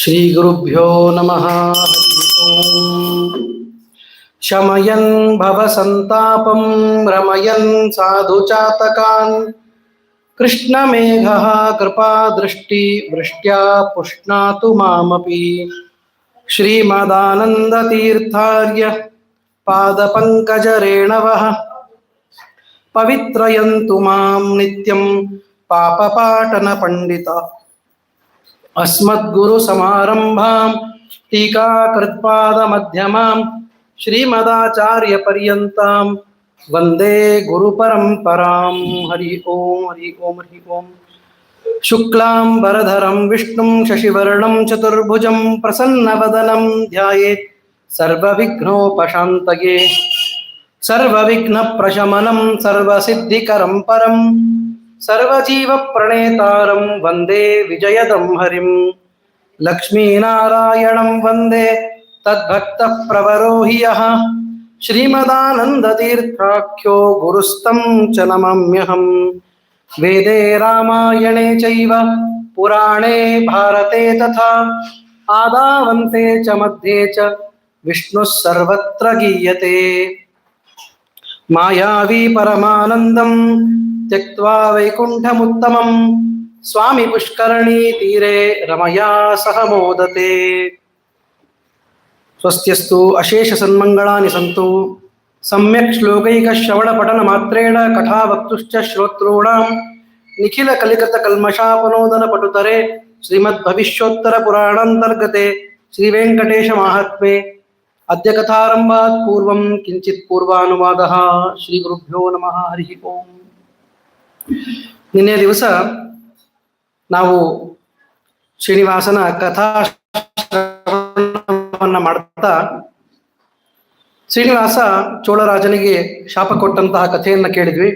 ಶ್ರೀ ಗುರುಭ್ಯೋ ನಮಃ. ಶಮಯನ್ ಭವ ಸಂತಾಪಂ ರಮಯನ್ ಸಾಧು ಚಾತಕಾನ್ ಕೃಷ್ಣಮೇಘಃ ಕೃಪಾ ದೃಷ್ಟಿ ವೃಷ್ಟ್ಯಾ ಪುಷ್ಣಾತು ಮಾಮಪಿ. ಶ್ರೀಮದಾನಂದ ತೀರ್ಥಾರ್ಯ ಪಾದ ಪಂಕಜ ರೇಣವಃ ಪವಿತ್ರಯಂತು ಮಾಂ ನಿತ್ಯಂ ಪಾಪಪಾಟನ ಪಂಡಿತ. ಅಸ್ಮದ್ಗುರು ಸಮಾರಂಭಾಂ ಟೀಕಾಕೃತ್ಪಾದ ಮಧ್ಯಮಾಂ ಶ್ರೀಮದಾಚಾರ್ಯ ಪರ್ಯಂತಾಂ ವಂದೇ ಗುರು ಪರಂಪರಾಂ. ಹರಿ ಓಂ ಹರಿ ಓಂ ಹರಿ ಓಂ. ಶುಕ್ಲಾಂ ವರಧರಂ ವಿಷ್ಣುಂ ಶಶಿವರ್ಣಂ ಚತುರ್ಭುಜಂ ಪ್ರಸನ್ನವದನಂ ಧ್ಯಾಯೇತ್ ಸರ್ವವಿಘ್ನೋಪಶಾಂತಯೇ. ಸರ್ವವಿಘ್ನ ಪ್ರಶಮನಂ ಸರ್ವಸಿದ್ಧಿಕರಂ ಪರಂ ಸರ್ವಜೀವ ಪ್ರಣೇತಾರಂ ವಂದೇ ವಿಜಯದಂ ಹರಿಂ. ಲಕ್ಷ್ಮೀನಾರಾಯಣಂ ವಂದೇ ತದ್ಭಕ್ತ ಪ್ರವರೋ ಹಿ ಯಃ ಶ್ರೀಮದಾನಂದತೀರ್ಥಾಖ್ಯೋ ಗುರುಸ್ತಂ ಚ ನಮಾಮ್ಯಹಂ. ವೇದೇ ರಾಮಾಯಣೇ ಚೈವ ಪುರಾಣೇ ಭಾರತೆ ತಥಾ ಆದಾವಂತೆ ಚ ಮಧ್ಯೆ ಚ ವಿಷ್ಣುಃ ಸರ್ವತ್ರ ಗೀಯತೆ. ಮಾಯಾವಿ ಪರಮಾನಂದಂ ತ್ಯಕ್ತ್ವಾ ವೈಕುಂಠಮುತ್ತಮಂ ಸ್ವಾಮಿ ಪುಷ್ಕರಣೀ ತೀರೆ ರಮಯಾ ಸಹ ಮೋದತೆ. ಸ್ವಸ್ತ್ಯಸ್ತು ಅಶೇಷ ಸನ್ಮಂಗಳಾನಿ ಸಂತು. ಸಮ್ಯಕ್ ಶ್ಲೋಕೈಕ ಶ್ರವಣ ಪಠನ ಮಾತ್ರೇಣ ಕಥಾ ವಕ್ತುಶ್ಚ ಶ್ರೋತॄಣಾಂ ನಿಖಿಲ ಕಲಿಕತ ಕಲ್ಮಷಾಪನೋದನ ಪಟುತರೆ ಶ್ರೀಮದ್ ಭವಿಷ್ಯೋತ್ತರ ಪುರಾಣಾಂತರ್ಗತೆ ಶ್ರೀ ವೆಂಕಟೇಶ ಮಹಾತ್ಮೆ. ಅದ್ಯ ಕಥಾರಂಭಾತ್ ಪೂರ್ವಂ ಕಿಂಚಿತ್ ಪೂರ್ವಾನುವಾದಃ. ಶ್ರೀ ಗುರುಭ್ಯೋ ನಮಃ. ಹರಿ ಓಂ. ನಿನ್ನೆ ದಿವಸ ನಾವು ಶ್ರೀನಿವಾಸನ ಕಥಾಶ್ರವಣವನ್ನು ಮಾಡ್ತಾ ಶ್ರೀನಿವಾಸ ಚೋಳರಾಜನಿಗೆ ಶಾಪ ಕೊಟ್ಟಂತಹ ಕಥೆಯನ್ನು ಕೇಳಿದ್ವಿ.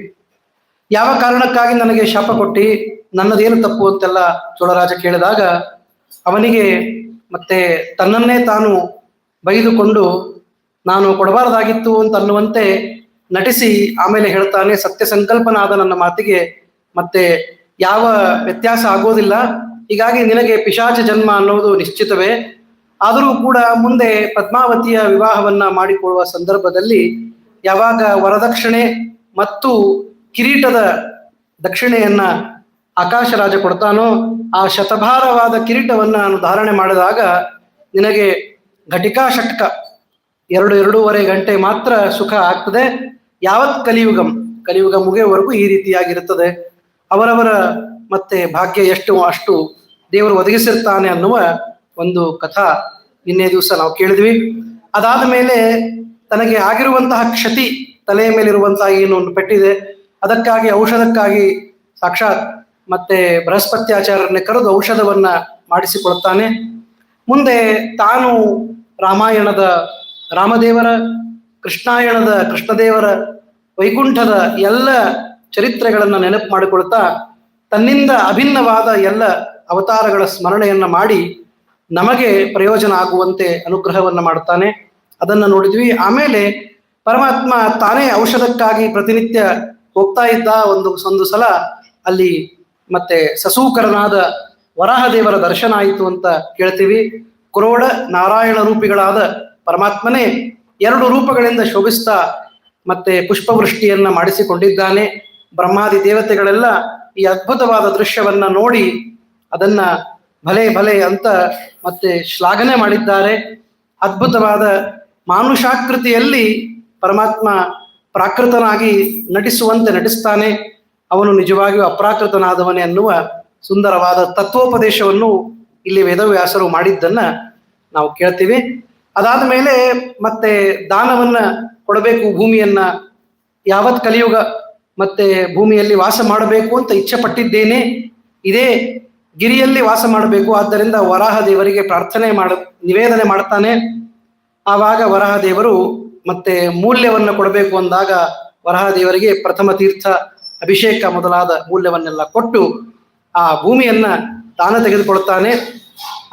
ಯಾವ ಕಾರಣಕ್ಕಾಗಿ ನನಗೆ ಶಾಪ ಕೊಟ್ಟು ನನ್ನದೇನು ತಪ್ಪು ಅಂತೆಲ್ಲ ಚೋಳರಾಜ ಕೇಳಿದಾಗ ಅವನಿಗೆ ಮತ್ತೆ ತನ್ನನ್ನೇ ತಾನು ಬೈದುಕೊಂಡು ನಾನು ಕೊಡಬಾರದಾಗಿತ್ತು ಅಂತ ಅನ್ನುವಂತೆ ನಟಿಸಿ ಆಮೇಲೆ ಹೇಳ್ತಾನೆ, ಸತ್ಯ ಸಂಕಲ್ಪನಾದ ನನ್ನ ಮಾತಿಗೆ ಮತ್ತೆ ಯಾವ ವ್ಯತ್ಯಾಸ ಆಗೋದಿಲ್ಲ. ಹೀಗಾಗಿ ನಿನಗೆ ಪಿಶಾಚ ಜನ್ಮ ಅನ್ನೋದು ನಿಶ್ಚಿತವೇ. ಆದರೂ ಕೂಡ ಮುಂದೆ ಪದ್ಮಾವತಿಯ ವಿವಾಹವನ್ನ ಮಾಡಿಕೊಳ್ಳುವ ಸಂದರ್ಭದಲ್ಲಿ ಯಾವಾಗ ವರದಕ್ಷಿಣೆ ಮತ್ತು ಕಿರೀಟದ ದಕ್ಷಿಣೆಯನ್ನ ಆಕಾಶರಾಜ ಕೊಡ್ತಾನೋ ಆ ಶತಭಾರವಾದ ಕಿರೀಟವನ್ನ ನಾನು ಧಾರಣೆ ಮಾಡಿದಾಗ ನಿನಗೆ ಘಟಿಕಾ ಷಟ್ಕ 2-2.5 ಗಂಟೆ ಮಾತ್ರ ಸುಖ ಆಗ್ತದೆ. ಯಾವತ್ ಕಲಿಯುಗ ಮುಗಿಯುವವರೆಗೂ ಈ ರೀತಿಯಾಗಿರುತ್ತದೆ. ಅವರವರ ಮತ್ತೆ ಭಾಗ್ಯ ಎಷ್ಟು ಅಷ್ಟು ದೇವರು ಒದಗಿಸಿರ್ತಾನೆ ಅನ್ನುವ ಒಂದು ಕಥಾ ನಿನ್ನೆ ದಿವಸ ನಾವು ಕೇಳಿದ್ವಿ. ಅದಾದ ಮೇಲೆ ತನಗೆ ಆಗಿರುವಂತಹ ಕ್ಷತಿ, ತಲೆಯ ಮೇಲಿರುವಂತಹ ಏನು ಒಂದು ಪೆಟ್ಟಿದೆ, ಅದಕ್ಕಾಗಿ ಔಷಧಕ್ಕಾಗಿ ಸಾಕ್ಷಾತ್ ಮತ್ತೆ ಬೃಹಸ್ಪತ್ಯಾಚಾರ್ಯರನ್ನೇ ಕರೆದು ಔಷಧವನ್ನ ಮಾಡಿಸಿಕೊಳ್ತಾನೆ. ಮುಂದೆ ತಾನು ರಾಮಾಯಣದ ರಾಮದೇವರ, ಕೃಷ್ಣಾಯಣದ ಕೃಷ್ಣದೇವರ, ವೈಕುಂಠದ ಎಲ್ಲ ಚರಿತ್ರೆಗಳನ್ನು ನೆನಪು ಮಾಡಿಕೊಳ್ತಾ ತನ್ನಿಂದ ಅಭಿನ್ನವಾದ ಎಲ್ಲ ಅವತಾರಗಳ ಸ್ಮರಣೆಯನ್ನ ಮಾಡಿ ನಮಗೆ ಪ್ರಯೋಜನ ಆಗುವಂತೆ ಅನುಗ್ರಹವನ್ನ ಮಾಡ್ತಾನೆ. ಅದನ್ನ ನೋಡಿದ್ವಿ. ಆಮೇಲೆ ಪರಮಾತ್ಮ ತಾನೇ ಔಷಧಕ್ಕಾಗಿ ಪ್ರತಿನಿತ್ಯ ಹೋಗ್ತಾ ಇದ್ದ. ಒಂದು ಸಲ ಅಲ್ಲಿ ಮತ್ತೆ ಸಸೂಕರನಾದ ವರಾಹದೇವರ ದರ್ಶನ ಆಯಿತು ಅಂತ ಕೇಳ್ತೀವಿ. ಕ್ರೋಡ ನಾರಾಯಣ ರೂಪಿಗಳಾದ ಪರಮಾತ್ಮನೇ 2 ರೂಪಗಳಿಂದ ಶೋಭಿಸ್ತಾ ಮತ್ತೆ ಪುಷ್ಪವೃಷ್ಟಿಯನ್ನ ಮಾಡಿಸಿಕೊಂಡಿದ್ದಾನೆ. ಬ್ರಹ್ಮಾದಿ ದೇವತೆಗಳೆಲ್ಲ ಈ ಅದ್ಭುತವಾದ ದೃಶ್ಯವನ್ನ ನೋಡಿ ಅದನ್ನ ಭಲೆ ಭಲೆ ಅಂತ ಮತ್ತೆ ಶ್ಲಾಘನೆ ಮಾಡಿದ್ದಾರೆ. ಅದ್ಭುತವಾದ ಮಾನುಷಾಕೃತಿಯಲ್ಲಿ ಪರಮಾತ್ಮ ಪ್ರಾಕೃತನಾಗಿ ನಟಿಸುವಂತೆ ನಟಿಸ್ತಾನೆ. ಅವನು ನಿಜವಾಗಿಯೂ ಅಪ್ರಾಕೃತನಾದವನೇ ಅನ್ನುವ ಸುಂದರವಾದ ತತ್ವೋಪದೇಶವನ್ನು ಇಲ್ಲಿ ವೇದವ್ಯಾಸರು ಮಾಡಿದ್ದನ್ನ ನಾವು ಕೇಳ್ತೀವಿ. ಅದಾದ ಮೇಲೆ ಮತ್ತೆ ದಾನವನ್ನ ಕೊಡಬೇಕು, ಭೂಮಿಯನ್ನ ಯಾವತ್ ಕಲಿಯುಗ ಮತ್ತೆ ಭೂಮಿಯಲ್ಲಿ ವಾಸ ಮಾಡಬೇಕು ಅಂತ ಇಚ್ಛೆ ಪಟ್ಟಿದ್ದೇನೆ, ಇದೇ ಗಿರಿಯಲ್ಲಿ ವಾಸ ಮಾಡಬೇಕು, ಆದ್ದರಿಂದ ವರಾಹ ದೇವರಿಗೆ ನಿವೇದನೆ ಮಾಡ್ತಾನೆ. ಆವಾಗ ವರಾಹ ದೇವರು ಮತ್ತೆ ಮೂಲ್ಯವನ್ನು ಕೊಡಬೇಕು ಅಂದಾಗ ವರಾಹ ದೇವರಿಗೆ ಪ್ರಥಮ ತೀರ್ಥ ಅಭಿಷೇಕ ಮೊದಲಾದ ಮೂಲ್ಯವನ್ನೆಲ್ಲ ಕೊಟ್ಟು ಆ ಭೂಮಿಯನ್ನ ತಾನು ತೆಗೆದುಕೊಳ್ತಾನೆ.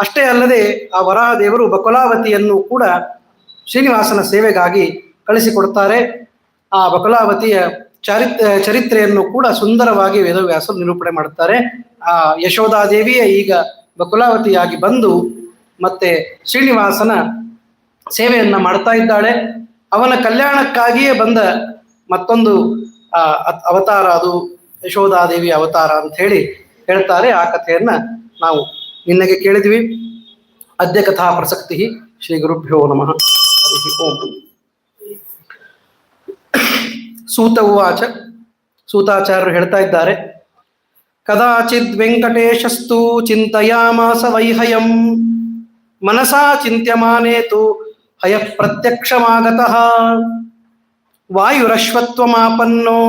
ಅಷ್ಟೇ ಅಲ್ಲದೆ ಆ ವರಾಹ ದೇವರು ಬಕುಲಾವತಿಯನ್ನು ಕೂಡ ಶ್ರೀನಿವಾಸನ ಸೇವೆಗಾಗಿ ಕಳಿಸಿಕೊಡ್ತಾರೆ. ಆ ಬಕುಲಾವತಿಯ ಚರಿತ್ರೆಯನ್ನು ಕೂಡ ಸುಂದರವಾಗಿ ವೇದವ್ಯಾಸರು ನಿರೂಪಣೆ ಮಾಡುತ್ತಾರೆ. ಆ ಯಶೋಧಾದೇವಿಯೇ ಈಗ ಬಕುಲಾವತಿಯಾಗಿ ಬಂದು ಮತ್ತೆ ಶ್ರೀನಿವಾಸನ ಸೇವೆಯನ್ನ ಮಾಡ್ತಾ ಇದ್ದಾಳೆ. ಅವನ ಕಲ್ಯಾಣಕ್ಕಾಗಿಯೇ ಬಂದ ಮತ್ತೊಂದು ಅವತಾರ, ಅದು ಯಶೋಧಾದೇವಿ ಅವತಾರ ಅಂತ ಹೇಳಿ ಹೇಳ್ತಾರೆ. ಆ ಕಥೆಯನ್ನ ನಾವು ನಿನ್ನೆಗೆ ಕೇಳಿದ್ವಿ. ಅದ್ಯ ಕಥಾ ಪ್ರಸಕ್ತಿ ಶ್ರೀ ಗುರುಭ್ಯೋ ನಮಃ. ಹರಿ ಓಂ. ಸೂತ ಉವಾಚ. ಸೂತಾಚಾರ್ಯರು ಹೇಳ್ತಾ ಇದ್ದಾರೆ, ಕದಾಚಿದ್ ವೆಂಕಟೇಶಸ್ತು ಚಿಂತಯಾಮಾಸ ವೈಹಯಂ ಮನಸಾ ಚಿಂತ್ಯಮಾನೇತು ಹಯ ಪ್ರತ್ಯಕ್ಷಮಾಗತಃ ವಾಯುರಶ್ವತ್ವಮಾಪನ್ನೋ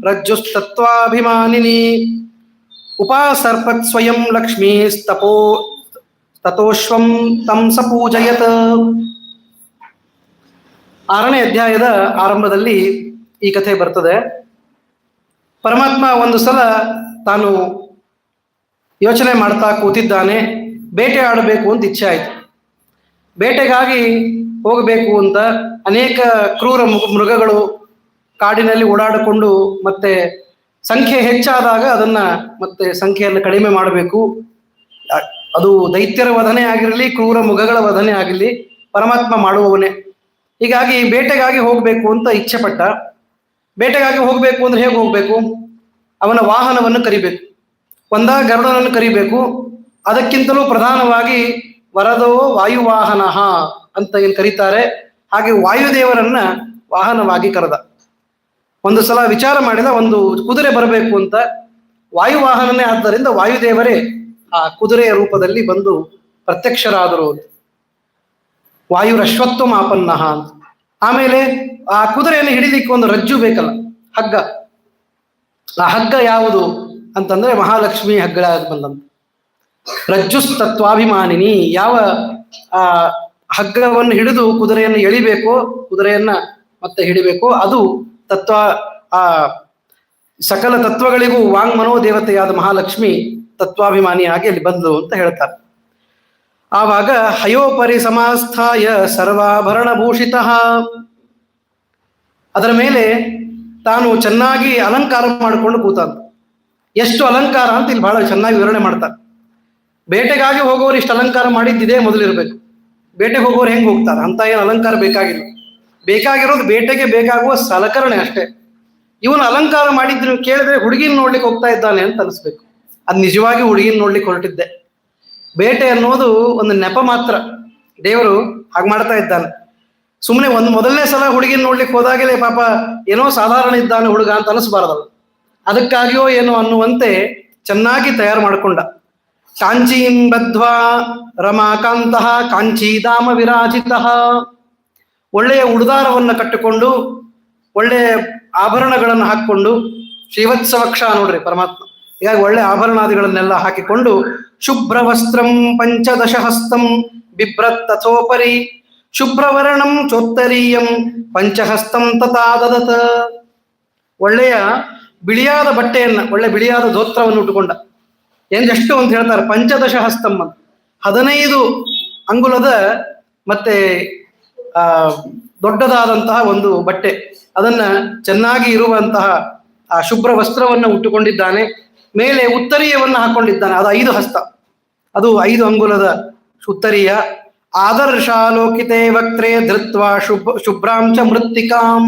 ರಜ್ಜುಸ್ತತ್ವಾಭಿಮಾನಿನಿ ಉಪಾಸರ್ಪತ್ ಸ್ವಯಂ ಲಕ್ಷ್ಮೀ ತತೋಶ್ವಂ ತಂ ಸಪೂಜಯತ್. 6ನೇ ಅಧ್ಯಾಯದ ಆರಂಭದಲ್ಲಿ ಈ ಕಥೆ ಬರ್ತದೆ. ಪರಮಾತ್ಮ ಒಂದು ಸಲ ತಾನು ಯೋಚನೆ ಮಾಡ್ತಾ ಕೂತಿದ್ದಾನೆ. ಬೇಟೆ ಆಡಬೇಕು ಅಂತ ಇಚ್ಛೆ ಆಯಿತು. ಬೇಟೆಗಾಗಿ ಹೋಗಬೇಕು ಅಂತ ಅನೇಕ ಕ್ರೂರ ಮೃಗಗಳು ಕಾಡಿನಲ್ಲಿ ಓಡಾಡಿಕೊಂಡು ಮತ್ತೆ ಸಂಖ್ಯೆ ಹೆಚ್ಚಾದಾಗ ಅದನ್ನ ಮತ್ತೆ ಸಂಖ್ಯೆಯನ್ನು ಕಡಿಮೆ ಮಾಡಬೇಕು. ಅದು ದೈತ್ಯರ ವಧನೆ ಆಗಿರಲಿ, ಕ್ರೂರ ಮೃಗಗಳ ವಧನೆ ಆಗಿರಲಿ, ಪರಮಾತ್ಮ ಮಾಡುವವನೇ. ಹೀಗಾಗಿ ಬೇಟೆಗಾಗಿ ಹೋಗಬೇಕು ಅಂತ ಇಚ್ಛೆ ಪಟ್ಟ. ಬೇಟೆಗಾಗಿ ಹೋಗಬೇಕು ಅಂದ್ರೆ ಹೇಗೆ ಹೋಗಬೇಕು? ಅವನ ವಾಹನವನ್ನು ಕರಿಬೇಕು. ಗರುಡನನ್ನು ಕರಿಬೇಕು. ಅದಕ್ಕಿಂತಲೂ ಪ್ರಧಾನವಾಗಿ ವರದೋ ವಾಯುವಾಹನ ಅಂತ ಏನು ಕರೀತಾರೆ, ಹಾಗೆ ವಾಯುದೇವರನ್ನ ವಾಹನವಾಗಿ ಕರೆದ. ಒಂದು ಸಲ ವಿಚಾರ ಮಾಡಿದ, ಒಂದು ಕುದುರೆ ಬರಬೇಕು ಅಂತ. ವಾಯುವಾಹನನೇ ಆದ್ದರಿಂದ ವಾಯುದೇವರೇ ಆ ಕುದುರೆಯ ರೂಪದಲ್ಲಿ ಬಂದು ಪ್ರತ್ಯಕ್ಷರಾದರು. ವಾಯುರಶ್ವತ್ವ ಮಾಪನ್ನ ಅಂತ. ಆಮೇಲೆ ಆ ಕುದುರೆಯನ್ನು ಹಿಡಿಲಿಕ್ಕೆ ಒಂದು ರಜ್ಜು ಬೇಕಲ್ಲ, ಹಗ್ಗ. ಆ ಹಗ್ಗ ಯಾವುದು ಅಂತಂದ್ರೆ ಮಹಾಲಕ್ಷ್ಮಿ ಹಗ್ಗ ಬಂದಂತ. ರಜ್ಜುಸ್ತತ್ವಾಭಿಮಾನಿನಿ, ಯಾವ ಆ ಹಗ್ಗವನ್ನು ಹಿಡಿದು ಕುದುರೆಯನ್ನು ಎಳಿಬೇಕು, ಕುದುರೆಯನ್ನ ಮತ್ತೆ ಹಿಡಿಬೇಕು, ಅದು ತತ್ವ. ಆ ಸಕಲ ತತ್ವಗಳಿಗೂ ವಾಂಗ್ಮನೋ ದೇವತೆಯಾದ ಮಹಾಲಕ್ಷ್ಮಿ ತತ್ವಾಭಿಮಾನಿಯಾಗಿ ಅಲ್ಲಿ ಬಂದು ಅಂತ ಹೇಳ್ತಾರೆ. ಆವಾಗ ಹಯೋಪರಿ ಸಮಾಸ್ಥಾಯ ಸರ್ವಾಭರಣ ಭೂಷಿತ, ಅದರ ಮೇಲೆ ತಾನು ಚೆನ್ನಾಗಿ ಅಲಂಕಾರ ಮಾಡಿಕೊಂಡು ಕೂತಾನ. ಎಷ್ಟು ಅಲಂಕಾರ ಅಂತ ಇಲ್ಲಿ ಬಹಳ ಚೆನ್ನಾಗಿ ವಿವರಣೆ ಮಾಡ್ತಾರೆ. ಬೇಟೆಗಾಗಿ ಹೋಗೋರು ಇಷ್ಟು ಅಲಂಕಾರ ಮಾಡಿದ್ದಿದೆ ಮೊದಲಿರ್ಬೇಕು. ಬೇಟೆಗೆ ಹೋಗೋರು ಹೆಂಗೆ ಹೋಗ್ತಾರೆ? ಅಂತ ಏನು ಅಲಂಕಾರ ಬೇಕಾಗಿಲ್ಲ. ಬೇಕಾಗಿರೋದು ಬೇಟೆಗೆ ಬೇಕಾಗುವ ಸಲಕರಣೆ ಅಷ್ಟೇ. ಇವನು ಅಲಂಕಾರ ಮಾಡಿದ್ದು ಕೇಳಿದ್ರೆ ಹುಡುಗಿನ ನೋಡ್ಲಿಕ್ಕೆ ಹೋಗ್ತಾ ಇದ್ದಾನೆ ಅಂತ ಅನಿಸ್ಬೇಕು. ಅದು ನಿಜವಾಗಿ ಹುಡುಗಿನ ನೋಡ್ಲಿಕ್ಕೆ ಹೊರಟಿದ್ದೆ. ಬೇಟೆ ಅನ್ನೋದು ಒಂದು ನೆಪ ಮಾತ್ರ. ದೇವರು ಹಾಗೆ ಮಾಡ್ತಾ ಇದ್ದಾನೆ. ಸುಮ್ಮನೆ ಮೊದಲನೇ ಸಲ ಹುಡುಗಿನ ನೋಡ್ಲಿಕ್ಕೆ ಹೋದಾಗಲೇ ಪಾಪ ಏನೋ ಸಾಧಾರಣ ಇದ್ದಾನೆ ಹುಡುಗ ಅಂತ ಅನಿಸ್ಬಾರ್ದಲ್ಲ. ಅದಕ್ಕಾಗಿಯೋ ಏನೋ ಅನ್ನುವಂತೆ ಚೆನ್ನಾಗಿ ತಯಾರು ಮಾಡಿಕೊಂಡ. ಕಾಂಚೀಂ ಬದ್ಧ್ವಾ ರಮಾಕಾಂತಃ ಕಾಂಚೀಧಾಮ ವಿರಾಜಿತಃ, ಒಳ್ಳೆಯ ಉಡುದಾರವನ್ನು ಕಟ್ಟಿಕೊಂಡು ಒಳ್ಳೆಯ ಆಭರಣಗಳನ್ನು ಹಾಕಿಕೊಂಡು, ಶ್ರೀವತ್ಸವಕ್ಷ ನೋಡ್ರಿ ಪರಮಾತ್ಮ. ಹೀಗಾಗಿ ಒಳ್ಳೆ ಆಭರಣಾದಿಗಳನ್ನೆಲ್ಲ ಹಾಕಿಕೊಂಡು, ಶುಭ್ರವಸ್ತ್ರಂ ಪಂಚದಶಹಸ್ತಂ ಬಿಭ್ರತ್ ತಥೋಪರಿ ಶುಭ್ರವರ್ಣಂ ಚೋತ್ತರೀಯಂ ಪಂಚಹಸ್ತಂ ತಥಾ ದದತ, ಒಳ್ಳೆಯ ಬಿಳಿಯಾದ ಬಟ್ಟೆಯನ್ನ, ಒಳ್ಳೆ ಬಿಳಿಯಾದ ಧೋತ್ರವನ್ನು ಉಟ್ಟುಕೊಂಡ. ಎಷ್ಟು ಅಂತ ಹೇಳ್ತಾರೆ? ಪಂಚದಶಹಸ್ತಂ ಅಂತ, 15 ಅಂಗುಲದ ಮತ್ತೆ ದೊಡ್ಡದಾದಂತಹ ಒಂದು ಬಟ್ಟೆ, ಅದನ್ನ ಚೆನ್ನಾಗಿ ಇರುವಂತಹ ಆ ಶುಭ್ರ ವಸ್ತ್ರವನ್ನು ಉಟ್ಟುಕೊಂಡಿದ್ದಾನೆ. ಮೇಲೆ ಉತ್ತರೀಯವನ್ನು ಹಾಕೊಂಡಿದ್ದಾನೆ, ಅದು 5 ಹಸ್ತ, ಅದು 5 ಅಂಗುಲದ ಉತ್ತರೀಯ. ಆದರ್ಶಾಲೋಕಿತೆ ವಕ್ತ್ರೇ ಧೃತ್ವ ಶುಭ್ರಾಂಚ ಮೃತ್ತಿಕಾಂ,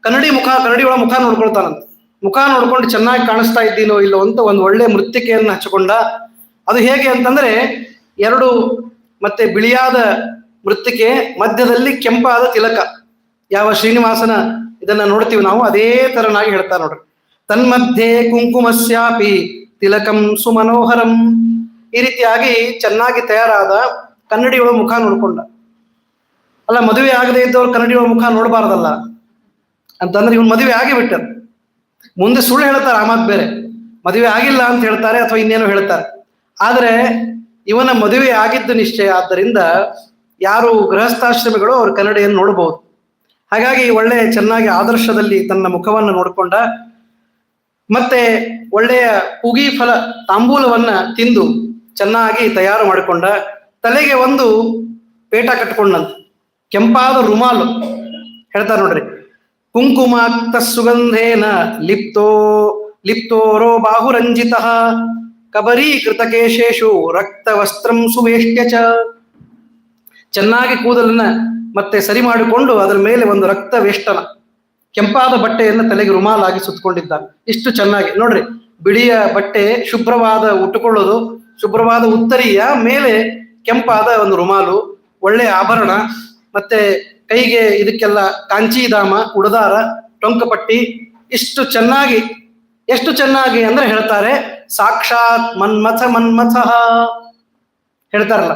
ಕನ್ನಡಿಯೊಳ ಮುಖ ನೋಡ್ಕೊಳ್ತಾನಂತ. ಮುಖ ನೋಡ್ಕೊಂಡು ಚೆನ್ನಾಗಿ ಕಾಣಿಸ್ತಾ ಇದ್ದೀನೋ ಇಲ್ಲೋ ಅಂತ ಒಂದು ಒಳ್ಳೆ ಮೃತ್ತಿಕೆಯನ್ನು ಹಚ್ಚಿಕೊಂಡ. ಅದು ಹೇಗೆ ಅಂತಂದ್ರೆ 2 ಮತ್ತೆ ಬಿಳಿಯಾದ ಮೃತ್ತಿಕೆ, ಮಧ್ಯದಲ್ಲಿ ಕೆಂಪಾದ ತಿಲಕ. ಯಾವ ಶ್ರೀನಿವಾಸನ ಇದನ್ನ ನೋಡ್ತೀವಿ ನಾವು, ಅದೇ ತರನಾಗಿ ಹೇಳ್ತಾ ನೋಡ್ರಿ. ತನ್ಮಧ್ಯೆ ಕುಂಕುಮಸ್ಯಾಪಿ ತಿಲಕಂ ಸುಮನೋಹರಂ. ಈ ರೀತಿಯಾಗಿ ಚೆನ್ನಾಗಿ ತಯಾರಾದ ಕನ್ನಡಿಯೊಳ ಮುಖ ನೋಡ್ಕೊಂಡ. ಅಲ್ಲ, ಮದುವೆ ಆಗದೆ ಇದ್ದವ್ರು ಕನ್ನಡಿಯೊಳ ಮುಖ ನೋಡಬಾರ್ದಲ್ಲ ಅಂತಂದ್ರೆ ಇವನ್ ಮದುವೆ ಆಗಿಬಿಟ್ಟ. ಮುಂದೆ ಸುಳ್ಳು ಹೇಳ್ತಾರೆ, ಆ ಮಾತು ಬೇರೆ. ಮದುವೆ ಆಗಿಲ್ಲ ಅಂತ ಹೇಳ್ತಾರೆ ಅಥವಾ ಇನ್ನೇನೋ ಹೇಳ್ತಾರೆ. ಆದ್ರೆ ಇವನ ಮದುವೆ ಆಗಿದ್ದು ನಿಶ್ಚಯ. ಆದ್ದರಿಂದ ಯಾರು ಗೃಹಸ್ಥಾಶ್ರಮಿಗಳು ಅವ್ರ ಕನ್ನಡಿಯನ್ನು ನೋಡಬಹುದು. ಹಾಗಾಗಿ ಒಳ್ಳೆ ಚೆನ್ನಾಗಿ ಆದರ್ಶದಲ್ಲಿ ತನ್ನ ಮುಖವನ್ನು ನೋಡಿಕೊಂಡ. ಮತ್ತೆ ಒಳ್ಳೆಯ ಪುಗಿ ಫಲ ತಾಂಬೂಲವನ್ನ ತಿಂದು ಚೆನ್ನಾಗಿ ತಯಾರು ಮಾಡಿಕೊಂಡ. ತಲೆಗೆ ಒಂದು ಪೇಟ ಕಟ್ಕೊಂಡಂತ, ಕೆಂಪಾದ ರುಮಾಲು. ಹೇಳ್ತಾರೆ ನೋಡ್ರಿ, ಕುಂಕುಮಾಕ್ತ ಸುಗಂಧೇನ ಲಿಪ್ತೋರೋ ಬಾಹುರಂಜಿತ ಕಬರೀಕೃತ ಕೇಶೇಶು ರಕ್ತ ವಸ್ತ್ರಂ ಸುವೇಷ್ಟ್ಯ ಚ. ಚೆನ್ನಾಗಿ ಕೂದಲನ್ನ ಮತ್ತೆ ಸರಿ ಮಾಡಿಕೊಂಡು ಅದರ ಮೇಲೆ ಒಂದು ರಕ್ತ ವೇಷ್ಟನ, ಕೆಂಪಾದ ಬಟ್ಟೆಯನ್ನು ತಲೆಗೆ ರುಮಾಲಾಗಿ ಸುತ್ತಕೊಂಡಿದ್ದ. ಇಷ್ಟು ಚೆನ್ನಾಗಿ ನೋಡ್ರಿ, ಬಿಳಿಯ ಬಟ್ಟೆ, ಶುಭ್ರವಾದ ಉಟ್ಟುಕೊಳ್ಳೋದು, ಶುಭ್ರವಾದ ಉತ್ತರಿಯ ಮೇಲೆ ಕೆಂಪಾದ ಒಂದು ರುಮಾಲು, ಒಳ್ಳೆಯ ಆಭರಣ, ಮತ್ತೆ ಕೈಗೆ ಇದಕ್ಕೆಲ್ಲ ಕಾಂಚೀಧಾಮ, ಉಡದಾರ, ಟೊಂಕಪಟ್ಟಿ. ಇಷ್ಟು ಚೆನ್ನಾಗಿ, ಎಷ್ಟು ಚೆನ್ನಾಗಿ ಅಂದ್ರೆ ಹೇಳ್ತಾರೆ, ಸಾಕ್ಷಾತ್ ಮನ್ಮಥ ಹೇಳ್ತಾರಲ್ಲ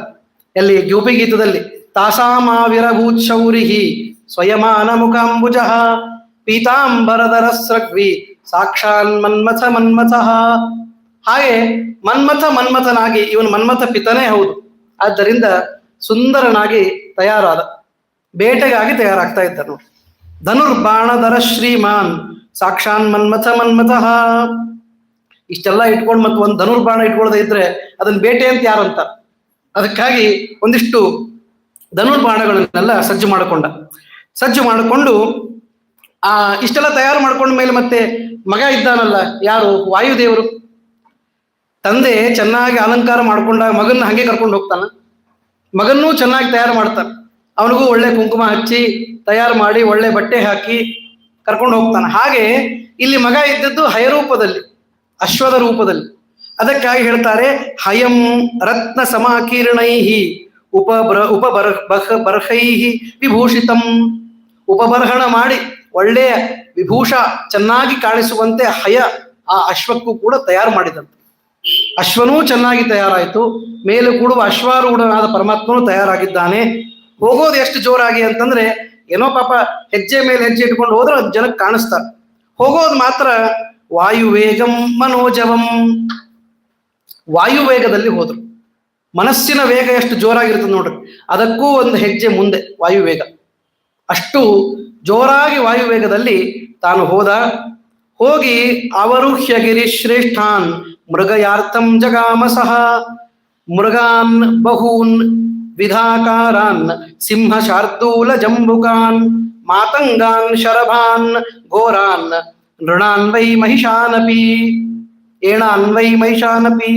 ಎಲ್ಲಿ ಗೋಪಿ ಗೀತದಲ್ಲಿ, ತಾಸಾಮಾವಿರಭೂತ್ ಶೌರಿಹಿ ಸ್ವಯಮಾನ ಮುಖಾಂಬುಜ ಪೀತಾಂಬರಧರ ಸ್ರಗ್ವಿ ಸಾಕ್ಷಾನ್ ಮನ್ಮಥ. ಹಾಗೆ ಮನ್ಮಥನಾಗಿ, ಇವನು ಮನ್ಮಥ ಪಿತನೇ ಹೌದು. ಆದ್ದರಿಂದ ಸುಂದರನಾಗಿ ತಯಾರಾದ, ಬೇಟೆಗಾಗಿ ತಯಾರಾಗ್ತಾ ಇದ್ದ ನೋಡಿ. ಧನುರ್ಬಾಣಧರ ಶ್ರೀಮಾನ್ ಸಾಕ್ಷಾನ್ ಮನ್ಮಥ. ಇಷ್ಟೆಲ್ಲ ಇಟ್ಕೊಂಡು ಮತ್ತೆ ಒಂದು ಧನುರ್ಬಾಣ ಇಟ್ಕೊಳ್ಳದೆ ಇದ್ರೆ ಅದನ್ನ ಬೇಟೆ ಅಂತ ಯಾರಂತ. ಅದಕ್ಕಾಗಿ ಒಂದಿಷ್ಟು ಧನುರ್ಬಾಣಗಳನ್ನೆಲ್ಲ ಸಜ್ಜು ಮಾಡಿಕೊಂಡು ಇಷ್ಟೆಲ್ಲ ತಯಾರು ಮಾಡ್ಕೊಂಡ ಮೇಲೆ ಮತ್ತೆ ಮಗ ಇದ್ದಾನಲ್ಲ, ಯಾರು? ವಾಯುದೇವರು. ತಂದೆ ಚೆನ್ನಾಗಿ ಅಲಂಕಾರ ಮಾಡ್ಕೊಂಡಾಗ ಮಗನ್ನ ಹಂಗೆ ಕರ್ಕೊಂಡು ಹೋಗ್ತಾನ. ಮಗನ್ನೂ ಚೆನ್ನಾಗಿ ತಯಾರು ಮಾಡ್ತಾನೆ. ಅವನಿಗೂ ಒಳ್ಳೆ ಕುಂಕುಮ ಹಚ್ಚಿ ತಯಾರು ಮಾಡಿ ಒಳ್ಳೆ ಬಟ್ಟೆ ಹಾಕಿ ಕರ್ಕೊಂಡು ಹೋಗ್ತಾನೆ. ಹಾಗೆ ಇಲ್ಲಿ ಮಗ ಇದ್ದದ್ದು ಹಯರೂಪದಲ್ಲಿ, ಅಶ್ವದ ರೂಪದಲ್ಲಿ. ಅದಕ್ಕಾಗಿ ಹೇಳ್ತಾರೆ, ಹಯಂ ರತ್ನ ಸಮಾಕೀರ್ಣೈಹಿ ಉಪಬರ್ಹೈಹಿ ವಿಭೂಷಿತಂ. ಉಪಬರ್ಹಣ ಮಾಡಿ ಒಳ್ಳೆಯ ವಿಭೂಷ ಚೆನ್ನಾಗಿ ಕಾಣಿಸುವಂತೆ ಹಯ ಆ ಅಶ್ವಕ್ಕೂ ಕೂಡ ತಯಾರು ಮಾಡಿದಂತೆ. ಅಶ್ವನೂ ಚೆನ್ನಾಗಿ ತಯಾರಾಯಿತು, ಮೇಲೂ ಕೂಡುವ ಅಶ್ವಾರೂಢನಾದ ಪರಮಾತ್ಮನೂ ತಯಾರಾಗಿದ್ದಾನೆ. ಹೋಗೋದು ಎಷ್ಟು ಜೋರಾಗಿ ಅಂತಂದ್ರೆ, ಏನೋ ಪಾಪ ಹೆಜ್ಜೆ ಮೇಲೆ ಹೆಜ್ಜೆ ಇಟ್ಕೊಂಡು ಹೋದ್ರೆ ಜನಕ್ಕೆ ಕಾಣಿಸ್ತಾರೆ. ಹೋಗೋದು ಮಾತ್ರ ವಾಯುವೇಗಂ ಮನೋಜವಂ. ವಾಯುವೇಗದಲ್ಲಿ ಹೋದ್ರು. ಮನಸ್ಸಿನ ವೇಗ ಎಷ್ಟು ಜೋರಾಗಿರ್ತದೆ ನೋಡ್ರಿ, ಅದಕ್ಕೂ ಒಂದು ಹೆಜ್ಜೆ ಮುಂದೆ ವಾಯುವೇಗ. ಅಷ್ಟು ಜೋರಾಗಿ ವಾಯುವೇಗದಲ್ಲಿ ತಾನು ಹೋಗಿ ಅವರುಹ್ಯಗಿರಿ ಶ್ರೇಷ್ಠಾನ್ ಮೃಗಯಾರ್ಥಂ ಜಗಾಮಸಃ. ಮೃಗಾನ್ ಬಹೂನ್ ವಿಧಾಕಾರಾನ್ ಸಿಂಹ ಶಾರ್ದೂಲ ಜಂಬುಕಾನ್ ಮಾತಂಗಾನ್ ಶರಭಾನ್ ಘೋರಾನ್ ನೃಣಾನ್ ವೈ ಮಹಿಷಾನಪಿ ಏಣಾನ್ ವೈ ಮಹಿಷಾನಪಿ.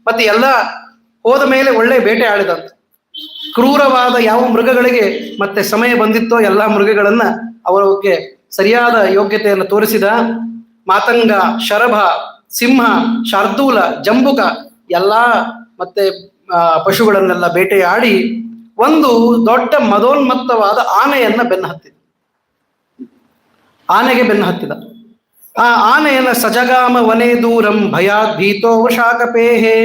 ಮತ್ತೆ ಎಲ್ಲ ಹೋದ ಮೇಲೆ ಒಳ್ಳೆ ಬೇಟೆ ಆಡಿದಂತೆ. ಕ್ರೂರವಾದ ಯಾವ ಮೃಗಗಳಿಗೆ ಮತ್ತೆ ಸಮಯ ಬಂದಿತ್ತೋ ಎಲ್ಲ ಮೃಗಗಳನ್ನ ಅವರಿಗೆ ಸರಿಯಾದ ಯೋಗ್ಯತೆಯನ್ನು ತೋರಿಸಿದ. ಮಾತಂಗ, ಶರಭ, ಸಿಂಹ, ಶಾರ್ದೂಲ, ಜಂಬುಕ ಎಲ್ಲ ಮತ್ತೆ ಪಶುಗಳನ್ನೆಲ್ಲ ಬೇಟೆಯಾಡಿ ಒಂದು ದೊಡ್ಡ ಮದೋನ್ಮತ್ತವಾದ ಆನೆಗೆ ಬೆನ್ನು ಹತ್ತಿದ. ಆ ಆನೆಯನ್ನ ಸಜಗಾಮ ವನೇ ದೂರಂ ಭಯಾತ್ ಭೀತೋ ವಶಾಕಪೇಹೆ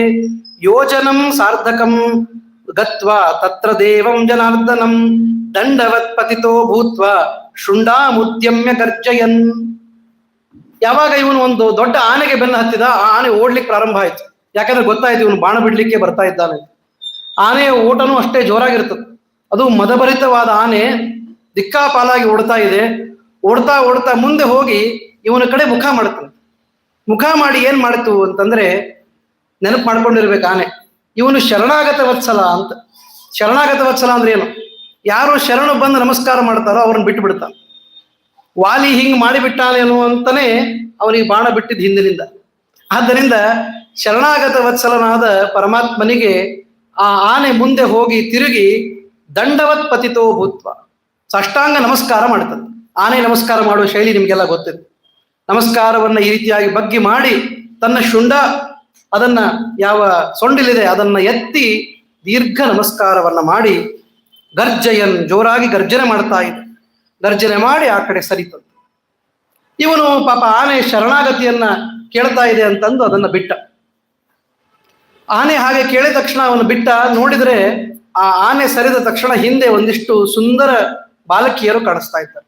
ಯೋಜನಂ ಸಾರ್ಧಕಂ ಗತ್ವಾ ತತ್ರ ದೇವಂ ಜನಾರ್ದನಂ ದಂಡವತ್ ಪತಿತೋ ಭೂತ್ವ ಶುಂಡಾಮುದ್ಯಮ್ಯ ಗರ್ಜಯನ್. ಯಾವಾಗ ಇವನು ಒಂದು ದೊಡ್ಡ ಆನೆಗೆ ಬೆನ್ನು ಹತ್ತಿದ, ಆ ಆನೆ ಓಡ್ಲಿಕ್ಕೆ ಪ್ರಾರಂಭ ಆಯ್ತು. ಯಾಕಂದ್ರೆ ಗೊತ್ತಾಯ್ತು ಇವನು ಬಾಣ ಬಿಡ್ಲಿಕ್ಕೆ ಬರ್ತಾ ಇದ್ದಾನೆ. ಆನೆಯ ಓಟನೂ ಅಷ್ಟೇ ಜೋರಾಗಿರ್ತದೆ. ಅದು ಮದಭರಿತವಾದ ಆನೆ ದಿಕ್ಕಾಪಾಲಾಗಿ ಓಡ್ತಾ ಇದೆ. ಓಡ್ತಾ ಮುಂದೆ ಹೋಗಿ ಇವನ ಕಡೆ ಮುಖ ಮಾಡುತ್ತೆ. ಮುಖ ಮಾಡಿ ಏನ್ ಮಾಡಿತು ಅಂತಂದ್ರೆ, ನೆನಪು ಮಾಡ್ಕೊಂಡಿರ್ಬೇಕು ಆನೆ, ಇವನು ಶರಣಾಗತ ವತ್ಸಲ ಅಂತ. ಶರಣಾಗತ ವತ್ಸಲ ಅಂದ್ರೆ ಏನು? ಯಾರು ಶರಣು ಬಂದು ನಮಸ್ಕಾರ ಮಾಡ್ತಾರೋ ಅವ್ರನ್ನ ಬಿಟ್ಟು ಬಿಡ್ತಾನೆ. ವಾಲಿ ಹಿಂಗ್ ಮಾಡಿಬಿಟ್ಟಾನೇನು ಅಂತಾನೆ ಅವನಿಗೆ ಬಾಣ ಬಿಟ್ಟಿದ್ದು ಹಿಂದಿನಿಂದ. ಆದ್ದರಿಂದ ಶರಣಾಗತ ವತ್ಸಲನಾದ ಪರಮಾತ್ಮನಿಗೆ ಆ ಆನೆ ಮುಂದೆ ಹೋಗಿ ತಿರುಗಿ ದಂಡವತ್ ಪತಿತೋ ಭೂತ್ವ ಸಾಷ್ಟಾಂಗ ನಮಸ್ಕಾರ ಮಾಡ್ತದೆ. ಆನೆ ನಮಸ್ಕಾರ ಮಾಡುವ ಶೈಲಿ ನಿಮ್ಗೆಲ್ಲ ಗೊತ್ತಿದೆ. ನಮಸ್ಕಾರವನ್ನ ಈ ರೀತಿಯಾಗಿ ಬಗ್ಗಿ ಮಾಡಿ ತನ್ನ ಶುಂಡ, ಅದನ್ನ ಯಾವ ಸೊಂಡಿಲಿದೆ ಅದನ್ನ ಎತ್ತಿ ದೀರ್ಘ ನಮಸ್ಕಾರವನ್ನ ಮಾಡಿ ಗರ್ಜಯನ್, ಜೋರಾಗಿ ಗರ್ಜನೆ ಮಾಡ್ತಾ ಇದೆ. ಗರ್ಜನೆ ಮಾಡಿ ಆ ಕಡೆ ಸರಿತಂತೆ. ಇವನು ಪಾಪ ಆನೆ ಶರಣಾಗತಿಯನ್ನ ಕೇಳ್ತಾ ಇದೆ ಅಂತಂದು ಅದನ್ನ ಬಿಟ್ಟ. ಆನೆ ಹಾಗೆ ಕೇಳಿದ ತಕ್ಷಣ ಅವನು ಬಿಟ್ಟ. ನೋಡಿದ್ರೆ ಆ ಆನೆ ಸರಿದ ತಕ್ಷಣ ಹಿಂದೆ ಒಂದಿಷ್ಟು ಸುಂದರ ಬಾಲಕಿಯರು ಕಾಣಿಸ್ತಾ ಇದ್ದಾರೆ.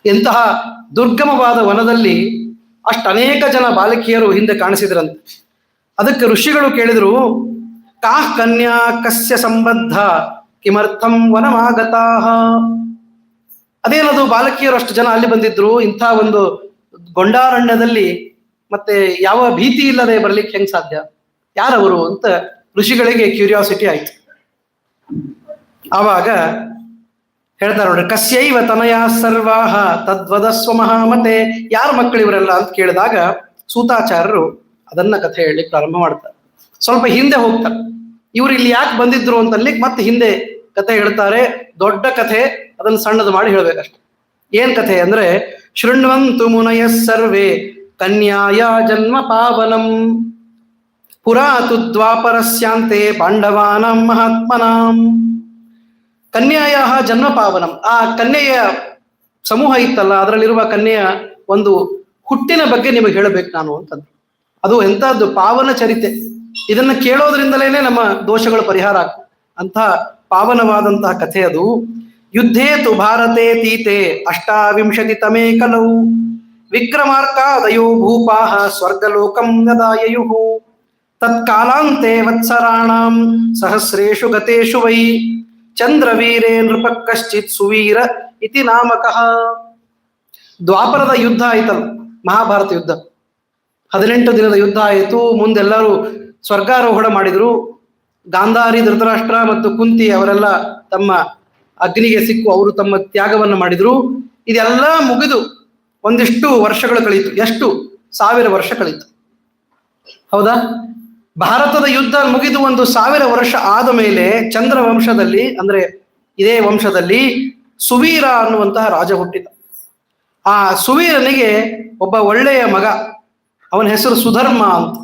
ಎಂತಹ ದುರ್ಗಮವಾದ ವನದಲ್ಲಿ ಅನೇಕ ಜನ ಬಾಲಕಿಯರು ಹಿಂದೆ ಕಾಣಿಸಿದ್ರಂತೆ. ಅದಕ್ಕೆ ಋಷಿಗಳು ಕೇಳಿದ್ರು, ಕಾಹ್ ಕನ್ಯಾ ಕಸ್ಯ ಸಂಬದ್ಧ ಕಿಮರ್ಥಂ ವನಮಾಗತಾ. ಅದೇನದು ಬಾಲಕಿಯರು ಅಷ್ಟು ಜನ ಅಲ್ಲಿ ಬಂದಿದ್ರು, ಇಂಥ ಒಂದು ಗೊಂಡಾರಣ್ಯದಲ್ಲಿ ಮತ್ತೆ ಯಾವ ಭೀತಿ ಇಲ್ಲದೆ ಬರ್ಲಿಕ್ಕೆ ಹೆಂಗ್ ಸಾಧ್ಯ, ಯಾರವರು ಅಂತ ಋಷಿಗಳಿಗೆ ಕ್ಯೂರಿಯಾಸಿಟಿ ಆಯ್ತು. ಆವಾಗ ಹೇಳ್ತಾರೆ ನೋಡ್ರಿ, ಕಸ್ಯೈವ ತನಯ ಸರ್ವಾಹ ತದ್ವದಸ್ವ ಮಹಾಮತೆ. ಯಾರ ಮಕ್ಕಳು ಇವರೆಲ್ಲ ಅಂತ ಕೇಳಿದಾಗ ಸೂತಾಚಾರ್ಯರು ಅದನ್ನ ಕಥೆ ಹೇಳಲಿಕ್ಕೆ ಪ್ರಾರಂಭ ಮಾಡ್ತಾರೆ. ಸ್ವಲ್ಪ ಹಿಂದೆ ಹೋಗ್ತಾರೆ, ಇವ್ರು ಇಲ್ಲಿ ಯಾಕೆ ಬಂದಿದ್ರು ಅಂತಲ್ಲಿಕ್ಕೆ ಮತ್ತೆ ಹಿಂದೆ ಕಥೆ ಹೇಳ್ತಾರೆ. ದೊಡ್ಡ ಕಥೆ, ಅದನ್ನು ಸಣ್ಣದು ಮಾಡಿ ಹೇಳ್ಬೇಕಷ್ಟೆ. ಏನ್ ಕಥೆ ಅಂದ್ರೆ, ಶೃಣ್ವಂತು ಮುನಯ ಸರ್ವೇ ಕನ್ಯಾಯ ಜನ್ಮ ಪಾವನಂ ಪುರಾತು ದ್ವಾಪರಸ್ಯಾಂತೆ ಪಾಂಡವಾನಾಂ ಮಹಾತ್ಮನಾಂ. ಕನ್ಯಾಯ ಜನ್ಮ ಪಾವನಂ, ಆ ಕನ್ಯೆಯ ಸಮೂಹ ಇತ್ತಲ್ಲ, ಅದರಲ್ಲಿರುವ ಕನ್ಯೆಯ ಒಂದು ಹುಟ್ಟಿನ ಬಗ್ಗೆ ನಿಮಗೆ ಹೇಳಬೇಕು ನಾನು ಅಂತಂದು. ಅದು ಎಂತಹದ್ದು ಪಾವನ ಚರಿತೆ, ಇದನ್ನ ಕೇಳೋದ್ರಿಂದಲೇನೆ ನಮ್ಮ ದೋಷಗಳು ಪರಿಹಾರ ಆಗ್ತವೆ. ಅಂತಹ ಪಾವನವಾದಂತಹ ಕಥೆ ಅದು. ಯುದ್ಧೇ ತು ಭಾರತೆ ತೀತೆ ಅಷ್ಟಾವಿಂಶತಿ ತಮೇ ಕಲೌ ವಿಕ್ರಮಾರ್ಕಾದಯೋ ಭೂಪಾಹ ಸ್ವರ್ಗಲೋಕಂ ನದಾಯಯುಃ ತತ್ಕಾಲಾಂತೆ ವತ್ಸರಾಣಾಂ ಸಹಸ್ರೇಷು ಗತೇಷು ವೈ ಚಂದ್ರವೀರೇ ನೃಪ ಕಶ್ಚಿತ್ ಸುವೀರ ಇತಿ ನಾಮಕಃ. ದ್ವಾಪರದ ಯುದ್ಧ ಆಯ್ತಲ್ಲ, ಮಹಾಭಾರತ ಯುದ್ಧ, 18 ದಿನದ ಯುದ್ಧ ಆಯಿತು. ಮುಂದೆಲ್ಲರೂ ಸ್ವರ್ಗಾರೋಹಣ ಮಾಡಿದ್ರು. ಗಾಂಧಾರಿ, ಧೃತರಾಷ್ಟ್ರ ಮತ್ತು ಕುಂತಿ ಅವರೆಲ್ಲ ತಮ್ಮ ಅಗ್ನಿಗೆ ಸಿಕ್ಕು ಅವರು ತಮ್ಮ ತ್ಯಾಗವನ್ನು ಮಾಡಿದ್ರು. ಇದೆಲ್ಲ ಮುಗಿದು ಒಂದಿಷ್ಟು ವರ್ಷಗಳು ಕಳೀತು. ಎಷ್ಟು? 1000 ವರ್ಷ ಕಳೀತು. ಹೌದಾ? ಭಾರತದ ಯುದ್ಧ ಮುಗಿದು 1000 ವರ್ಷ ಆದ ಮೇಲೆ ಚಂದ್ರ ವಂಶದಲ್ಲಿ, ಅಂದ್ರೆ ಇದೇ ವಂಶದಲ್ಲಿ ಸುವೀರ ಅನ್ನುವಂತಹ ರಾಜ ಹುಟ್ಟಿದ. ಆ ಸುವೀರನಿಗೆ ಒಬ್ಬ ಒಳ್ಳೆಯ ಮಗ, ಅವನ ಹೆಸರು ಸುಧರ್ಮ ಅಂತ.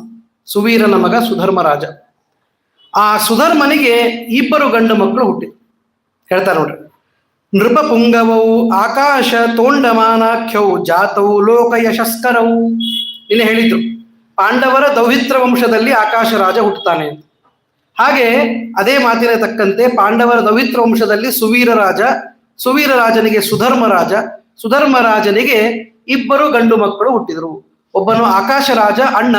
ಸುವೀರನ ಮಗ ಸುಧರ್ಮ ರಾಜ. ಆ ಸುಧರ್ಮನಿಗೆ 2 ಗಂಡು ಮಕ್ಕಳು ಹುಟ್ಟಿದ್ರು. ಹೇಳ್ತಾರೆ ನೋಡ್ರಿ, ನೃಪ ಪುಂಗವೌ ಆಕಾಶ ತೋಂಡಮಾನಾಖ್ಯೌ ಜಾತೌ ಲೋಕ ಯಶಸ್ಕರೌ. ನಿನ್ನೆ ಹೇಳಿದ್ರು, ಪಾಂಡವರ ದೌಹಿತ್ರ ವಂಶದಲ್ಲಿ ಆಕಾಶ ರಾಜ ಹುಟ್ಟುತ್ತಾನೆ ಅಂತ. ಹಾಗೆ ಅದೇ ಮಾತಿನ ತಕ್ಕಂತೆ ಪಾಂಡವರ ದೌಹಿತ್ರ ವಂಶದಲ್ಲಿ ಸುವೀರ ರಾಜ, ಸುವೀರ ರಾಜನಿಗೆ ಸುಧರ್ಮ ರಾಜ, ಸುಧರ್ಮ ರಾಜನಿಗೆ 2 ಗಂಡು ಮಕ್ಕಳು ಹುಟ್ಟಿದ್ರು. ಒಬ್ಬನು ಆಕಾಶ ರಾಜ ಅಣ್ಣ,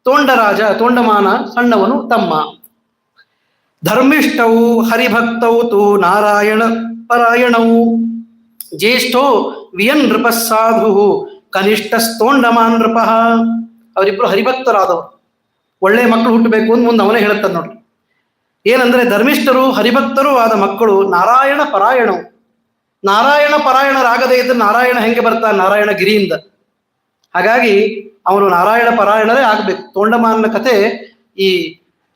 ತೋಂಡರಾಜ ತೋಂಡಮಾನ ಸಣ್ಣವನು ತಮ್ಮ. ಧರ್ಮಿಷ್ಠೌ ಹರಿಭಕ್ತೌ ತು ನಾರಾಯಣ ಪರಾಯಣವು ಜ್ಯೇಷ್ಠೋ ವಿಯನ್ ನೃಪ ಸಾಧು ಕನಿಷ್ಠಸ್ತೋಂಡಮಾನ್ ನೃಪ. ಅವರಿಬ್ರು ಹರಿಭಕ್ತರಾದವರು, ಒಳ್ಳೆ ಮಕ್ಕಳು ಹುಟ್ಟಬೇಕು ಅಂತ ಮುಂದೆ ಅವನೇ ಹೇಳುತ್ತಾನೆ ನೋಡ್ರಿ. ಏನಂದ್ರೆ ಧರ್ಮಿಷ್ಠರು ಹರಿಭಕ್ತರು ಆದ ಮಕ್ಕಳು ನಾರಾಯಣ ಪರಾಯಣವು. ನಾರಾಯಣ ಪರಾಯಣರಾಗದೇ ಇದ್ರೆ ನಾರಾಯಣ ಹೆಂಗೆ ಬರ್ತಾನೆ? ನಾರಾಯಣ ಗಿರಿಯಿಂದ. ಹಾಗಾಗಿ ಅವನು ನಾರಾಯಣ ಪರಾಯಣರೇ ಆಗ್ಬೇಕು. ತೋಂಡಮಾನನ ಕಥೆ ಈ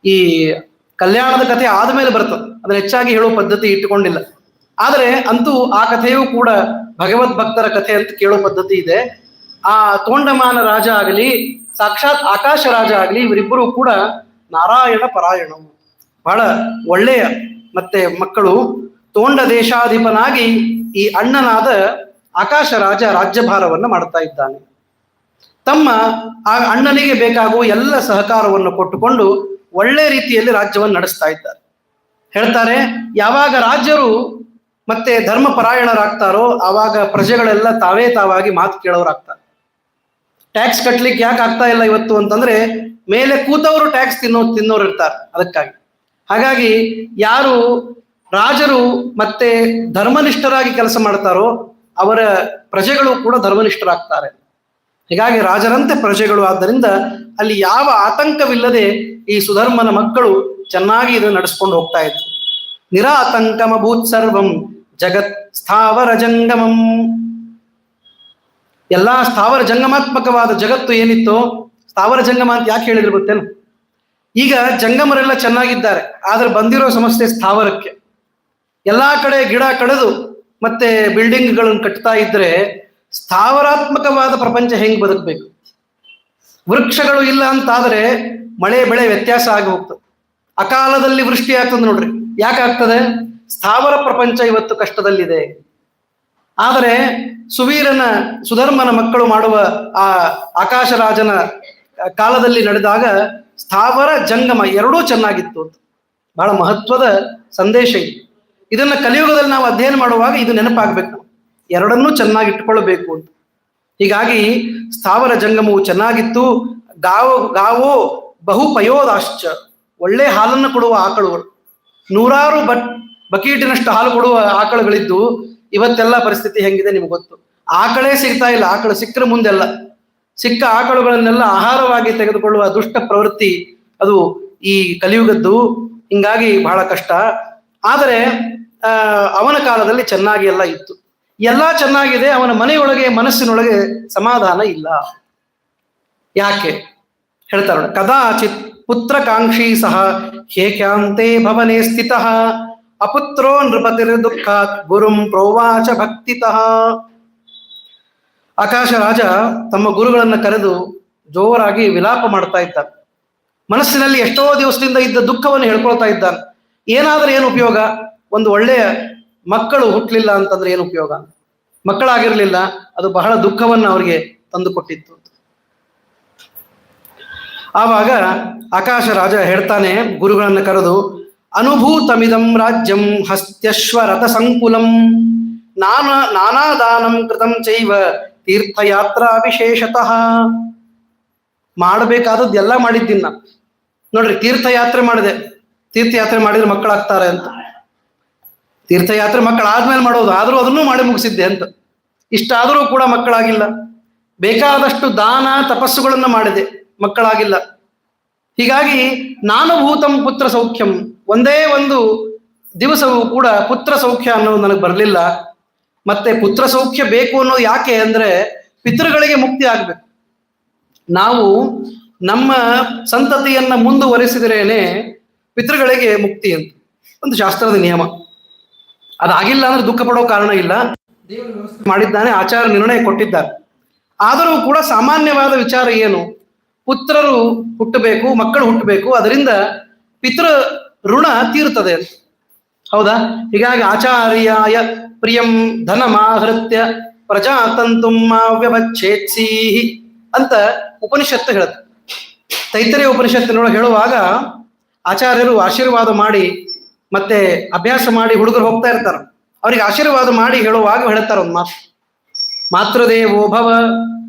ಈ ಕಲ್ಯಾಣದ ಕಥೆ ಆದ್ಮೇಲೆ ಬರ್ತದೆ, ಅದನ್ನ ಹೆಚ್ಚಾಗಿ ಹೇಳುವ ಪದ್ಧತಿ ಇಟ್ಟುಕೊಂಡಿಲ್ಲ. ಆದರೆ ಅಂತೂ ಆ ಕಥೆಯೂ ಕೂಡ ಭಗವದ್ ಭಕ್ತರ ಕಥೆ ಅಂತ ಕೇಳೋ ಪದ್ಧತಿ ಇದೆ. ಆ ತೋಂಡಮಾನ ರಾಜ ಆಗಲಿ, ಸಾಕ್ಷಾತ್ ಆಕಾಶ ರಾಜ ಆಗಲಿ, ಇವರಿಬ್ಬರು ಕೂಡ ನಾರಾಯಣ ಪರಾಯಣವು, ಬಹಳ ಒಳ್ಳೆಯ ಮತ್ತೆ ಮಕ್ಕಳು. ತೋಂಡ ದೇಶಾಧಿಪನಾಗಿ ಈ ಅಣ್ಣನಾದ ಆಕಾಶ ರಾಜ ರಾಜ್ಯಭಾರವನ್ನು ಮಾಡ್ತಾ ಇದ್ದಾನೆ. ತಮ್ಮ ಆ ಅಣ್ಣನಿಗೆ ಬೇಕಾಗುವ ಎಲ್ಲ ಸಹಕಾರವನ್ನು ಕೊಟ್ಟುಕೊಂಡು ಒಳ್ಳೆ ರೀತಿಯಲ್ಲಿ ರಾಜ್ಯವನ್ನು ನಡೆಸ್ತಾ ಇದ್ದಾರೆ. ಹೇಳ್ತಾರೆ, ಯಾವಾಗ ರಾಜ್ಯರು ಮತ್ತೆ ಧರ್ಮ ಪರಾಯಣರಾಗ್ತಾರೋ ಆವಾಗ ಪ್ರಜೆಗಳೆಲ್ಲ ತಾವಾಗಿ ಮಾತು ಕೇಳೋರಾಗ್ತಾರೆ. ಟ್ಯಾಕ್ಸ್ ಕಟ್ಲಿಕ್ಕೆ ಯಾಕೆ ಆಗ್ತಾ ಇಲ್ಲ ಇವತ್ತು ಅಂತಂದ್ರೆ, ಮೇಲೆ ಕೂತವರು ಟ್ಯಾಕ್ಸ್ ತಿನ್ನೋರು ಇರ್ತಾರೆ ಅದಕ್ಕಾಗಿ. ಹಾಗಾಗಿ ಯಾರು ರಾಜರು ಮತ್ತೆ ಧರ್ಮನಿಷ್ಠರಾಗಿ ಕೆಲಸ ಮಾಡ್ತಾರೋ ಅವರ ಪ್ರಜೆಗಳು ಕೂಡ ಧರ್ಮನಿಷ್ಠರಾಗ್ತಾರೆ. ಹೀಗಾಗಿ ರಾಜರಂತೆ ಪ್ರಜೆಗಳು. ಆದ್ದರಿಂದ ಅಲ್ಲಿ ಯಾವ ಆತಂಕವಿಲ್ಲದೆ ಈ ಸುಧರ್ಮನ ಮಕ್ಕಳು ಚೆನ್ನಾಗಿ ಇದನ್ನು ನಡೆಸ್ಕೊಂಡು ಹೋಗ್ತಾ ಇದ್ರು. ನಿರಾತಂಕಮಭೂತ್ ಸರ್ವಂ ಜಗತ್ ಸ್ಥಾವರ ಜಂಗಮಂ. ಎಲ್ಲಾ ಸ್ಥಾವರ ಜಂಗಮಾತ್ಮಕವಾದ ಜಗತ್ತು ಏನಿತ್ತೋ, ಸ್ಥಾವರ ಜಂಗಮ ಅಂತ ಯಾಕೆ ಹೇಳಿದ್ರು ಗೊತ್ತೇನು? ಈಗ ಜಂಗಮರೆಲ್ಲ ಚೆನ್ನಾಗಿದ್ದಾರೆ, ಆದ್ರೆ ಬಂದಿರೋ ಸಮಸ್ಯೆ ಸ್ಥಾವರಕ್ಕೆ. ಎಲ್ಲಾ ಕಡೆ ಗಿಡ ಕಡಿದು ಮತ್ತೆ ಬಿಲ್ಡಿಂಗ್ಗಳನ್ನು ಕಟ್ತಾ ಇದ್ರೆ ಸ್ಥಾವರಾತ್ಮಕವಾದ ಪ್ರಪಂಚ ಹೆಂಗ್ ಬದುಕಬೇಕು? ವೃಕ್ಷಗಳು ಇಲ್ಲ ಅಂತಾದ್ರೆ ಮಳೆ ಬೆಳೆ ವ್ಯತ್ಯಾಸ ಆಗಿ ಹೋಗ್ತದೆ. ಅಕಾಲದಲ್ಲಿ ವೃಷ್ಟಿ ಆಗ್ತದೆ ನೋಡ್ರಿ. ಯಾಕಾಗ್ತದೆ? ಸ್ಥಾವರ ಪ್ರಪಂಚ ಇವತ್ತು ಕಷ್ಟದಲ್ಲಿದೆ. ಆದರೆ ಸುಧರ್ಮನ ಮಕ್ಕಳು ಮಾಡುವ ಆ ಆಕಾಶರಾಜನ ಕಾಲದಲ್ಲಿ ನಡೆದಾಗ ಸ್ಥಾವರ ಜಂಗಮ ಎರಡೂ ಚೆನ್ನಾಗಿತ್ತು ಅಂತ ಬಹಳ ಮಹತ್ವದ ಸಂದೇಶ ಇದೆ. ಇದನ್ನ ಕಲಿಯುಗದಲ್ಲಿ ನಾವು ಅಧ್ಯಯನ ಮಾಡುವಾಗ ಇದು ನೆನಪಾಗ್ಬೇಕು, ಎರಡನ್ನೂ ಚೆನ್ನಾಗಿ ಇಟ್ಕೊಳ್ಬೇಕು ಅಂತ. ಹೀಗಾಗಿ ಸ್ಥಾವರ ಜಂಗಮವು ಚೆನ್ನಾಗಿತ್ತು. ಗಾವೋ ಬಹು ಪಯೋದಾಶ್ಚ, ಒಳ್ಳೆ ಹಾಲನ್ನು ಕೊಡುವ ಆಕಳುಗಳು, ನೂರಾರು ಬಕೀಟಿನಷ್ಟು ಹಾಲು ಕೊಡುವ ಆಕಳುಗಳಿದ್ದು ಇವತ್ತೆಲ್ಲ ಪರಿಸ್ಥಿತಿ ಹೆಂಗಿದೆ ನಿಮ್ಗೆ ಗೊತ್ತು. ಆಕಳೇ ಸಿಗ್ತಾ ಇಲ್ಲ. ಆಕಳು ಸಿಕ್ಕರೆ ಮುಂದೆಲ್ಲ, ಸಿಕ್ಕ ಆಕಳುಗಳನ್ನೆಲ್ಲ ಆಹಾರವಾಗಿ ತೆಗೆದುಕೊಳ್ಳುವ ದುಷ್ಟ ಪ್ರವೃತ್ತಿ ಅದು ಈ ಕಲಿಯುಗದ್ದು. ಹಿಂಗಾಗಿ ಬಹಳ ಕಷ್ಟ. ಆದರೆ ಅವನ ಕಾಲದಲ್ಲಿ ಚೆನ್ನಾಗಿ ಎಲ್ಲ ಇತ್ತು, ಎಲ್ಲ ಚೆನ್ನಾಗಿದೆ. ಅವನ ಮನೆಯೊಳಗೆ ಮನಸ್ಸಿನೊಳಗೆ ಸಮಾಧಾನ ಇಲ್ಲ. ಯಾಕೆ ಹೇಳ್ತಾರ? ಕದಾಚಿತ್ ಪುತ್ರಕಾಂಕ್ಷಿ ಸಹ ಹೇಕ್ಯಾಂತೆ ಭವನೆ ಸ್ಥಿತಃ ಅಪುತ್ರೋ ನೃಪತಿರ್ ದುಃಖಾತ್ ಗುರುಂ ಪ್ರೋವಾಚ ಭಕ್ತಿತಃ. ಆಕಾಶ ರಾಜ ತಮ್ಮ ಗುರುಗಳನ್ನ ಕರೆದು ಜೋರಾಗಿ ವಿಲಾಪ ಮಾಡ್ತಾ ಇದ್ದಾನೆ. ಮನಸ್ಸಿನಲ್ಲಿ ಎಷ್ಟೋ ದಿವಸದಿಂದ ಇದ್ದ ದುಃಖವನ್ನು ಹೇಳ್ಕೊಳ್ತಾ ಇದ್ದಾನೆ. ಏನಾದ್ರೆ ಏನು ಉಪಯೋಗ? ಒಂದು ಒಳ್ಳೆಯ ಮಕ್ಕಳು ಹುಟ್ಟಲಿಲ್ಲ ಅಂತಂದ್ರೆ ಏನು ಉಪಯೋಗ? ಮಕ್ಕಳಾಗಿರ್ಲಿಲ್ಲ, ಅದು ಬಹಳ ದುಃಖವನ್ನು ಅವರಿಗೆ ತಂದು ಕೊಟ್ಟಿತ್ತು. ಆವಾಗ ಆಕಾಶ ರಾಜ ಹೇಳ್ತಾನೆ ಗುರುಗಳನ್ನ ಕರೆದು, ಅನುಭೂತಮಿದಂ ರಾಜ್ಯಂ ಹಸ್ತ್ಯಶ್ವರಥ ಸಂಕುಲಂ ನಾನಾದಾನಂ ಕೃತಂ ಚೈವ ತೀರ್ಥಯಾತ್ರಾ ವಿಶೇಷತಃ. ಮಾಡಬೇಕಾದದ್ದು ಎಲ್ಲ ಮಾಡಿದ್ದೀನಿ ನಾನು. ನೋಡ್ರಿ, ತೀರ್ಥಯಾತ್ರೆ ಮಾಡಿದೆ. ತೀರ್ಥಯಾತ್ರೆ ಮಾಡಿದ್ರೆ ಮಕ್ಕಳಾಗ್ತಾರೆ ಅಂತ. ತೀರ್ಥಯಾತ್ರೆ ಮಕ್ಕಳಾದ್ಮೇಲೆ ಮಾಡೋದು, ಆದ್ರೂ ಅದನ್ನೂ ಮಾಡಿ ಮುಗಿಸಿದ್ದೆ ಅಂತ. ಇಷ್ಟಾದರೂ ಕೂಡ ಮಕ್ಕಳಾಗಿಲ್ಲ. ಬೇಕಾದಷ್ಟು ದಾನ ತಪಸ್ಸುಗಳನ್ನ ಮಾಡಿದೆ, ಮಕ್ಕಳಾಗಿಲ್ಲ. ಹೀಗಾಗಿ ನಾನು ಭೂತಂ ಪುತ್ರ ಸೌಖ್ಯಂ, ಒಂದೇ ಒಂದು ದಿವಸವೂ ಕೂಡ ಪುತ್ರ ಸೌಖ್ಯ ಅನ್ನೋದು ನನಗೆ ಬರಲಿಲ್ಲ. ಮತ್ತೆ ಪುತ್ರ ಸೌಖ್ಯ ಬೇಕು ಅನ್ನೋದು ಯಾಕೆ ಅಂದ್ರೆ ಪಿತೃಗಳಿಗೆ ಮುಕ್ತಿ ಆಗ್ಬೇಕು. ನಾವು ನಮ್ಮ ಸಂತತಿಯನ್ನ ಮುಂದುವರೆಸಿದ್ರೇನೆ ಪಿತೃಗಳಿಗೆ ಮುಕ್ತಿ ಅಂತ ಒಂದು ಶಾಸ್ತ್ರದ ನಿಯಮ. ಅದಾಗಿಲ್ಲ ಅಂದ್ರೆ ದುಃಖ ಪಡೋ ಕಾರಣ ಇಲ್ಲ. ದೇವರು ವ್ಯವಸ್ಥೆ ಮಾಡಿದ್ದಾನೆ, ಆಚಾರ ನಿರ್ಣಯ ಕೊಟ್ಟಿದ್ದಾರೆ. ಆದರೂ ಕೂಡ ಸಾಮಾನ್ಯವಾದ ವಿಚಾರ ಏನು? ಪುತ್ರರು ಹುಟ್ಟಬೇಕು, ಮಕ್ಕಳು ಹುಟ್ಟಬೇಕು, ಅದರಿಂದ ಪಿತೃ ಋಣ ತೀರುತ್ತದೆ ಅಂತ. ಹೌದಾ? ಹೀಗಾಗಿ ಆಚಾರ್ಯಾಯ ಪ್ರಿಯಂ ಧನಮಾಹೃತ್ಯ ಪ್ರಜಾತಂತುಂ ವ್ಯವಚ್ಛೇತ್ಸಿ ಅಂತ ಉಪನಿಷತ್ತು ಹೇಳುತ್ತೆ. ತೈತರಿಯ ಉಪನಿಷತ್ತಿನೊಳಗೆ ಹೇಳುವಾಗ ಆಚಾರ್ಯರು ಆಶೀರ್ವಾದ ಮಾಡಿ ಮತ್ತೆ ಅಭ್ಯಾಸ ಮಾಡಿ ಹುಡುಗರು ಹೋಗ್ತಾ ಇರ್ತಾರೆ. ಅವ್ರಿಗೆ ಆಶೀರ್ವಾದ ಮಾಡಿ ಹೇಳುವಾಗ ಹೇಳ್ತಾರೆ ಒಂದು ಮಾತು, ಮಾತೃದೇವೋ ಭವ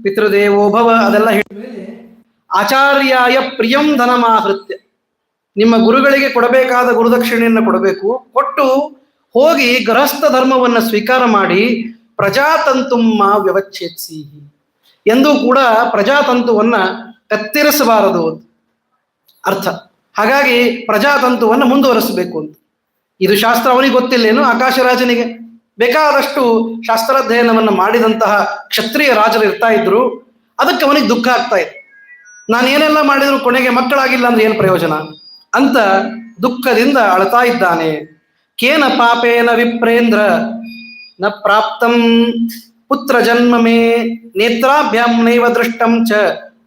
ಪಿತೃದೇವೋ ಭವ. ಅದೆಲ್ಲ ಹೇಳಿದ್ಮೇಲೆ ಆಚಾರ್ಯಾಯ ಪ್ರಿಯಂ ಧನಮಾಹೃತ್ಯ, ನಿಮ್ಮ ಗುರುಗಳಿಗೆ ಕೊಡಬೇಕಾದ ಗುರುದಕ್ಷಿಣೆಯನ್ನು ಕೊಡಬೇಕು. ಕೊಟ್ಟು ಹೋಗಿ ಗೃಹಸ್ಥ ಧರ್ಮವನ್ನು ಸ್ವೀಕಾರ ಮಾಡಿ ಪ್ರಜಾತಂತುಮ್ಮ ವ್ಯವಚ್ಛೇತ್ಸಿ, ಎಂದೂ ಕೂಡ ಪ್ರಜಾತಂತುವನ್ನ ಕತ್ತರಿಸಬಾರದು ಅಂತ ಅರ್ಥ. ಹಾಗಾಗಿ ಪ್ರಜಾತಂತುವನ್ನು ಮುಂದುವರಿಸಬೇಕು ಅಂತ. ಇದು ಶಾಸ್ತ್ರ ಅವನಿಗೆ ಗೊತ್ತಿಲ್ಲೇನು? ಆಕಾಶರಾಜನಿಗೆ ಬೇಕಾದಷ್ಟು ಶಾಸ್ತ್ರಾಧ್ಯಯನವನ್ನು ಮಾಡಿದಂತಹ ಕ್ಷತ್ರಿಯ ರಾಜರು ಇರ್ತಾ ಇದ್ರು. ಅದಕ್ಕೆ ಅವನಿಗೆ ದುಃಖ ಆಗ್ತಾ ಇತ್ತು. ನಾನೇನೆಲ್ಲ ಮಾಡಿದ್ರು ಕೊನೆಗೆ ಮಕ್ಕಳಾಗಿಲ್ಲ ಅಂದ್ರೆ ಏನು ಪ್ರಯೋಜನ ಅಂತ ದುಃಖದಿಂದ ಅಳ್ತಾ ಇದ್ದಾನೆ. ಕೇನ ಪಾಪೇನ ವಿಪ್ರೇಂದ್ರ ನ ಪ್ರಾಪ್ತಂ ಪುತ್ರ ಜನ್ಮ ಮೇ ನೇತ್ರಾಭ್ಯಾಂ ನೈವ ದೃಷ್ಟಂ ಚ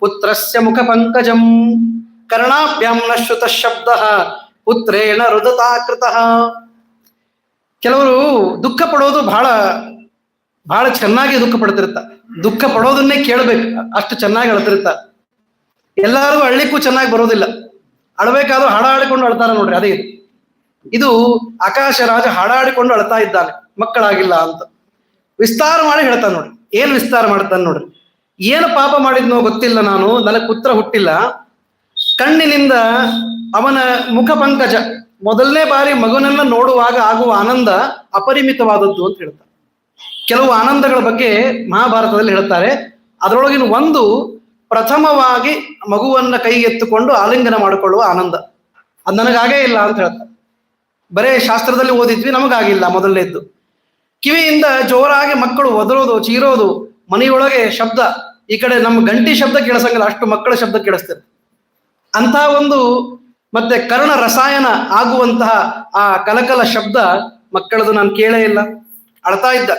ಪುತ್ರಸ್ಯ ಮುಖ ಪಂಕಜಂ ಕರ್ಣಾಭ್ಯಾಂ ನ ಶ್ರುತ ಶಬ್ದ ಪುತ್ರೇಣ ರುದತಾಕೃತಃ. ಕೆಲವರು ದುಃಖ ಪಡೋದು ಬಹಳ ಬಹಳ ಚೆನ್ನಾಗಿ ದುಃಖ ಪಡ್ತಿರ್ತಾರೆ. ದುಃಖ ಪಡೋದನ್ನೇ ಕೇಳಬೇಕು, ಅಷ್ಟು ಚೆನ್ನಾಗಿ ಅಳ್ತಿರ್ತಾರೆ. ಎಲ್ಲರಿಗೂ ಅಳ್ಲಿಕ್ಕೂ ಚೆನ್ನಾಗಿ ಬರೋದಿಲ್ಲ. ಅಳಬೇಕಾದ್ರೂ ಹಾಡಾಡಿಕೊಂಡು ಅಳ್ತಾರ ನೋಡ್ರಿ, ಅದೇ ಇದು ಆಕಾಶ ರಾಜ ಹಾಡಾಡಿಕೊಂಡು ಅಳ್ತಾ ಇದ್ದಾನೆ ಮಕ್ಕಳಾಗಿಲ್ಲ ಅಂತ. ವಿಸ್ತಾರ ಮಾಡಿ ಹೇಳ್ತಾನೆ ನೋಡ್ರಿ. ಏನ್ ವಿಸ್ತಾರ ಮಾಡ್ತಾನೆ ನೋಡ್ರಿ. ಏನು ಪಾಪ ಮಾಡಿದ್ನೋ ಗೊತ್ತಿಲ್ಲ, ನಾನು ನನಗೆ ಪುತ್ರ ಹುಟ್ಟಿಲ್ಲ. ಕಣ್ಣಿನಿಂದ ಅವನ ಮುಖ ಪಂಕಜ, ಮೊದಲನೇ ಬಾರಿ ಮಗುನನ್ನ ನೋಡುವಾಗ ಆಗುವ ಆನಂದ ಅಪರಿಮಿತವಾದದ್ದು ಅಂತ ಹೇಳ್ತಾರೆ. ಕೆಲವು ಆನಂದಗಳ ಬಗ್ಗೆ ಮಹಾಭಾರತದಲ್ಲಿ ಹೇಳ್ತಾರೆ. ಅದರೊಳಗಿನ ಒಂದು ಪ್ರಥಮವಾಗಿ ಮಗುವನ್ನ ಕೈಗೆತ್ತುಕೊಂಡು ಆಲಿಂಗನ ಮಾಡಿಕೊಳ್ಳುವ ಆನಂದ, ಅದು ನನಗಾಗೇ ಇಲ್ಲ ಅಂತ ಹೇಳ್ತಾರೆ. ಬರೇ ಶಾಸ್ತ್ರದಲ್ಲಿ ಓದಿದ್ವಿ, ನಮಗಾಗಿಲ್ಲ ಮೊದಲನೇದ್ದು. ಕಿವಿಯಿಂದ ಜೋರಾಗಿ ಮಕ್ಕಳು ಒದರೋದು, ಚೀರೋದು, ಮನೆಯೊಳಗೆ ಶಬ್ದ, ಈ ಕಡೆ ನಮ್ಮ ಗಂಟಿ ಶಬ್ದ ಕೇಳಿಸಂಗಿಲ್ಲ, ಅಷ್ಟು ಮಕ್ಕಳ ಶಬ್ದ ಕೇಳಿಸ್ತೇವೆ. ಅಂತ ಒಂದು ಮತ್ತೆ ಕರ್ಣ ರಸಾಯನ ಆಗುವಂತಹ ಆ ಕಲಕಲ ಶಬ್ದ ಮಕ್ಕಳದು ನಾನು ಕೇಳೇ ಇಲ್ಲ. ಅಳ್ತಾ ಇದ್ದ.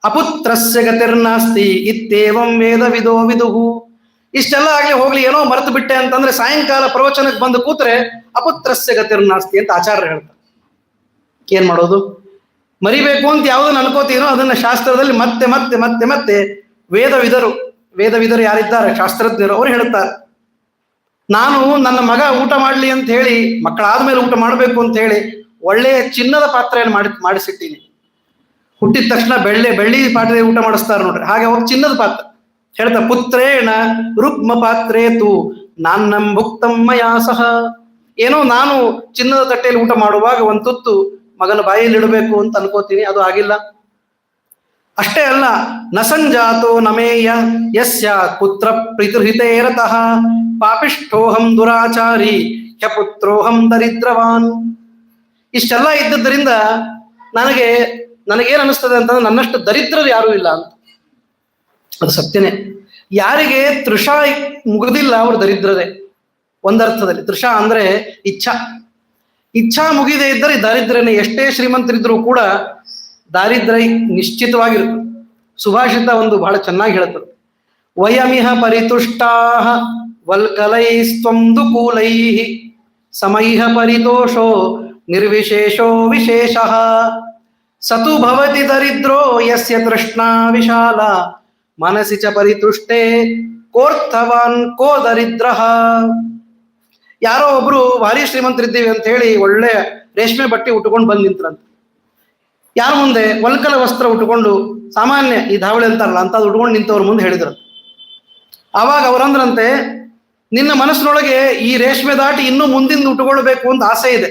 ಅಪುತ್ರಸ್ಯ ಗತಿರ್ನಾಸ್ತಿ ಇತ್ತೇವಂ ವೇದ ವಿದೋ ವಿದುಹು. ಇಷ್ಟೆಲ್ಲ ಆಗ್ಲಿ ಹೋಗ್ಲಿ, ಏನೋ ಮರೆತು ಬಿಟ್ಟೆ ಅಂತಂದ್ರೆ ಸಾಯಂಕಾಲ ಪ್ರವಚನಕ್ಕೆ ಬಂದು ಕೂತ್ರೆ ಅಪುತ್ರಸ್ಯ ಗತಿರ್ನಾಸ್ತಿ ಅಂತ ಆಚಾರ್ಯರು ಹೇಳ್ತಾರೆ. ಏನ್ ಮಾಡೋದು? ಮರಿಬೇಕು ಅಂತ ಯಾವುದನ್ನು ಅನ್ಕೋತೀನೋ ಅದನ್ನ ಶಾಸ್ತ್ರದಲ್ಲಿ ಮತ್ತೆ ಮತ್ತೆ ಮತ್ತೆ ಮತ್ತೆ ವೇದವಿದರು ಯಾರಿದ್ದಾರೆ ಶಾಸ್ತ್ರಜ್ಞರು ಅವ್ರು ಹೇಳ್ತಾರೆ. ನಾನು ನನ್ನ ಮಗ ಊಟ ಮಾಡ್ಲಿ ಅಂತ ಹೇಳಿ, ಮಕ್ಕಳಾದ್ಮೇಲೆ ಊಟ ಮಾಡಬೇಕು ಅಂತ ಹೇಳಿ ಒಳ್ಳೆಯ ಚಿನ್ನದ ಪಾತ್ರೆಯನ್ನು ಮಾಡಿಸಿಟ್ಟಿನಿ. ಹುಟ್ಟಿದ ತಕ್ಷಣ ಬೆಳ್ಳಿ ಪಾತ್ರೆ ಊಟ ಮಾಡಿಸ್ತಾರೆ ನೋಡ್ರಿ, ಹಾಗೆ ಅವ್ರು ಚಿನ್ನದ ಪಾತ್ರೆ ಹೇಳ್ತಾ ಪುತ್ರೇಣ ರುಕ್ಮ ಪಾತ್ರೇತು ನಾನ್ನಂ ಭುಕ್ತಂ ಮಯಾ ಸಹ. ಏನೋ ನಾನು ಚಿನ್ನದ ತಟ್ಟೆಯಲ್ಲಿ ಊಟ ಮಾಡುವಾಗ ಒಂದು ತುತ್ತು ಮಗನ ಬಾಯಲ್ಲಿ ಇಡಬೇಕು ಅಂತ ಅನ್ಕೋತೀನಿ, ಅದು ಆಗಿಲ್ಲ. ಅಷ್ಟೇ ಅಲ್ಲ, ನ ಸಂಜಾತೋ ನಮೇಯ ಯಸ್ಯ ಪುತ್ರ ಪ್ರೀತೃಹಿತೇರತಃ ಪಾಪಿಷ್ಠೋಹಂ ದುರಾಚಾರಿ ಹ್ಯ ಪುತ್ರೋಹಂ ದರಿದ್ರವಾನ್. ಇಷ್ಟೆಲ್ಲ ಇದ್ದದ್ರಿಂದ ನನಗೇನ್ ಅನಿಸ್ತದೆ ಅಂತಂದ್ರೆ ನನ್ನಷ್ಟು ದರಿದ್ರರು ಯಾರೂ ಇಲ್ಲ ಅಂತ. ಅದು ಸತ್ಯನೇ. ಯಾರಿಗೆ ತೃಷಾ ಮುಗಿದಿಲ್ಲ ಅವರು ದರಿದ್ರರೇ ಒಂದರ್ಥದಲ್ಲಿ. ತೃಷಾ ಅಂದ್ರೆ ಇಚ್ಛಾ ಮುಗಿದೇ ಇದ್ದರೆ ದಾರಿದ್ರ್ಯನೇ. ಎಷ್ಟೇ ಶ್ರೀಮಂತರಿದ್ರು ಕೂಡ ದಾರಿದ್ರ್ಯ ನಿಶ್ಚಿತವಾಗಿರುತ್ತೆ. ಸುಭಾಷಿತ ಒಂದು ಬಹಳ ಚೆನ್ನಾಗಿ ಹೇಳ್ತದೆ, ವಯಮಿಹ ಪರಿತುಷ್ಟಾ ವಲ್ಕಲೈಸ್ತ್ವಂ ದುಕೂಲೈ ಸಮೈಹ ಪರಿತೋಷೋ ನಿರ್ವಿಶೇಷೋ ವಿಶೇಷಃ ಸತು ಭವತಿ ದರಿದ್ರೋ ಯಸ್ಯ ತೃಷ್ಣಾ ವಿಶಾಲ ಮನಸಿ ಚ ಪರಿತುಷ್ಟೇ ಕೋರ್ಥವಾನ್ ಕೋ ದರಿದ್ರಃ. ಯಾರೋ ಒಬ್ರು ಭಾರಿ ಶ್ರೀಮಂತರಿದ್ದೀವಿ ಅಂತ ಹೇಳಿ ಒಳ್ಳೆ ರೇಷ್ಮೆ ಬಟ್ಟೆ ಉಟ್ಕೊಂಡು ಬಂದು ನಿಂತ್ರಂತ. ಯಾರ ಮುಂದೆ? ವಲ್ಕಲ ವಸ್ತ್ರ ಉಟ್ಕೊಂಡು, ಸಾಮಾನ್ಯ ಈ ಧಾವಳಿ ಅಂತಾರಲ್ಲ ಅಂತದ್ದು ಉಟ್ಕೊಂಡು ನಿಂತವ್ರ ಮುಂದೆ ಹೇಳಿದ್ರು. ಆವಾಗ ಅವರಂದ್ರಂತೆ, ನಿನ್ನ ಮನಸ್ಸಿನೊಳಗೆ ಈ ರೇಷ್ಮೆ ದಾಟಿ ಇನ್ನೂ ಮುಂದಿಂದ ಉಟ್ಕೊಳ್ಬೇಕು ಅಂತ ಆಸೆ ಇದೆ,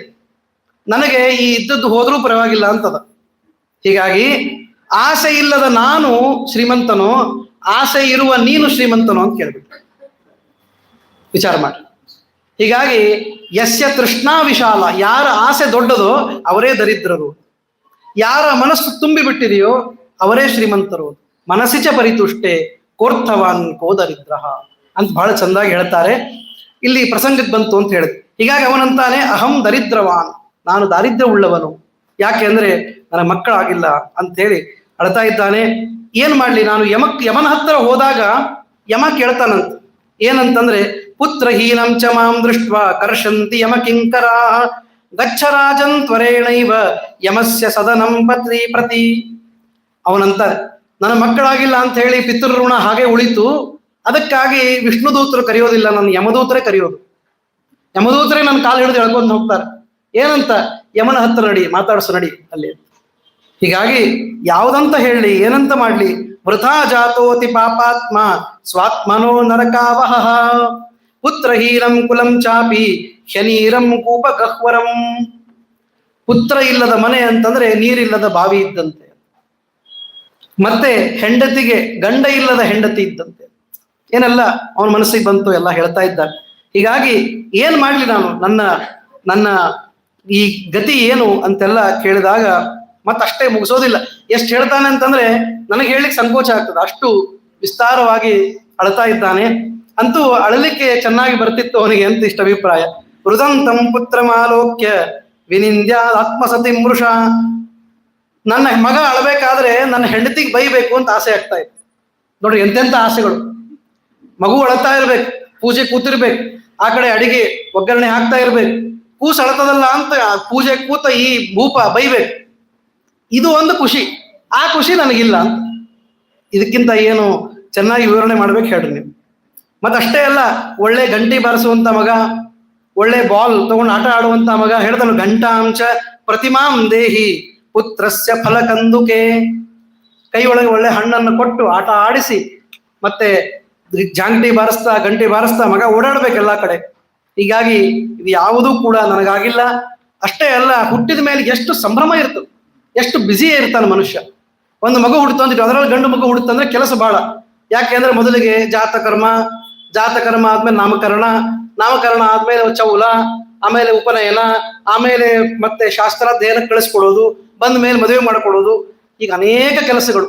ನನಗೆ ಈ ಇದ್ದದ್ದು ಹೋದ್ರೂ ಪರವಾಗಿಲ್ಲ ಅಂತದ. ಹೀಗಾಗಿ ಆಸೆ ಇಲ್ಲದ ನಾನು ಶ್ರೀಮಂತನೋ, ಆಸೆ ಇರುವ ನೀನು ಶ್ರೀಮಂತನೋ ಅಂತ ಕೇಳ್ಬಿಟ್ಟು ವಿಚಾರ ಮಾಡಿ. ಹೀಗಾಗಿ ಯಸ್ಯ ತೃಷ್ಣಾ ವಿಶಾಲ, ಯಾರ ಆಸೆ ದೊಡ್ಡದೋ ಅವರೇ ದರಿದ್ರರು, ಯಾರ ಮನಸ್ಸು ತುಂಬಿ ಬಿಟ್ಟಿದೆಯೋ ಅವರೇ ಶ್ರೀಮಂತರು. ಮನಸ್ಸಿಚ ಪರಿತುಷ್ಟೇ ಕೋರ್ಥವಾನ್ ಕೋ ದರಿದ್ರ ಅಂತ ಬಹಳ ಚಂದಾಗಿ ಹೇಳ್ತಾರೆ. ಇಲ್ಲಿ ಪ್ರಸಂಗಕ್ಕೆ ಬಂತು ಅಂತ ಹೇಳಿದೆ. ಹೀಗಾಗಿ ಅವನಂತಾನೆ ಅಹಂ ದರಿದ್ರವಾನ್, ನಾನು ದಾರಿದ್ರ್ಯ ಉಳ್ಳವನು, ಯಾಕೆ ಅಂದ್ರೆ ನನ್ನ ಮಕ್ಕಳಾಗಿಲ್ಲ ಅಂತೇಳಿ ಅಳ್ತಾ ಇದ್ದಾನೆ. ಏನ್ ಮಾಡ್ಲಿ ನಾನು? ಯಮನ ಹತ್ತಿರ ಹೋದಾಗ ಯಮ ಕೇಳ್ತಾನಂತ, ಏನಂತಂದ್ರೆ ಪುತ್ರಹೀನಂ ಚ ಮಾಂ ದೃಷ್ಟ್ವಾ ಕರ್ಷಂತಿ ಯಮ ಕಿಂಕರಾ ಗಚ್ಚ ರಾಜನ್ ತ್ವರೇಣೈವ ಯಮಸ್ಯ ಸದನಂ ಪತ್ರಿ ಪ್ರತಿ. ಅವನಂತ ನನ್ನ ಮಕ್ಕಳಾಗಿಲ್ಲ ಅಂತ ಹೇಳಿ ಪಿತೃಋಣ ಹಾಗೆ ಉಳಿತು, ಅದಕ್ಕಾಗಿ ವಿಷ್ಣು ದೂತರು ಕರೆಯೋದಿಲ್ಲ, ನನ್ನ ಯಮದೂತರೇ ಕರೆಯೋದು. ಯಮದೂತರೇ ನನ್ನ ಕಾಲು ಹಿಡಿದು ಎಳ್ಕೊಂಡು ಹೋಗ್ತಾರೆ. ಏನಂತ? ಯಮನ ಹತ್ತಿರ ನಡಿ, ಮಾತಾಡ್ಸು ನಡಿ ಅಲ್ಲಿ. ಹೀಗಾಗಿ ಯಾವುದಂತ ಹೇಳಿ, ಏನಂತ ಮಾಡ್ಲಿ? ವೃಥಾ ಜಾತೋತಿ ಪಾಪಾತ್ಮ ಸ್ವಾತ್ಮನೋ ನರಕಾವಹ ಪುತ್ರಹೀನಂ ಕುಲಂ ಚಾಪಿ ಶನೀರಂ ಕೂಪ ಗಹ್ವರಂ. ಪುತ್ರ ಇಲ್ಲದ ಮನೆ ಅಂತಂದ್ರೆ ನೀರಿಲ್ಲದ ಬಾವಿ ಇದ್ದಂತೆ, ಮತ್ತೆ ಹೆಂಡತಿಗೆ ಗಂಡ ಇಲ್ಲದ ಹೆಂಡತಿ ಇದ್ದಂತೆ. ಏನೆಲ್ಲ ಅವನ ಮನಸ್ಸಿಗೆ ಬಂತು ಎಲ್ಲ ಹೇಳ್ತಾ ಇದ್ದಾನೆ. ಹೀಗಾಗಿ ಏನ್ ಮಾಡ್ಲಿ ನಾನು, ನನ್ನ ಈ ಗತಿ ಏನು ಅಂತೆಲ್ಲ ಕೇಳಿದಾಗ ಮತ್ತಷ್ಟೇ ಮುಗಿಸೋದಿಲ್ಲ. ಎಷ್ಟು ಹೇಳ್ತಾನೆ ಅಂತಂದ್ರೆ ನನಗೆ ಹೇಳಲಿಕ್ಕೆ ಸಂಕೋಚ ಆಗ್ತದೆ, ಅಷ್ಟು ವಿಸ್ತಾರವಾಗಿ ಅಳ್ತಾ ಇದ್ದಾನೆ. ಅಂತೂ ಅಳಲಿಕ್ಕೆ ಚೆನ್ನಾಗಿ ಬರ್ತಿತ್ತು ಅವನಿಗೆ ಅಂತ ಇಷ್ಟ ಅಭಿಪ್ರಾಯ. ವೃದಂತಂ ಪುತ್ರ ಮಾಲೋಕ್ಯ ವಿನಿಂದ್ಯ ಆತ್ಮಸತಿ ಮೃಷ. ನನ್ನ ಮಗ ಅಳಬೇಕಾದ್ರೆ ನನ್ನ ಹೆಂಡತಿಗೆ ಬೈಬೇಕು ಅಂತ ಆಸೆ ಆಗ್ತಾ ಇತ್ತು. ನೋಡ್ರಿ ಎಂತೆಂತ ಆಸೆಗಳು. ಮಗು ಅಳತಾ ಇರ್ಬೇಕು, ಪೂಜೆ ಕೂತಿರ್ಬೇಕು, ಆ ಕಡೆ ಅಡಿಗೆ ಒಗ್ಗರಣೆ ಹಾಕ್ತಾ ಇರ್ಬೇಕು, ಕೂಸು ಅಳತದಲ್ಲ ಅಂತ ಪೂಜೆ ಕೂತ ಈ ಭೂಪ ಬೈಬೇಕು. ಇದು ಒಂದು ಖುಷಿ, ಆ ಖುಷಿ ನನಗಿಲ್ಲ ಅಂತ. ಇದಕ್ಕಿಂತ ಏನು ಚೆನ್ನಾಗಿ ವಿವರಣೆ ಮಾಡ್ಬೇಕು ಹೇಳ್ರಿ ನೀವು. ಮತ್ತಷ್ಟೇ ಅಲ್ಲ, ಒಳ್ಳೆ ಗಂಟಿ ಬಾರಿಸುವಂತ ಮಗ, ಒಳ್ಳೆ ಬಾಲ್ ತಗೊಂಡು ಆಟ ಆಡುವಂತ ಮಗ ಹೇಳ್ತಾನು, ಘಂಟಾಂಶ ಪ್ರತಿಮಾಂ ದೇಹಿ ಪುತ್ರಸ್ಯ ಫಲಕಂದುಕೆ. ಕೈ ಒಳಗೆ ಒಳ್ಳೆ ಹಣ್ಣನ್ನು ಕೊಟ್ಟು ಆಟ ಆಡಿಸಿ ಮತ್ತೆ ಜಾಂಟಿ ಬಾರಿಸ್ತಾ ಗಂಟಿ ಬಾರಿಸ್ತಾ ಮಗ ಓಡಾಡ್ಬೇಕು ಎಲ್ಲಾ ಕಡೆ. ಹೀಗಾಗಿ ಇದು ಯಾವುದೂ ಕೂಡ ನನಗಾಗಿಲ್ಲ. ಅಷ್ಟೇ ಅಲ್ಲ, ಹುಟ್ಟಿದ ಮೇಲೆ ಎಷ್ಟು ಸಂಭ್ರಮ ಇರ್ತದೆ, ಎಷ್ಟು ಬ್ಯುಸಿ ಇರ್ತಾನೆ ಮನುಷ್ಯ. ಒಂದು ಮಗು ಹುಡ್ತು ಅಂದಿಟ್ಟು ಅದರಲ್ಲಿ ಗಂಡು ಮಗು ಹುಡುತ್ತಂದ್ರೆ ಕೆಲಸ ಬಹಳ. ಯಾಕೆಂದ್ರೆ ಮೊದಲಿಗೆ ಜಾತಕರ್ಮ ಆದ್ಮೇಲೆ ನಾಮಕರಣ ಆದ್ಮೇಲೆ ಚೌಲ, ಆಮೇಲೆ ಉಪನಯನ, ಆಮೇಲೆ ಮತ್ತೆ ಶಾಸ್ತ್ರಾಧ್ಯಯನ ಕಳಿಸ್ಕೊಡೋದು, ಬಂದ ಮೇಲೆ ಮದುವೆ ಮಾಡಿಕೊಡೋದು, ಈಗ ಅನೇಕ ಕೆಲಸಗಳು.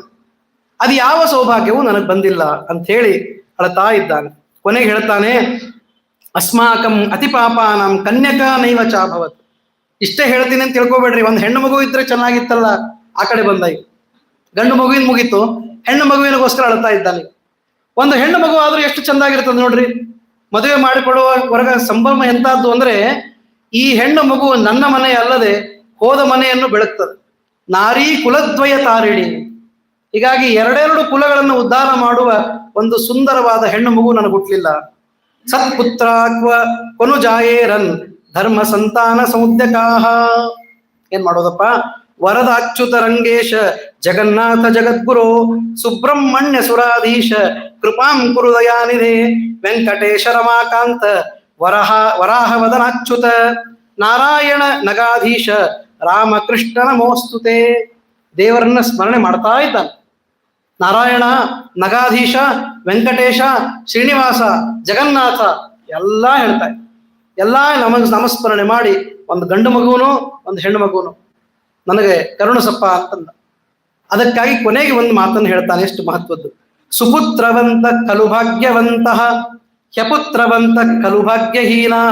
ಅದು ಯಾವ ಸೌಭಾಗ್ಯವೂ ನನಗೆ ಬಂದಿಲ್ಲ ಅಂತ ಹೇಳಿ ಅಳ್ತಾ ಇದ್ದಾನೆ. ಕೊನೆಗೆ ಹೇಳ್ತಾನೆ, ಅಸ್ಮಾಕಂ ಅತಿ ಪಾಪಾನಂ ಕನ್ಯಕಾ ನೈವ ಚಾಭವತ್. ಇಷ್ಟೇ ಹೇಳ್ತೀನಿ ಅಂತ ತಿಳ್ಕೊಬೇಡ್ರಿ. ಒಂದು ಹೆಣ್ಣು ಮಗು ಇದ್ರೆ ಚೆನ್ನಾಗಿತ್ತಲ್ಲ, ಆ ಕಡೆ ಬಂದಾಗಿ ಗಂಡು ಮಗುವಿನ ಮುಗೀತು, ಹೆಣ್ಣು ಮಗುವಿನಗೋಸ್ಕರ ಅಳ್ತಾ ಇದ್ದಾನೆ. ಒಂದು ಹೆಣ್ಣು ಮಗು ಆದ್ರೂ ಎಷ್ಟು ಚಂದಾಗಿರ್ತದೆ ನೋಡ್ರಿ. ಮದುವೆ ಮಾಡಿಕೊಡುವ ಹೊರಗ ಸಂಭ್ರಮ ಎಂತದ್ದು ಅಂದ್ರೆ, ಈ ಹೆಣ್ಣು ಮಗು ನನ್ನ ಮನೆ ಅಲ್ಲದೆ ಹೋದ ಮನೆಯನ್ನು ಬೆಳಗ್ತದೆ. ನಾರೀ ಕುಲದ್ವಯ ತಾರಿಣಿ. ಹೀಗಾಗಿ ಎರಡೆರಡು ಕುಲಗಳನ್ನು ಉದ್ಧಾರ ಮಾಡುವ ಒಂದು ಸುಂದರವಾದ ಹೆಣ್ಣು ಮಗು ನನಗೆ ಹುಟ್ಟಲಿಲ್ಲ. ಸತ್ಪುತ್ರ ಕೊನು ಜಾಯೇರನ್ ಧರ್ಮ ಸಂತಾನ ಸೌದ್ಯಕಾಹ. ಏನ್ ಮಾಡೋದಪ್ಪ? ವರದ ಅಚ್ಯುತ ರಂಗೇಶ ಜಗನ್ನಾಥ ಜಗದ್ಗುರು ಸುಬ್ರಹ್ಮಣ್ಯ ಸುರಾಧೀಶ ಕೃಪಾಂ ಕುರು ದಯಾನಿಧೆ ವೆಂಕಟೇಶ ರಮಾಕಾಂತ ವರಾಹ ವದನಾಚ್ಯುತ ನಾರಾಯಣ ನಗಾಧೀಶ ರಾಮಕೃಷ್ಣ ನಮೋಸ್ತುತೆ. ದೇವರನ್ನ ಸ್ಮರಣೆ ಮಾಡ್ತಾ ಇದ್ದಾನೆ. ನಾರಾಯಣ, ನಗಾಧೀಶ, ವೆಂಕಟೇಶ, ಶ್ರೀನಿವಾಸ, ಜಗನ್ನಾಥ ಎಲ್ಲ ಹೇಳ್ತಾರೆ. ಎಲ್ಲ ನಾಮಸ್ಮರಣೆ ಮಾಡಿ ಒಂದು ಗಂಡು ಮಗುವನು ಒಂದು ಹೆಣ್ಣು ಮಗುವನು ನನಗೆ ಕರುಣಸಪ್ಪ ಅಂತಂದ. ಅದಕ್ಕಾಗಿ ಕೊನೆಗೆ ಒಂದು ಮಾತನ್ನು ಹೇಳ್ತಾನೆ, ಎಷ್ಟು ಮಹತ್ವದ್ದು. ಸುಪುತ್ರವಂತ ಖಲು ಭಾಗ್ಯವಂತಹ ಹ್ಯಪುತ್ರವಂತ ಖಲು ಭಾಗ್ಯಹೀನಾ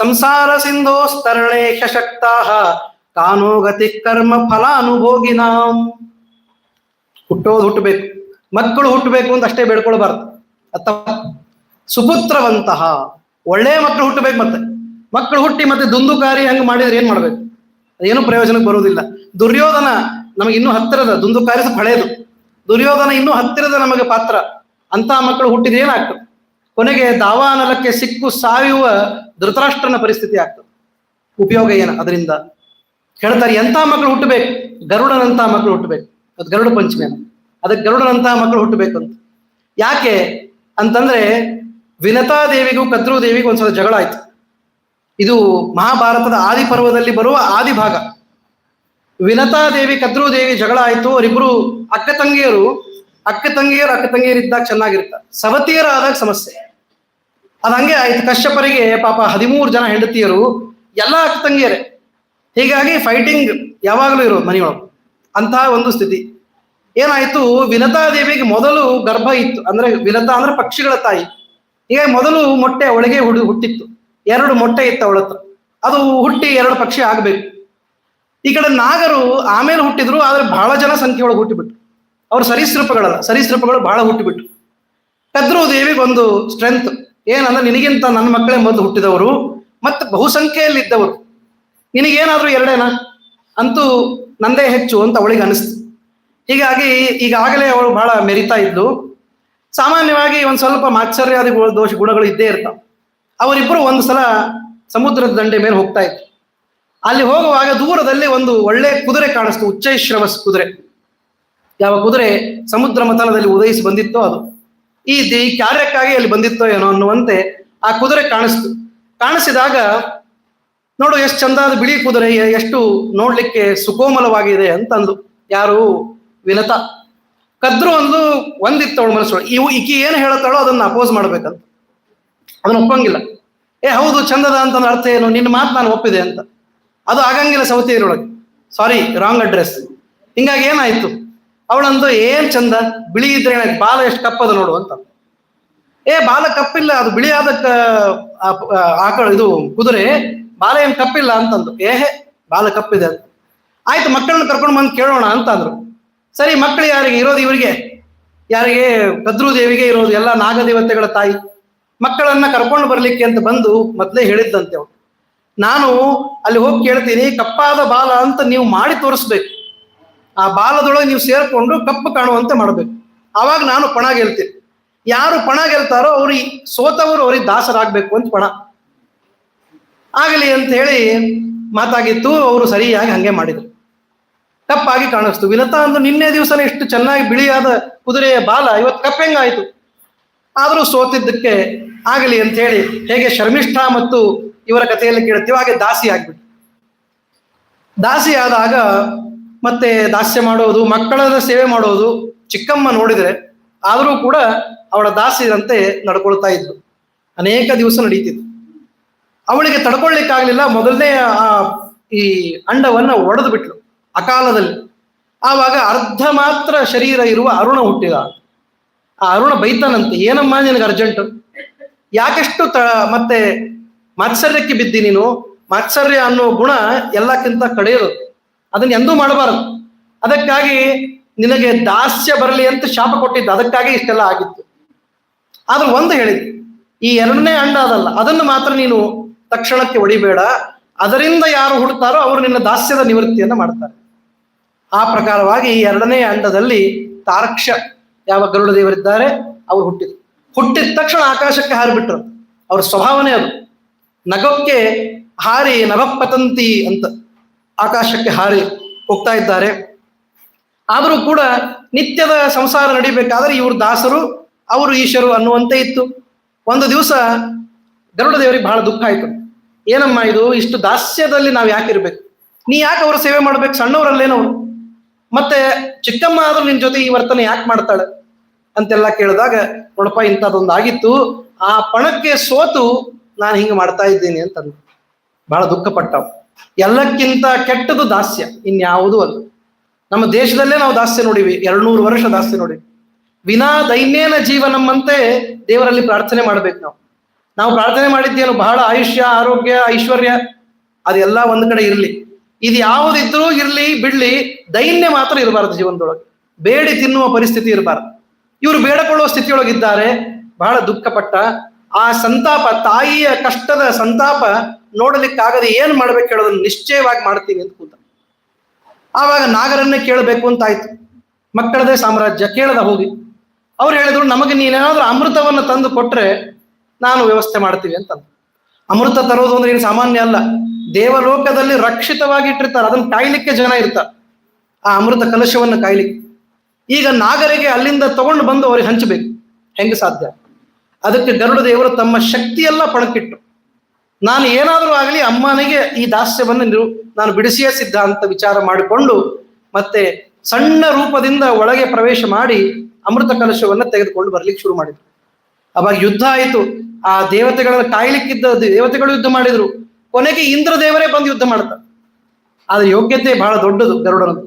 ಸಂಸಾರ ಸಿಂಧೋಸ್ತರಣೆ ಹ್ಯಶಕ್ತಾ ಕಾನೋ ಗತಿ ಕರ್ಮ ಫಲಾನುಭೋಗಿನಾಂ. ಹುಟ್ಟೋದು ಹುಟ್ಟಬೇಕು, ಮಕ್ಕಳು ಹುಟ್ಟಬೇಕು ಅಂತ ಅಷ್ಟೇ ಬೇಡ್ಕೊಳ್ಬಾರ್ದು. ಅಥವಾ ಸುಪುತ್ರವಂತಹ ಒಳ್ಳೆಯ ಮಕ್ಕಳು ಹುಟ್ಟಬೇಕು. ಮತ್ತೆ ಮಕ್ಕಳು ಹುಟ್ಟಿ ಮತ್ತೆ ದುಂದುಕಾರಿ ಹಂಗೆ ಮಾಡಿದ್ರೆ ಏನ್ ಮಾಡ್ಬೇಕು? ಏನು ಪ್ರಯೋಜನಕ್ಕೆ ಬರುವುದಿಲ್ಲ. ದುರ್ಯೋಧನ ನಮಗೆ ಇನ್ನೂ ಹತ್ತಿರದ, ದುಂದುಕಾರಿ ಹಳೇದು, ದುರ್ಯೋಧನ ಇನ್ನೂ ಹತ್ತಿರದ ನಮಗೆ ಪಾತ್ರ. ಅಂತ ಮಕ್ಕಳು ಹುಟ್ಟಿದ್ರೆ ಏನಾಗ್ತದೆ? ಕೊನೆಗೆ ದಾವಾನಲಕ್ಕೆ ಸಿಕ್ಕು ಸಾಯುವ ಧೃತರಾಷ್ಟ್ರನ ಪರಿಸ್ಥಿತಿ ಆಗ್ತದೆ. ಉಪಯೋಗ ಏನು ಅದರಿಂದ? ಹೇಳ್ತಾರೆ ಎಂಥ ಮಕ್ಕಳು ಹುಟ್ಟಬೇಕು? ಗರುಡನಂತಹ ಮಕ್ಕಳು ಹುಟ್ಟಬೇಕು. ಅದು ಗರುಡ ಪಂಚಮಿ, ಅದಕ್ಕೆ ಗರುಡನಂತಹ ಮಕ್ಕಳು ಹುಟ್ಟಬೇಕು ಅಂತ. ಯಾಕೆ ಅಂತಂದ್ರೆ ವಿನತಾದೇವಿಗೂ ಕದ್ರುದೇವಿಗೂ ಒಂದ್ಸಲ ಜಗಳ ಆಯ್ತು. ಇದು ಮಹಾಭಾರತದ ಆದಿ ಪರ್ವದಲ್ಲಿ ಬರುವ ಆದಿ ಭಾಗ. ವಿನತಾದೇವಿ ಕದ್ರುದೇವಿ ಜಗಳ ಆಯ್ತು. ಅವರಿಬ್ರು ಅಕ್ಕ ತಂಗಿಯರು ಇದ್ದಾಗ ಚೆನ್ನಾಗಿರ್ತಾರೆ, ಸವತಿಯರಾದಾಗ ಸಮಸ್ಯೆ. ಅದು ಹಂಗೆ ಆಯ್ತು. ಕಶ್ಯಪರಿಗೆ ಪಾಪ 13 ಜನ ಹೆಂಡತಿಯರು, ಎಲ್ಲ ಅಕ್ಕ ತಂಗಿಯರೇ. ಹೀಗಾಗಿ ಫೈಟಿಂಗ್ ಯಾವಾಗಲೂ ಇರೋದು ಮನೆಯೊಳಗೆ. ಅಂತಹ ಒಂದು ಸ್ಥಿತಿ ಏನಾಯ್ತು, ವಿನತಾದೇವಿಗೆ ಮೊದಲು ಗರ್ಭ ಇತ್ತು. ಅಂದ್ರೆ ವಿನತಾ ಅಂದ್ರೆ ಪಕ್ಷಿಗಳ ತಾಯಿ. ಹೀಗಾಗಿ ಮೊದಲು ಮೊಟ್ಟೆ ಅವಳಿಗೆ ಹುಟ್ಟಿತ್ತು. 2 ಮೊಟ್ಟೆ ಇತ್ತು ಅವಳ ಹತ್ರ. ಅದು ಹುಟ್ಟಿ 2 ಪಕ್ಷಿ ಆಗ್ಬೇಕು. ಈ ಕಡೆ ನಾಗರು ಆಮೇಲೆ ಹುಟ್ಟಿದ್ರು, ಆದ್ರೆ ಬಹಳ ಜನ ಸಂಖ್ಯೆ ಒಳಗೆ ಹುಟ್ಟಿಬಿಟ್ರು. ಅವ್ರು ಸರೀಸೃಪಗಳು ಬಹಳ ಹುಟ್ಟಿಬಿಟ್ರು. ಕದ್ರು ದೇವಿಗೆ ಒಂದು ಸ್ಟ್ರೆಂತ್ ಏನಂದ್ರೆ, ನಿನಗಿಂತ ನನ್ನ ಮಕ್ಕಳೇ ಮೊದಲು ಹುಟ್ಟಿದವರು ಮತ್ತೆ ಬಹುಸಂಖ್ಯೆಯಲ್ಲಿ ಇದ್ದವರು, ನಿನಗೇನಾದ್ರೂ 2 ಅಂತೂ ನಂದೇ ಹೆಚ್ಚು ಅಂತ ಅವಳಿಗೆ ಅನಿಸ್ತು. ಹೀಗಾಗಿ ಈಗಾಗಲೇ ಅವಳು ಬಹಳ ಮೆರಿತಾ ಇದ್ಲು. ಸಾಮಾನ್ಯವಾಗಿ ಒಂದ್ ಸ್ವಲ್ಪ ಮಾತ್ಸರ್ಯಾದಿ ದೋಷ ಗುಣಗಳು ಇದ್ದೇ ಇರ್ತಾವ. ಅವರಿಬ್ಬರು ಒಂದು ಸಲ ಸಮುದ್ರದ ದಂಡೆ ಮೇಲೆ ಹೋಗ್ತಾ ಇದ್ರು. ಅಲ್ಲಿ ಹೋಗುವಾಗ ದೂರದಲ್ಲಿ ಒಂದು ಒಳ್ಳೆ ಕುದುರೆ ಕಾಣಿಸ್ತು, ಉಚ್ಚೈಶ್ರವಸ್ ಕುದುರೆ. ಯಾವ ಕುದುರೆ ಸಮುದ್ರ ಮಥನದಲ್ಲಿ ಉದಯಿಸಿ ಬಂದಿತ್ತೋ ಅದು. ಈ ಕಾರ್ಯಕ್ಕಾಗಿ ಅಲ್ಲಿ ಬಂದಿತ್ತೋ ಏನೋ ಅನ್ನುವಂತೆ ಆ ಕುದುರೆ ಕಾಣಿಸಿದಾಗ ನೋಡು ಎಷ್ಟು ಚಂದಾದ ಬಿಳಿ ಕುದುರೆ, ಎಷ್ಟು ನೋಡ್ಲಿಕ್ಕೆ ಸುಕೋಮಲವಾಗಿದೆ ಅಂತಂದು. ಯಾರು? ವಿನತ. ಕದ್ರು ಒಂದಿತ್ತು ಅವಳ ಮನಸ್ಸು. ಈಕಿ ಏನು ಹೇಳುತ್ತಾಳೋ ಅದನ್ನ ಅಪೋಸ್ ಮಾಡ್ಬೇಕಂತ, ಅದನ್ನ ಒಪ್ಪಂಗಿಲ್ಲ. ಹೌದು ಚಂದದ ಅಂತಂದ್ರೆ ಅರ್ಥ ಏನು? ನಿನ್ನ ಮಾತು ನಾನು ಒಪ್ಪಿದೆ ಅಂತ. ಅದು ಆಗಂಗಿಲ್ಲ ಸವತಿಯರೊಳಗೆ. ಸಾರಿ, ರಾಂಗ್ ಅಡ್ರೆಸ್. ಹಿಂಗಾಗಿ ಏನಾಯ್ತು, ಅವಳಂದು ಏನ್ ಚಂದ, ಬಿಳಿ ಇದ್ರೆ ಬಾಲ ಎಷ್ಟು ಕಪ್ಪದ ನೋಡು ಅಂತ. ಬಾಲ ಕಪ್ಪಿಲ್ಲ, ಅದು ಬಿಳಿಯಾದ ಇದು ಕುದುರೆ, ಬಾಲ ಏನ್ ಕಪ್ಪಿಲ್ಲ ಅಂತಂದು. ಬಾಲ ಕಪ್ಪಿದೆ ಅಂತ. ಆಯ್ತು, ಮಕ್ಕಳನ್ನ ಕರ್ಕೊಂಡು ಬಂದು ಕೇಳೋಣ ಅಂತಂದ್ರು. ಸರಿ, ಮಕ್ಕಳು ಯಾರಿಗೆ ಇರೋದು? ಇವರಿಗೆ. ಯಾರಿಗೆ? ಕದ್ರು ದೇವಿಗೆ ಇರೋದು. ಎಲ್ಲ ನಾಗದೇವತೆಗಳ ತಾಯಿ. ಮಕ್ಕಳನ್ನ ಕರ್ಕೊಂಡು ಬರ್ಲಿಕ್ಕೆ ಅಂತ ಬಂದು ಮೊದಲೇ ಹೇಳಿದ್ದಂತೆ ಅವಳು, ನಾನು ಅಲ್ಲಿ ಹೋಗಿ ಕೇಳ್ತೀನಿ, ಕಪ್ಪಾದ ಬಾಲ ಅಂತ ನೀವು ಮಾಡಿ ತೋರಿಸ್ಬೇಕು. ಆ ಬಾಲದೊಳಗೆ ನೀವು ಸೇರ್ಕೊಂಡು ಕಪ್ಪು ಕಾಣುವಂತೆ ಮಾಡಬೇಕು. ಆವಾಗ ನಾನು ಪಣ ಗೆಲ್ತೀನಿ. ಯಾರು ಪಣ ಗೆಲ್ತಾರೋ ಅವ್ರಿಗೆ ಸೋತವರು ಅವ್ರಿಗೆ ದಾಸರಾಗ್ಬೇಕು ಅಂತ ಪಣ. ಆಗಲಿ ಅಂತ ಹೇಳಿ ಮಾತಾಗಿತ್ತು. ಅವರು ಸರಿಯಾಗಿ ಹಂಗೆ ಮಾಡಿದ್ರು. ಕಪ್ಪಾಗಿ ಕಾಣಿಸ್ತು. ವಿನತಾ ಅಂದು ನಿನ್ನೆ ದಿವಸನೇ ಎಷ್ಟು ಚೆನ್ನಾಗಿ ಬಿಳಿಯಾದ ಕುದುರೆಯ ಬಾಲ ಇವತ್ತು ಕಪ್ಪು ಹೆಂಗಾಯ್ತು? ಆದರೂ ಸೋತಿದ್ದಕ್ಕೆ ಆಗಲಿ ಅಂತ ಹೇಳಿ, ಹೇಗೆ ಶರ್ಮಿಷ್ಠ ಮತ್ತು ಇವರ ಕಥೆಯಲ್ಲಿ ಕೇಳ್ತೀವಿ ಹಾಗೆ ದಾಸಿ ಆಗ್ಬಿಟ್ಟು. ದಾಸಿ ಆದಾಗ ಮತ್ತೆ ದಾಸ್ಯ ಮಾಡೋದು, ಮಕ್ಕಳ ಸೇವೆ ಮಾಡೋದು. ಚಿಕ್ಕಮ್ಮ ನೋಡಿದ್ರೆ ಆದರೂ ಕೂಡ ಅವಳ ದಾಸಿಯಂತೆ ನಡ್ಕೊಳ್ತಾ ಇದ್ಲು. ಅನೇಕ ದಿವಸ ನಡೀತಿತ್ತು. ಅವಳಿಗೆ ತಡ್ಕೊಳ್ಳಿಕ್ಕಾಗ್ಲಿಲ್ಲ. ಮೊದಲನೇ ಈ ಅಂಡವನ್ನ ಒಡೆದು ಬಿಟ್ಲು ಅಕಾಲದಲ್ಲಿ. ಆವಾಗ ಅರ್ಧ ಮಾತ್ರ ಶರೀರ ಇರುವ ಅರುಣ ಹುಟ್ಟಿದ. ಆ ಅರುಣ ಬೈತಾನಂತೆ, ಏನಮ್ಮ ನಿನಗೆ ಅರ್ಜೆಂಟ್? ಯಾಕೆಷ್ಟು ಮತ್ತೆ ಮಾತ್ಸರ್ಯಕ್ಕೆ ಬಿದ್ದಿ ನೀನು? ಮಾತ್ಸರ್ಯ ಅನ್ನೋ ಗುಣ ಎಲ್ಲಕ್ಕಿಂತ ಕಡೆಯದು, ಅದನ್ನ ಎಂದೂ ಮಾಡಬಾರದು. ಅದಕ್ಕಾಗಿ ನಿನಗೆ ದಾಸ್ಯ ಬರಲಿ ಅಂತ ಶಾಪ ಕೊಟ್ಟಿದ್ದು, ಅದಕ್ಕಾಗಿ ಇಷ್ಟೆಲ್ಲ ಆಗಿತ್ತು. ಆದ್ರೆ ಒಂದು ಹೇಳಿದ್ದು, ಈ 2ನೇ ಅಂಡ ಅದಲ್ಲ, ಅದನ್ನು ಮಾತ್ರ ನೀನು ತಕ್ಷಣಕ್ಕೆ ಹೊಡಿಬೇಡ. ಅದರಿಂದ ಯಾರು ಹುಡ್ತಾರೋ ಅವರು ನಿನ್ನ ದಾಸ್ಯದ ನಿವೃತ್ತಿಯನ್ನು ಮಾಡ್ತಾರೆ. ಆ ಪ್ರಕಾರವಾಗಿ ಎರಡನೇ ಅಂಡದಲ್ಲಿ ತಾರಕ್ಷ ಯಾವ ಗರುಡ ದೇವರಿದ್ದಾರೆ ಅವರು ಹುಟ್ಟಿದ ತಕ್ಷಣ ಆಕಾಶಕ್ಕೆ ಹಾರಿಬಿಟ್ರು. ಅವ್ರ ಸ್ವಭಾವನೆ ಅದು. ನಗಕ್ಕೆ ಹಾರಿ ನಭಪತಂತಿ ಅಂತ ಆಕಾಶಕ್ಕೆ ಹಾರಿ ಹೋಗ್ತಾ ಇದ್ದಾರೆ. ಆದರೂ ಕೂಡ ನಿತ್ಯದ ಸಂಸಾರ ನಡಿಬೇಕಾದ್ರೆ ಇವರು ದಾಸರು, ಅವರು ಈಶ್ವರು ಅನ್ನುವಂತೆ ಇತ್ತು. ಒಂದು ದಿವಸ ಗರುಡ ದೇವರಿಗೆ ಬಹಳ ದುಃಖ ಆಯ್ತು. ಏನಮ್ಮ ಇದು, ಇಷ್ಟು ದಾಸ್ಯದಲ್ಲಿ ನಾವು ಯಾಕಿರ್ಬೇಕು? ನೀ ಯಾಕೆ ಅವರ ಸೇವೆ ಮಾಡ್ಬೇಕು? ಸಣ್ಣವರಲ್ಲೇನವರು, ಮತ್ತೆ ಚಿಕ್ಕಮ್ಮ ಆದ್ರೂ ನಿನ್ ಜೊತೆ ಈ ವರ್ತನೆ ಯಾಕೆ ಮಾಡ್ತಾಳೆ ಅಂತೆಲ್ಲ ಕೇಳಿದಾಗ, ನೋಡಪ್ಪ ಇಂಥದ್ದೊಂದು ಆಗಿತ್ತು, ಆ ಪಣಕ್ಕೆ ಸೋತು ನಾನು ಹಿಂಗೆ ಮಾಡ್ತಾ ಇದ್ದೀನಿ ಅಂತಂದು ಬಹಳ ದುಃಖಪಟ್ಟವು. ಎಲ್ಲಕ್ಕಿಂತ ಕೆಟ್ಟದು ದಾಸ್ಯ, ಇನ್ಯಾವುದೂ ಅಲ್ಲ. ನಮ್ಮ ದೇಶದಲ್ಲೇ ನಾವು ದಾಸ್ಯ ನೋಡಿವಿ, 200 ವರ್ಷ ದಾಸ್ಯ ನೋಡಿವಿ. ವಿನಾ ದೈನ್ಯೇನ ಜೀವನಮ್ಮಂತೆ ದೇವರಲ್ಲಿ ಪ್ರಾರ್ಥನೆ ಮಾಡ್ಬೇಕು. ನಾವು ಪ್ರಾರ್ಥನೆ ಮಾಡಿದ್ದೇನು, ಬಹಳ ಆಯುಷ್ಯ, ಆರೋಗ್ಯ, ಐಶ್ವರ್ಯ ಅದೆಲ್ಲ ಒಂದ್ ಕಡೆ ಇರ್ಲಿ, ಇದು ಯಾವುದಿದ್ರೂ ಇರ್ಲಿ ಬಿಡ್ಲಿ, ದೈನ್ಯ ಮಾತ್ರ ಇರಬಾರದು ಜೀವನದೊಳಗೆ. ಬೇಡಿ ತಿನ್ನುವ ಪರಿಸ್ಥಿತಿ ಇರಬಾರದು. ಇವರು ಬೇಡಕೊಳ್ಳುವ ಸ್ಥಿತಿಯೊಳಗಿದ್ದಾರೆ. ಬಹಳ ದುಃಖಪಟ್ಟ. ಆ ಸಂತಾಪ, ತಾಯಿಯ ಕಷ್ಟದ ಸಂತಾಪ ನೋಡಲಿಕ್ಕಾಗದೆ ಏನ್ ಮಾಡ್ಬೇಕು ಹೇಳೋದನ್ನು ನಿಶ್ಚಯವಾಗಿ ಮಾಡ್ತೀನಿ ಅಂತ ಕೂತ. ಆವಾಗ ನಾಗರನ್ನೇ ಕೇಳಬೇಕು ಅಂತ ಆಯ್ತು. ಮಕ್ಕಳದೇ ಸಾಮ್ರಾಜ್ಯ, ಕೇಳದ ಹೋಗಿ. ಅವ್ರು ಹೇಳಿದ್ರು, ನಮಗೆ ನೀನೇನಾದ್ರೂ ಅಮೃತವನ್ನು ತಂದು ಕೊಟ್ರೆ ನಾನು ವ್ಯವಸ್ಥೆ ಮಾಡ್ತೀವಿ ಅಂತಂದು. ಅಮೃತ ತರೋದು ಅಂದ್ರೆ ಏನು ಸಾಮಾನ್ಯ ಅಲ್ಲ. ದೇವಲೋಕದಲ್ಲಿ ರಕ್ಷಿತವಾಗಿ ಇಟ್ಟಿರ್ತಾರೆ, ಅದನ್ನ ಕಾಯ್ಲಿಕ್ಕೆ ಜನ ಇರ್ತಾರೆ, ಆ ಅಮೃತ ಕಲಶವನ್ನು ಕಾಯ್ಲಿಕ್ಕೆ. ಈಗ ನಾಗರಿಗೆ ಅಲ್ಲಿಂದ ತಗೊಂಡು ಬಂದು ಅವ್ರಿಗೆ ಹಂಚಬೇಕು, ಹೆಂಗೆ ಸಾಧ್ಯ? ಅದಕ್ಕೆ ಗರುಡ ದೇವರು ತಮ್ಮ ಶಕ್ತಿಯೆಲ್ಲ ಪಣಕ್ಕಿಟ್ಟು, ನಾನು ಏನಾದರೂ ಆಗಲಿ ಅಮ್ಮನಿಗೆ ಈ ದಾಸ್ಯವನ್ನು ನಾನು ಬಿಡಿಸಿಯೇ ಸಿದ್ಧ ಅಂತ ವಿಚಾರ ಮಾಡಿಕೊಂಡು ಮತ್ತೆ ಸಣ್ಣ ರೂಪದಿಂದ ಒಳಗೆ ಪ್ರವೇಶ ಮಾಡಿ ಅಮೃತ ಕಲಶವನ್ನು ತೆಗೆದುಕೊಂಡು ಬರ್ಲಿಕ್ಕೆ ಶುರು ಮಾಡಿದ್ರು. ಅವಾಗ ಯುದ್ಧ ಆಯಿತು. ಆ ದೇವತೆಗಳನ್ನ ಕಾಯ್ಲಿಕ್ಕಿದ್ದ ದೇವತೆಗಳು ಯುದ್ಧ ಮಾಡಿದ್ರು. ಕೊನೆಗೆ ಇಂದ್ರ ದೇವರೇ ಬಂದು ಯುದ್ಧ ಮಾಡ್ತಾರೆ. ಆದ್ರೆ ಯೋಗ್ಯತೆ ಬಹಳ ದೊಡ್ಡದು ಗರುಡನದು.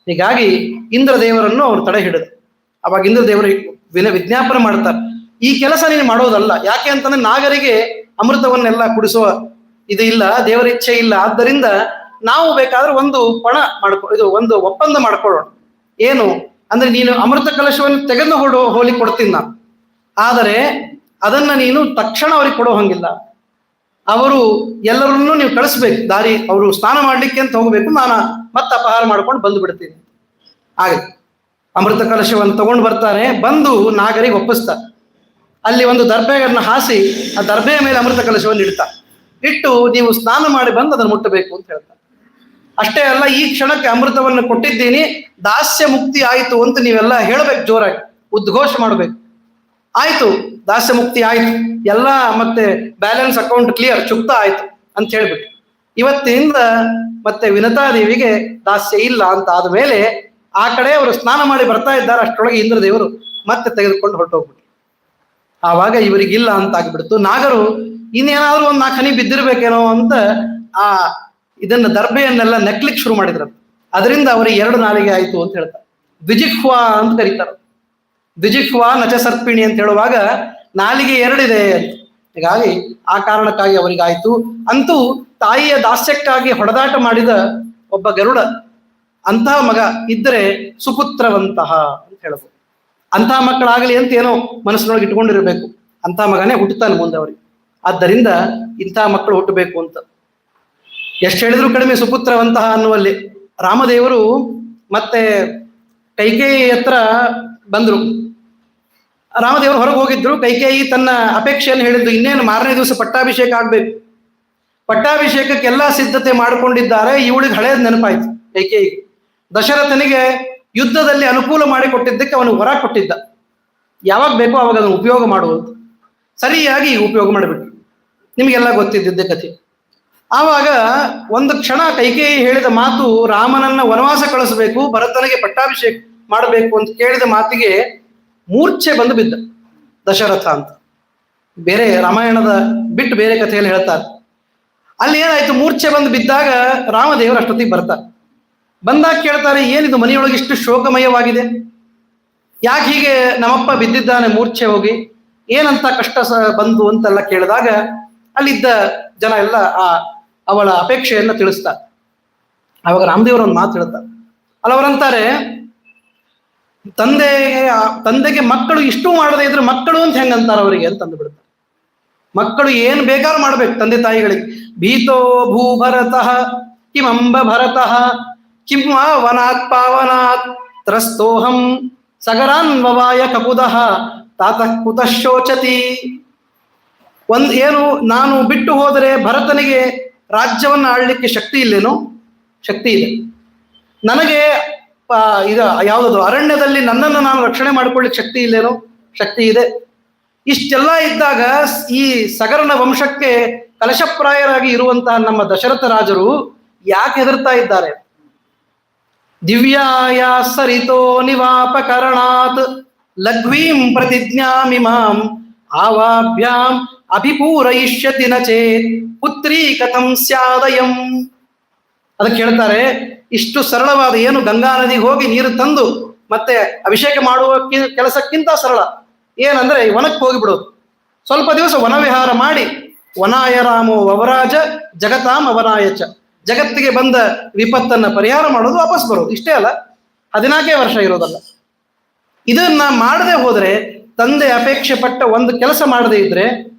ಹೀಗಾಗಿ ಇಂದ್ರ ದೇವರನ್ನು ಅವರು ತಡೆ ಹಿಡಿದು ಅವಾಗ ಇಂದ್ರ ದೇವರು ವಿಜ್ಞಾಪನೆ ಮಾಡ್ತಾರೆ, ಈ ಕೆಲಸ ನೀನು ಮಾಡೋದಲ್ಲ. ಯಾಕೆ ಅಂತಂದ್ರೆ ನಾಗರಿಗೆ ಅಮೃತವನ್ನೆಲ್ಲ ಕುಡಿಸುವ ಇದು ಇಲ್ಲ, ದೇವರ ಇಚ್ಛೆ ಇಲ್ಲ. ಆದ್ದರಿಂದ ನಾವು ಬೇಕಾದ್ರೆ ಒಂದು ಒಂದು ಒಪ್ಪಂದ ಮಾಡ್ಕೊಳ್ಳೋಣ. ಏನು ಅಂದ್ರೆ, ನೀನು ಅಮೃತ ಕಲಶವನ್ನು ತೆಗೆದು ಹೋಲಿಕ್ಕೆ ಕೊಡ್ತೀನಿ ನಾನು, ಆದರೆ ಅದನ್ನ ನೀನು ತಕ್ಷಣ ಅವ್ರಿಗೆ ಕೊಡೋ ಹಂಗಿಲ್ಲ. ಅವರು ಎಲ್ಲರನ್ನೂ ನೀವು ಕಳಿಸ್ಬೇಕು, ದಾರಿ ಅವರು ಸ್ನಾನ ಮಾಡ್ಲಿಕ್ಕೆ ಅಂತ ಹೋಗ್ಬೇಕು, ನಾನು ಮತ್ತೆ ಅಪಹಾರ ಮಾಡ್ಕೊಂಡು ಬಂದು ಬಿಡ್ತೀನಿ. ಹಾಗೆ ಅಮೃತ ಕಲಶವನ್ನು ತಗೊಂಡು ಬರ್ತಾನೆ, ಬಂದು ನಾಗರಿಗೆ ಒಪ್ಪಿಸ್ತಾರೆ. ಅಲ್ಲಿ ಒಂದು ದರ್ಬೆಯನ್ನು ಹಾಸಿ ಆ ದರ್ಬೆಯ ಮೇಲೆ ಅಮೃತ ಕಲಶವನ್ನು ಇಟ್ಟು ನೀವು ಸ್ನಾನ ಮಾಡಿ ಬಂದು ಅದನ್ನು ಮುಟ್ಟಬೇಕು ಅಂತ ಹೇಳ್ತಾರೆ. ಅಷ್ಟೇ ಅಲ್ಲ, ಈ ಕ್ಷಣಕ್ಕೆ ಅಮೃತವನ್ನು ಕೊಟ್ಟಿದ್ದೀನಿ, ದಾಸ್ಯ ಮುಕ್ತಿ ಆಯಿತು ಅಂತ ನೀವೆಲ್ಲ ಹೇಳ್ಬೇಕು, ಜೋರಾಗಿ ಉದ್ಘೋಷ ಮಾಡ್ಬೇಕು. ಆಯ್ತು, ದಾಸ್ಯ ಮುಕ್ತಿ ಆಯ್ತು, ಎಲ್ಲ ಮತ್ತೆ ಬ್ಯಾಲೆನ್ಸ್ ಅಕೌಂಟ್ ಕ್ಲಿಯರ್, ಚುಕ್ತ ಆಯ್ತು ಅಂತ ಹೇಳ್ಬಿಟ್ಟು ಇವತ್ತಿನಿಂದ ಮತ್ತೆ ವಿನತಾದೇವಿಗೆ ದಾಸ್ಯ ಇಲ್ಲ ಅಂತ ಆದ್ಮೇಲೆ ಆ ಕಡೆ ಅವರು ಸ್ನಾನ ಮಾಡಿ ಬರ್ತಾ ಇದ್ದಾರೆ. ಅಷ್ಟರೊಳಗೆ ಇಂದ್ರ ದೇವರು ಮತ್ತೆ ತೆಗೆದುಕೊಂಡು ಹೊರಟೋಗ್ಬಿಟ್ರು. ಆವಾಗ ಇವರಿಗಿಲ್ಲ ಅಂತ ಆಗ್ಬಿಡ್ತು. ನಾಗರು ಇನ್ನೇನಾದ್ರೂ ಒಂದು 4 ಹನಿ ಬಿದ್ದಿರ್ಬೇಕೇನೋ ಅಂತ ಆ ಇದನ್ನ ದರ್ಬೆಯನ್ನೆಲ್ಲ ನೆಕ್ಲಿಕ್ಕೆ ಶುರು ಮಾಡಿದ್ರು. ಅದರಿಂದ ಅವರಿಗೆ 2 ನಾಲಿಗೆ ಆಯ್ತು ಅಂತ ಹೇಳ್ತಾರೆ. ದ್ವಿಜಿಹ್ವಾ ಅಂತ ಕರೀತಾರೆ. ದ್ವಿಜಿಹ್ವಾ ನಚ ಸರ್ಪಿಣಿ ಅಂತ ಹೇಳುವಾಗ ನಾಲಿಗೆ 2 ಇದೆ ಅಂತ. ಹೀಗಾಗಿ ಆ ಕಾರಣಕ್ಕಾಗಿ ಅವರಿಗಾಯ್ತು. ಅಂತೂ ತಾಯಿಯ ದಾಸ್ಯಕ್ಕಾಗಿ ಹೊಡೆದಾಟ ಮಾಡಿದ ಒಬ್ಬ ಗರುಡ ಅಂತಹ ಮಗ ಇದ್ರೆ ಸುಪುತ್ರವಂತಹ ಅಂತ ಹೇಳ್ಬೋದು. ಅಂತಹ ಮಕ್ಕಳಾಗಲಿ ಅಂತ ಏನೋ ಮನಸ್ಸಿನೊಳಗೆ ಇಟ್ಕೊಂಡಿರ್ಬೇಕು. ಅಂತಹ ಮಗನೇ ಹುಟ್ಟುತ್ತಾನೆ ಮುಂದೆ ಅವರಿಗೆ. ಆದ್ದರಿಂದ ಇಂತಹ ಮಕ್ಕಳು ಹುಟ್ಟಬೇಕು ಅಂತ ಎಷ್ಟು ಹೇಳಿದ್ರು ಕಡಿಮೆ ಸುಪುತ್ರವಂತಹ ಅನ್ನುವಲ್ಲಿ. ರಾಮದೇವರು ಮತ್ತೆ ಕೈಕೇಯಿ ಹತ್ರ ಬಂದ್ರು. ರಾಮದೇವರು ಹೊರಗೆ ಹೋಗಿದ್ರು. ಕೈಕೇಯಿ ತನ್ನ ಅಪೇಕ್ಷೆಯನ್ನು ಹೇಳಿದ್ರು, ಇನ್ನೇನು ಮಾರನೇ ದಿವಸ ಪಟ್ಟಾಭಿಷೇಕ ಆಗ್ಬೇಕು. ಪಟ್ಟಾಭಿಷೇಕಕ್ಕೆಲ್ಲ ಸಿದ್ಧತೆ ಮಾಡಿಕೊಂಡಿದ್ದಾರೆ. ಇವಳಿಗೆ ಹಳೇದ್ ನೆನಪಾಯ್ತು ಕೈಕೇಯಿಗೆ. ದಶರಥನಿಗೆ ಯುದ್ಧದಲ್ಲಿ ಅನುಕೂಲ ಮಾಡಿ ಕೊಟ್ಟಿದ್ದಕ್ಕೆ ಅವನಿಗೆ ಹೊರ ಕೊಟ್ಟಿದ್ದ, ಯಾವಾಗ ಬೇಕೋ ಅವಾಗ ಅದನ್ನು ಉಪಯೋಗ ಮಾಡುವಂತ. ಸರಿಯಾಗಿ ಉಪಯೋಗ ಮಾಡಿಬಿಟ್ಟು ನಿಮಗೆಲ್ಲ ಗೊತ್ತಿದ್ದ ಕಥೆ. ಆವಾಗ ಒಂದು ಕ್ಷಣ ಕೈಕೇಯಿ ಹೇಳಿದ ಮಾತು, ರಾಮನನ್ನ ವನವಾಸ ಕಳಿಸಬೇಕು, ಭರತನಿಗೆ ಪಟ್ಟಾಭಿಷೇಕ ಮಾಡಬೇಕು ಅಂತ ಕೇಳಿದ ಮಾತಿಗೆ ಮೂರ್ಛೆ ಬಂದು ಬಿದ್ದ ದಶರಥ ಅಂತ. ಬೇರೆ ರಾಮಾಯಣದ ಬಿಟ್ಟು ಬೇರೆ ಕಥೆಯಲ್ಲಿ ಹೇಳ್ತಾರೆ. ಅಲ್ಲಿ ಏನಾಯ್ತು, ಮೂರ್ಛೆ ಬಂದು ಬಿದ್ದಾಗ ರಾಮದೇವರು ಅಷ್ಟೊತ್ತಿಗೆ ಬರ್ತಾರೆ. ಬಂದಾಗ ಕೇಳ್ತಾರೆ, ಏನಿದು ಮನೆಯೊಳಗೆ ಇಷ್ಟು ಶೋಕಮಯವಾಗಿದೆ, ಯಾಕೆ ಹೀಗೆ ನಮ್ಮಪ್ಪ ಬಿದ್ದಿದ್ದಾನೆ ಮೂರ್ಛೆ ಹೋಗಿ, ಏನಂತ ಕಷ್ಟ ಬಂತು ಅಂತೆಲ್ಲ ಕೇಳಿದಾಗ ಅಲ್ಲಿದ್ದ ಜನ ಎಲ್ಲ ಅವಳ ಅಪೇಕ್ಷೆಯನ್ನ ತಿಳಿಸ್ತಾರೆ. ಅವಾಗ ರಾಮದೇವರು ಒಂದು ಮಾತು ಹೇಳ್ತಾರೆ. ಅವರಂತಾರೆ, ತಂದೆಗೆ ಮಕ್ಕಳು ಇಷ್ಟು ಮಾಡದೇ ಇದ್ರೆ ಮಕ್ಕಳು ಅಂತ ಹೆಂಗಂತಾರ ಅವರಿಗೆ ಅಂತ ಅಂದು ಬಿಡ್ತಾರೆ. ಮಕ್ಕಳು ಏನ್ ಬೇಕಾದ್ರೂ ಮಾಡ್ಬೇಕು ತಂದೆ ತಾಯಿಗಳಿಗೆ, ಭೀತೋ ಭೂಭರತಃ ಕಿಮಂಬ ಭರತಃ ಕಿಂ ವಾ ವನಾತ್ ಪಾವನಾತ್ ತ್ರಸ್ತೋಹಂ ಸಗರಾನ್ವವಾಯ ಕಪುದಃ ತಾತಃ ಕುತಃ ಶೋಚತಿ. ಏನು ನಾನು ಬಿಟ್ಟು ಹೋದರೆ ಭರತನಿಗೆ ರಾಜ್ಯವನ್ನು ಆಳ್ಲಿಕ್ಕೆ ಶಕ್ತಿ ಇಲ್ಲೇನೋ? ಶಕ್ತಿ ಇದೆ. ನನಗೆ ಇದು ಯಾವುದದು ಅರಣ್ಯದಲ್ಲಿ ನನ್ನನ್ನು ನಾನು ರಕ್ಷಣೆ ಮಾಡಿಕೊಳ್ಳಿಕ್ಕೆ ಶಕ್ತಿ ಇಲ್ಲೇನೋ? ಶಕ್ತಿ ಇದೆ. ಇಷ್ಟೆಲ್ಲ ಇದ್ದಾಗ ಈ ಸಗರನ ವಂಶಕ್ಕೆ ಕಲಶಪ್ರಾಯರಾಗಿ ಇರುವಂತಹ ನಮ್ಮ ದಶರಥ ರಾಜರು ಯಾಕೆ ಹೆದರ್ತಾ ಇದ್ದಾರೆ? ದಿವ್ಯಾಯ ಸರಿತೋ ನಿವಾಪಕರಣಾತ್ ಲಘ್ವೀಂ ಪ್ರತಿಜ್ಞಾಮಿಮಾಂ ಆವಾಭ್ಯಾಂ ಅಭಿಪೂರಯಿಷ್ಯತಿ ನ ಚೇತ್ ಪುತ್ರೀ ಕಥಂ ಸ್ಯಾದಯಂ. ಅದಕ್ಕೆ ಹೇಳ್ತಾರೆ, ಇಷ್ಟು ಸರಳವಾದ ಏನು ಗಂಗಾ ನದಿಗೆ ಹೋಗಿ ನೀರು ತಂದು ಮತ್ತೆ ಅಭಿಷೇಕ ಮಾಡುವ ಕೆಲಸಕ್ಕಿಂತ ಸರಳ ಏನಂದ್ರೆ ವನಕ್ಕೆ ಹೋಗಿಬಿಡೋದು. ಸ್ವಲ್ಪ ದಿವಸ ವನವಿಹಾರ ಮಾಡಿ ವನಾಯ ರಾಮೋ ವವರಾಜ ಜಗತಾಂ ಅವನಾಯಚ, ಜಗತ್ತಿಗೆ ಬಂದ ವಿಪತ್ತನ್ನ ಪರಿಹಾರ ಮಾಡೋದು, ವಾಪಸ್ ಬರೋದು. ಇಷ್ಟೇ ಅಲ್ಲ, 14 ವರ್ಷ ಇರೋದಲ್ಲ. ಇದನ್ನ ಮಾಡದೆ ಹೋದ್ರೆ, ತಂದೆ ಅಪೇಕ್ಷೆ ಪಟ್ಟ ಒಂದು ಕೆಲಸ ಮಾಡದೇ ಇದ್ರೆ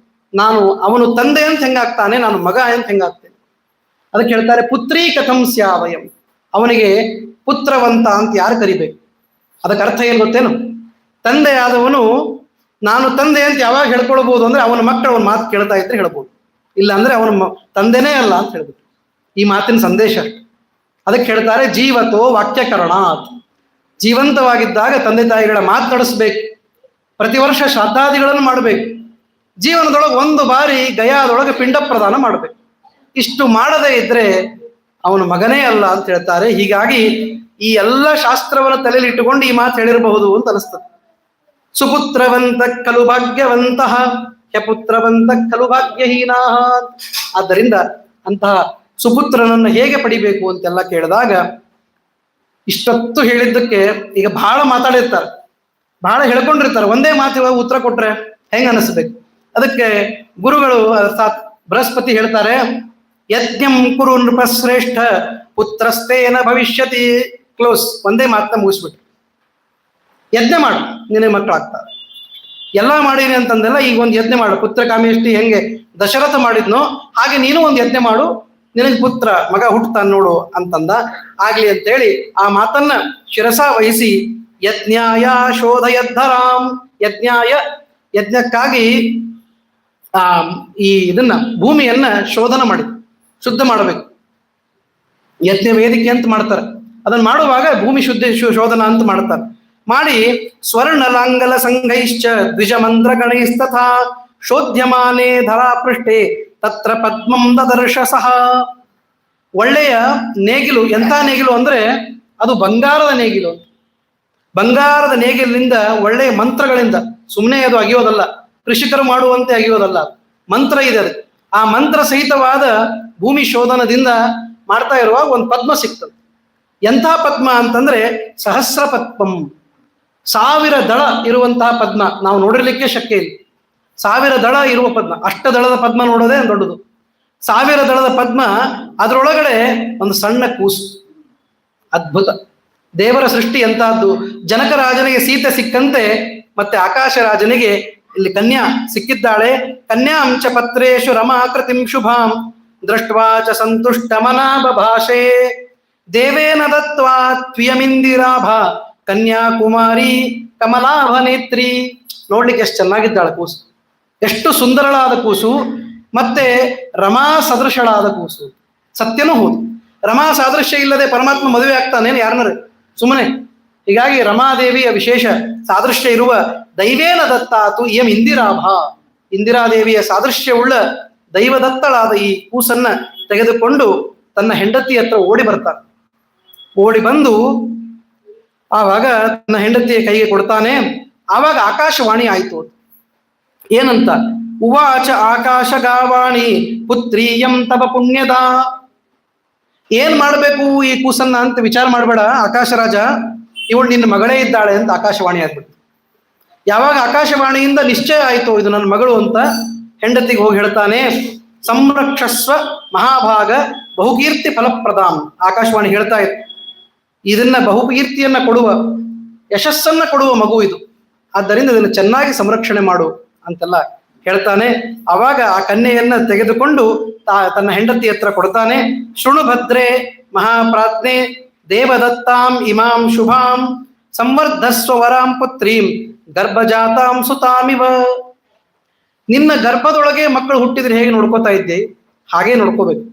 ನಾನು ಅವನು ತಂದೆ ಅಂತ ಹೆಂಗಾಗ್ತಾನೆ, ನಾನು ಮಗ ಅಂತ ಹೆಂಗಾಗ್ತೇನೆ? ಅದಕ್ಕೆ ಹೇಳ್ತಾರೆ ಪುತ್ರೀ ಕಥಂ ಸ್ಯಾವಯಂ. ಅವನಿಗೆ ಪುತ್ರವಂತ ಅಂತ ಯಾರು ಕರಿಬೇಕು? ಅದಕ್ಕೆ ಅರ್ಥ ಏನ್ ಗೊತ್ತೇನು? ತಂದೆ ಆದವನು ನಾನು ತಂದೆ ಅಂತ ಯಾವಾಗ ಹೇಳ್ಕೊಳ್ಬಹುದು ಅಂದ್ರೆ ಅವನ ಮಕ್ಕಳು ಅವನ ಮಾತು ಕೇಳ್ತಾ ಇದ್ರೆ ಹೇಳ್ಬೋದು, ಇಲ್ಲ ಅಂದ್ರೆ ಅವನ ತಂದೆನೇ ಅಲ್ಲ ಅಂತ ಹೇಳ್ಬೇಕು. ಈ ಮಾತಿನ ಸಂದೇಶ. ಅದಕ್ಕೆ ಹೇಳ್ತಾರೆ ಜೀವತೋ ವಾಕ್ಯಕರಣ. ಜೀವಂತವಾಗಿದ್ದಾಗ ತಂದೆ ತಾಯಿಗಳ ಮಾತು ನಡೆಸ್ಬೇಕು, ಪ್ರತಿ ವರ್ಷ ಶ್ರಾದ್ದಾದಿಗಳನ್ನು ಮಾಡಬೇಕು, ಜೀವನದೊಳಗೆ ಒಂದು ಬಾರಿ ಗಯಾದೊಳಗೆ ಪಿಂಡ ಪ್ರದಾನ ಮಾಡಬೇಕು. ಇಷ್ಟು ಮಾಡದೇ ಇದ್ರೆ ಅವನು ಮಗನೇ ಅಲ್ಲ ಅಂತ ಹೇಳ್ತಾರೆ. ಹೀಗಾಗಿ ಈ ಎಲ್ಲ ಶಾಸ್ತ್ರವನ್ನು ತಲೆಯಲ್ಲಿ ಇಟ್ಟುಕೊಂಡು ಈ ಮಾತು ಹೇಳಿರಬಹುದು ಅಂತ ಅನಿಸ್ತದೆ. ಸುಪುತ್ರವಂತ ಖಲು ಭಾಗ್ಯವಂತಹ ಹ್ಯಪುತ್ರವಂತ ಖಲು ಭಾಗ್ಯಹೀನಾ. ಆದ್ದರಿಂದ ಅಂತಹ ಸುಪುತ್ರನನ್ನು ಹೇಗೆ ಪಡಿಬೇಕು ಅಂತೆಲ್ಲ ಕೇಳಿದಾಗ ಇಷ್ಟೊತ್ತು ಹೇಳಿದ್ದಕ್ಕೆ ಈಗ ಬಹಳ ಮಾತಾಡಿರ್ತಾರೆ, ಬಹಳ ಹೇಳ್ಕೊಂಡಿರ್ತಾರೆ. ಒಂದೇ ಮಾತು ಉತ್ತರ ಕೊಟ್ರೆ ಹೆಂಗ ಅನಿಸ್ಬೇಕು? ಅದಕ್ಕೆ ಗುರುಗಳು ಅರ್ಥಾತ್ ಬೃಹಸ್ಪತಿ ಹೇಳ್ತಾರೆ, ಯಜ್ಞಂ ಕುರು ನೃಪಶ್ರೇಷ್ಠ ಪುತ್ರಸ್ತೇನ ಭವಿಷ್ಯತಿ. ಕ್ಲೋಸ್. ಒಂದೇ ಮಾತನ್ನ ಮುಗಿಸ್ಬಿಟ್ರು. ಯಜ್ಞ ಮಾಡು, ನಿನಗೆ ಮಕ್ಕಳಾಗ್ತಾರೆ. ಎಲ್ಲ ಮಾಡೀನಿ ಅಂತಂದೆಲ್ಲ ಈಗ ಒಂದು ಯಜ್ಞ ಮಾಡು. ಪುತ್ರ ಕಾಮೇಷ್ಟಿ ಹೆಂಗೆ ದಶರಥ ಮಾಡಿದ್ನೋ ಹಾಗೆ ನೀನು ಒಂದು ಯಜ್ಞ ಮಾಡು, ನಿನಗೆ ಪುತ್ರ ಮಗ ಹುಟ್ಟುತ್ತಾನೆ ನೋಡು ಅಂತಂದ. ಆಗ್ಲಿ ಅಂತೇಳಿ ಆ ಮಾತನ್ನ ಶಿರಸ ವಹಿಸಿ ಯಜ್ಞಾಯ ಶೋಧಯದ್ಧರಾಮ್. ಯಜ್ಞಕ್ಕಾಗಿ ಇದನ್ನ ಭೂಮಿಯನ್ನ ಶೋಧನ ಮಾಡಿ ಶುದ್ಧ ಮಾಡಬೇಕು. ಯಜ್ಞ ವೇದಿಕೆ ಅಂತ ಮಾಡ್ತಾರೆ. ಅದನ್ನ ಮಾಡುವಾಗ ಭೂಮಿ ಶೋಧನ ಅಂತ ಮಾಡ್ತಾರೆ. ಮಾಡಿ ಸ್ವರ್ಣ ಲಾಂಗಲ ಸಂಘೈಶ್ಚ ದ್ವಿಜಮಂದ್ರ ಗಣೈಸ್ತಥಾ ಶೋಧ್ಯಮಾನೇ ಧರಾಪೃಷ್ಠೆ ತತ್ರ ಪದ್ಮಂ ದದರ್ಶ ಸಹ. ಒಳ್ಳೆಯ ನೇಗಿಲು. ಎಂಥ ನೇಗಿಲು ಅಂದ್ರೆ ಅದು ಬಂಗಾರದ ನೇಗಿಲು. ಬಂಗಾರದ ನೇಗಿಲಿನಿಂದ ಒಳ್ಳೆಯ ಮಂತ್ರಗಳಿಂದ, ಸುಮ್ಮನೆ ಅದು ಅಗಿಯೋದಲ್ಲ, ಕೃಷಿಕರು ಮಾಡುವಂತೆ ಅಗಿಯೋದಲ್ಲ, ಮಂತ್ರ ಇದೆ ಅದು. ಆ ಮಂತ್ರ ಸಹಿತವಾದ ಭೂಮಿ ಶೋಧನದಿಂದ ಮಾಡ್ತಾ ಇರುವಾಗ ಒಂದು ಪದ್ಮ ಸಿಗ್ತದೆ. ಎಂಥ ಪದ್ಮ ಅಂತಂದ್ರೆ ಸಹಸ್ರ ಪದ್ಮಂ. 1000 ದಳ ಇರುವಂತಹ ಪದ್ಮ ನಾವು ನೋಡಿರ್ಲಿಕ್ಕೆ ಶಕ್ಯ ಇಲ್ಲ. 1000 ದಳ ಇರುವ ಪದ್ಮ, ಅಷ್ಟದಳದ ಪದ್ಮ ನೋಡೋದೇ ದೊಡ್ಡದು. 1000 ದಳದ ಪದ್ಮ, ಅದರೊಳಗಡೆ ಒಂದು ಸಣ್ಣ ಕೂಸು. ಅದ್ಭುತ. ದೇವರ ಸೃಷ್ಟಿ ಎಂತಹದ್ದು. ಜನಕ ರಾಜನಿಗೆ ಸೀತೆ ಸಿಕ್ಕಂತೆ ಮತ್ತೆ ಆಕಾಶ ರಾಜನಿಗೆ ಇಲ್ಲಿ ಕನ್ಯಾ ಸಿಕ್ಕಿದ್ದಾಳೆ. ಕನ್ಯಾ ಅಂಚ ಪತ್ರೇಶು ರಮಾಕೃತಿಂ ಶುಭಾಂ ದೃಷ್ಟ್ವಾ ಚ ಸಂತುಷ್ಟ ಮನಾಭ ಭಾಷೆ ದೇವೇನ ದತ್ವಾ ತ್ವಿಯಮಿಂದಿರಾಭ ಕನ್ಯಾಕುಮಾರಿ ಕಮಲಾಭ ನೇತ್ರಿ. ನೋಡ್ಲಿಕ್ಕೆ ಎಷ್ಟು ಚೆನ್ನಾಗಿದ್ದಾಳೆ ಕೂಸು, ಎಷ್ಟು ಸುಂದರಳಾದ ಕೂಸು, ಮತ್ತೆ ರಮಾ ಸದೃಶಳಾದ ಕೂಸು. ಸತ್ಯನೂ ಹೌದು. ರಮಾ ಸಾದೃಶ್ಯ ಇಲ್ಲದೆ ಪರಮಾತ್ಮ ಮದುವೆ ಆಗ್ತಾನೇನು ಯಾರನ್ನರು? ಸುಮ್ಮನೆ. ಹೀಗಾಗಿ ರಮಾದೇವಿಯ ವಿಶೇಷ ಸಾದೃಶ್ಯ ಇರುವ ದೈವೇನ ದತ್ತಾತು ಇಯಂ ಇಂದಿರಾಭ. ಇಂದಿರಾದೇವಿಯ ಸಾದೃಶ್ಯವುಳ್ಳ ದೈವದತ್ತಳಾದ ಈ ಕೂಸನ್ನ ತೆಗೆದುಕೊಂಡು ತನ್ನ ಹೆಂಡತಿ ಹತ್ರ ಓಡಿ ಬರ್ತಾನೆ. ಓಡಿ ಬಂದು ಆವಾಗ ತನ್ನ ಹೆಂಡತಿಯ ಕೈಗೆ ಕೊಡ್ತಾನೆ. ಆವಾಗ ಆಕಾಶವಾಣಿ ಆಯ್ತು. ಏನಂತ? ಉವಾಚ ಆಕಾಶ ಗಾವಾಣಿ ಪುತ್ರೀಯಂ ತವ ಪುಣ್ಯದ. ಏನ್ ಮಾಡ್ಬೇಕು ಈ ಕೂಸನ್ನ ಅಂತ ವಿಚಾರ ಮಾಡಬೇಡ ಆಕಾಶ ರಾಜ, ಇವಳು ನಿನ್ನ ಮಗಳೇ ಇದ್ದಾಳೆ ಅಂತ ಆಕಾಶವಾಣಿ ಆಗ್ಬಿಡ್ತು. ಯಾವಾಗ ಆಕಾಶವಾಣಿಯಿಂದ ನಿಶ್ಚಯ ಆಯ್ತು ಇದು ನನ್ನ ಮಗಳು ಅಂತ, ಹೆಂಡತಿಗೆ ಹೋಗಿ ಹೇಳ್ತಾನೆ, ಸಂರಕ್ಷಸ್ವ ಮಹಾಭಾಗ ಬಹುಕೀರ್ತಿ ಫಲಪ್ರದಾಂ. ಆಕಾಶವಾಣಿ ಹೇಳ್ತಾ ಇತ್ತು, ಇದನ್ನ ಬಹುಕೀರ್ತಿಯನ್ನ ಕೊಡುವ, ಯಶಸ್ಸನ್ನ ಕೊಡುವ ಮಗು ಇದು, ಆದ್ದರಿಂದ ಇದನ್ನು ಚೆನ್ನಾಗಿ ಸಂರಕ್ಷಣೆ ಮಾಡು ಅಂತೆಲ್ಲ ಹೇಳ್ತಾನೆ. ಅವಾಗ ಆ ಕನ್ಯೆಯನ್ನ ತೆಗೆದುಕೊಂಡು ತನ್ನ ಹೆಂಡತಿ ಹತ್ರ ಕೊಡ್ತಾನೆ. ಶೃಣು ಭದ್ರೇ ಮಹಾಪ್ರಾಜ್ಞೆ ದೇವದತ್ತಾಂ ಇಮಾಂ ಶುಭಾಂ ಸಂವರ್ಧಸ್ವ ವರಾಂ ಪುತ್ರೀಂ ಗರ್ಭಜಾತಾಂ ಸುತಾಮಿವ. ನಿನ್ನ ಗರ್ಭದೊಳಗೆ ಮಕ್ಕಳು ಹುಟ್ಟಿದ್ರೆ ಹೇಗೆ ನೋಡ್ಕೋತಾ ಇದ್ದೆ ಹಾಗೆ ನೋಡ್ಕೋಬೇಕು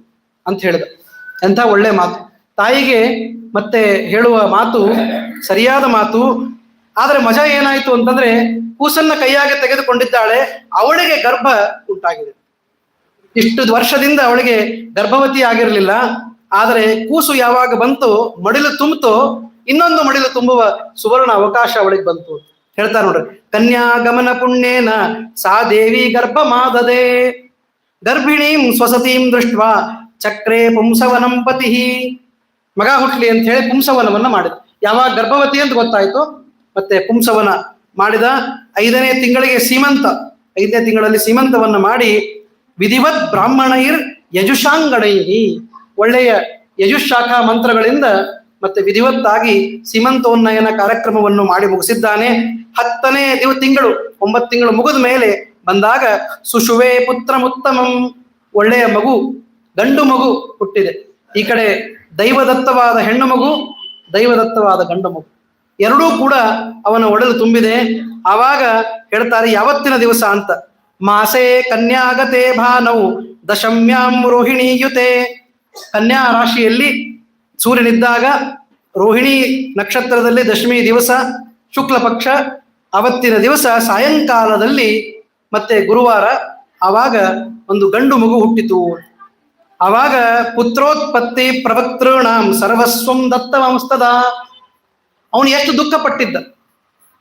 ಅಂತ ಹೇಳಿದ. ಎಂಥ ಒಳ್ಳೆ ಮಾತು. ತಾಯಿಗೆ ಮತ್ತೆ ಹೇಳುವ ಮಾತು ಸರಿಯಾದ ಮಾತು. ಆದ್ರೆ ಮಜಾ ಏನಾಯ್ತು ಅಂತಂದ್ರೆ ಕೂಸನ್ನ ಕೈಯಾಗೆ ತೆಗೆದುಕೊಂಡಿದ್ದಾಳೆ, ಅವಳಿಗೆ ಗರ್ಭ ಉಂಟಾಗಿದೆ. ಇಷ್ಟು ವರ್ಷದಿಂದ ಅವಳಿಗೆ ಗರ್ಭವತಿ ಆಗಿರಲಿಲ್ಲ. ಆದರೆ ಕೂಸು ಯಾವಾಗ ಬಂತು, ಮಡಿಲು ತುಂಬಿತೋ, ಇನ್ನೊಂದು ಮಡಿಲು ತುಂಬುವ ಸುವರ್ಣ ಅವಕಾಶ ಅವಳಿಗೆ ಬಂತು. ಹೇಳ್ತಾರೆ ನೋಡ್ರಿ, ಕನ್ಯಾಗಮನ ಪುಣ್ಯೇನ ಸಾ ದೇವಿ ಗರ್ಭ ಮಾದದೆ ಗರ್ಭಿಣೀಂ ಸ್ವಸತೀಂ ದೃಷ್ಟ ಚಕ್ರೇ ಪುಂಸವನಂ ಪತಿ. ಮಗ ಹುಟ್ಲಿ ಅಂತ ಹೇಳಿ ಪುಂಸವನವನ್ನ ಮಾಡಿದ. ಯಾವಾಗ ಗರ್ಭವತಿ ಅಂತ ಗೊತ್ತಾಯ್ತು, ಮತ್ತೆ ಪುಂಸವನ ಮಾಡಿದ. 5ನೇ ತಿಂಗಳಿಗೆ ಸೀಮಂತ, 5ನೇ ತಿಂಗಳಲ್ಲಿ ಸೀಮಂತವನ್ನ ಮಾಡಿ ವಿಧಿವತ್ ಬ್ರಾಹ್ಮಣೈರ್ ಯಜುಷಾಂಗಣೈಹಿ, ಒಳ್ಳೆಯ ಯಜುಶಾಖಾ ಮಂತ್ರಗಳಿಂದ ಮತ್ತೆ ವಿಧಿವತ್ತಾಗಿ ಸೀಮಂತೋನ್ನಯನ ಕಾರ್ಯಕ್ರಮವನ್ನು ಮಾಡಿ ಮುಗಿಸಿದ್ದಾನೆ. 10ನೇ ತಿಂಗಳು, 9 ತಿಂಗಳು ಮುಗಿದ ಮೇಲೆ ಬಂದಾಗ ಸುಶುವೆ ಪುತ್ರ ಮುತ್ತಮಂ, ಒಳ್ಳೆಯ ಮಗು, ಗಂಡು ಮಗು ಹುಟ್ಟಿದೆ. ಈ ಕಡೆ ದೈವದತ್ತವಾದ ಹೆಣ್ಣು ಮಗು, ದೈವದತ್ತವಾದ ಗಂಡು ಮಗು, ಎರಡೂ ಕೂಡ ಅವನ ಒಡಲು ತುಂಬಿದೆ. ಆವಾಗ ಹೇಳ್ತಾರೆ ಯಾವತ್ತಿನ ದಿವಸ ಅಂತ, ಮಾಸೆ ಕನ್ಯಾಗತೆ ಭಾನೌ ದಶಮ್ಯಾಂ ರೋಹಿಣಿಯುತೆ. ಕನ್ಯಾ ರಾಶಿಯಲ್ಲಿ ಸೂರ್ಯನಿದ್ದಾಗ ರೋಹಿಣಿ ನಕ್ಷತ್ರದಲ್ಲಿ ದಶಮಿ ದಿವಸ ಶುಕ್ಲ ಪಕ್ಷ, ಅವತ್ತಿನ ದಿವಸ ಸಾಯಂಕಾಲದಲ್ಲಿ ಮತ್ತೆ ಗುರುವಾರ, ಆವಾಗ ಒಂದು ಗಂಡು ಮಗು ಹುಟ್ಟಿತು. ಆವಾಗ ಪುತ್ರೋತ್ಪತ್ತಿ ಪ್ರವಕ್ತೃಣಾಂ ಸರ್ವಸ್ವಂ ದತ್ತವಂಸ್ತದ. ಅವನು ಎಷ್ಟು ದುಃಖ ಪಟ್ಟಿದ್ದ,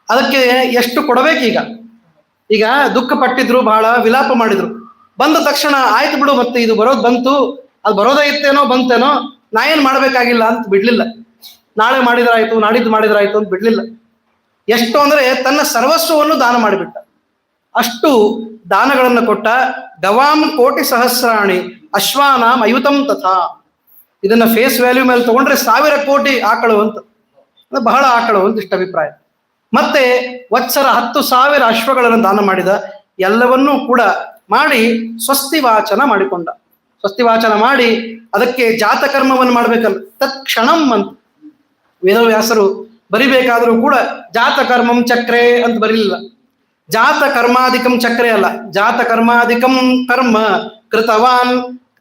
ಅದಕ್ಕೆ ಎಷ್ಟು ಕೊಡಬೇಕೀಗ. ಈಗ ದುಃಖ ಪಟ್ಟಿದ್ರು, ಬಹಳ ವಿಲಾಪ ಮಾಡಿದ್ರು. ಬಂದ ತಕ್ಷಣ ಆಯ್ತು ಬಿಡು, ಮತ್ತೆ ಇದು ಬರೋದು ಬಂತು, ಅದು ಬರೋದೇ ಇತ್ತೇನೋ ಬಂತೇನೋ, ನಾ ಏನ್ ಮಾಡ್ಬೇಕಾಗಿಲ್ಲ ಅಂತ ಬಿಡ್ಲಿಲ್ಲ. ನಾಳೆ ಮಾಡಿದ್ರಾಯ್ತು, ನಾಡಿದ್ದು ಮಾಡಿದ್ರಾಯ್ತು ಅಂತ ಬಿಡ್ಲಿಲ್ಲ. ಎಷ್ಟು ಅಂದ್ರೆ ತನ್ನ ಸರ್ವಸ್ವವನ್ನು ದಾನ ಮಾಡಿಬಿಟ್ಟ. ಅಷ್ಟು ದಾನಗಳನ್ನು ಕೊಟ್ಟ. ಗವಾಂ ಕೋಟಿ ಸಹಸ್ರಾಣಿ ಅಶ್ವಾನಾಂ ಅಯುತಂ ತಥಾ. ಇದನ್ನ ಫೇಸ್ ವ್ಯಾಲ್ಯೂ ಮೇಲೆ ತಗೊಂಡ್ರೆ 1000 ಕೋಟಿ ಆಕಳು ಅಂತ, ಬಹಳ ಆಕಳು ಅಂತ ಇಷ್ಟ ಅಭಿಪ್ರಾಯ. ಮತ್ತೆ ವತ್ಸರ 10,000 ಅಶ್ವಗಳನ್ನು ದಾನ ಮಾಡಿದ. ಎಲ್ಲವನ್ನೂ ಕೂಡ ಮಾಡಿ ಸ್ವಸ್ತಿ ವಾಚನ ಮಾಡಿಕೊಂಡ. ಸ್ವಸ್ತಿ ವಾಚನ ಮಾಡಿ ಅದಕ್ಕೆ ಜಾತಕರ್ಮವನ್ನು ಮಾಡ್ಬೇಕಲ್ಲ, ತತ್ಕ್ಷಣಂ ಅಂತ ವೇದವ್ಯಾಸರು ಬರಿಬೇಕಾದ್ರೂ ಕೂಡ ಜಾತಕರ್ಮಂ ಚಕ್ರೆ ಅಂತ ಬರೀಲಿಲ್ಲ. ಜಾತ ಕರ್ಮಾಧಿಕಂ ಚಕ್ರೆ ಅಲ್ಲ, ಜಾತ ಕರ್ಮಾಧಿಕಂ ಕರ್ಮ ಕೃತವಾನ್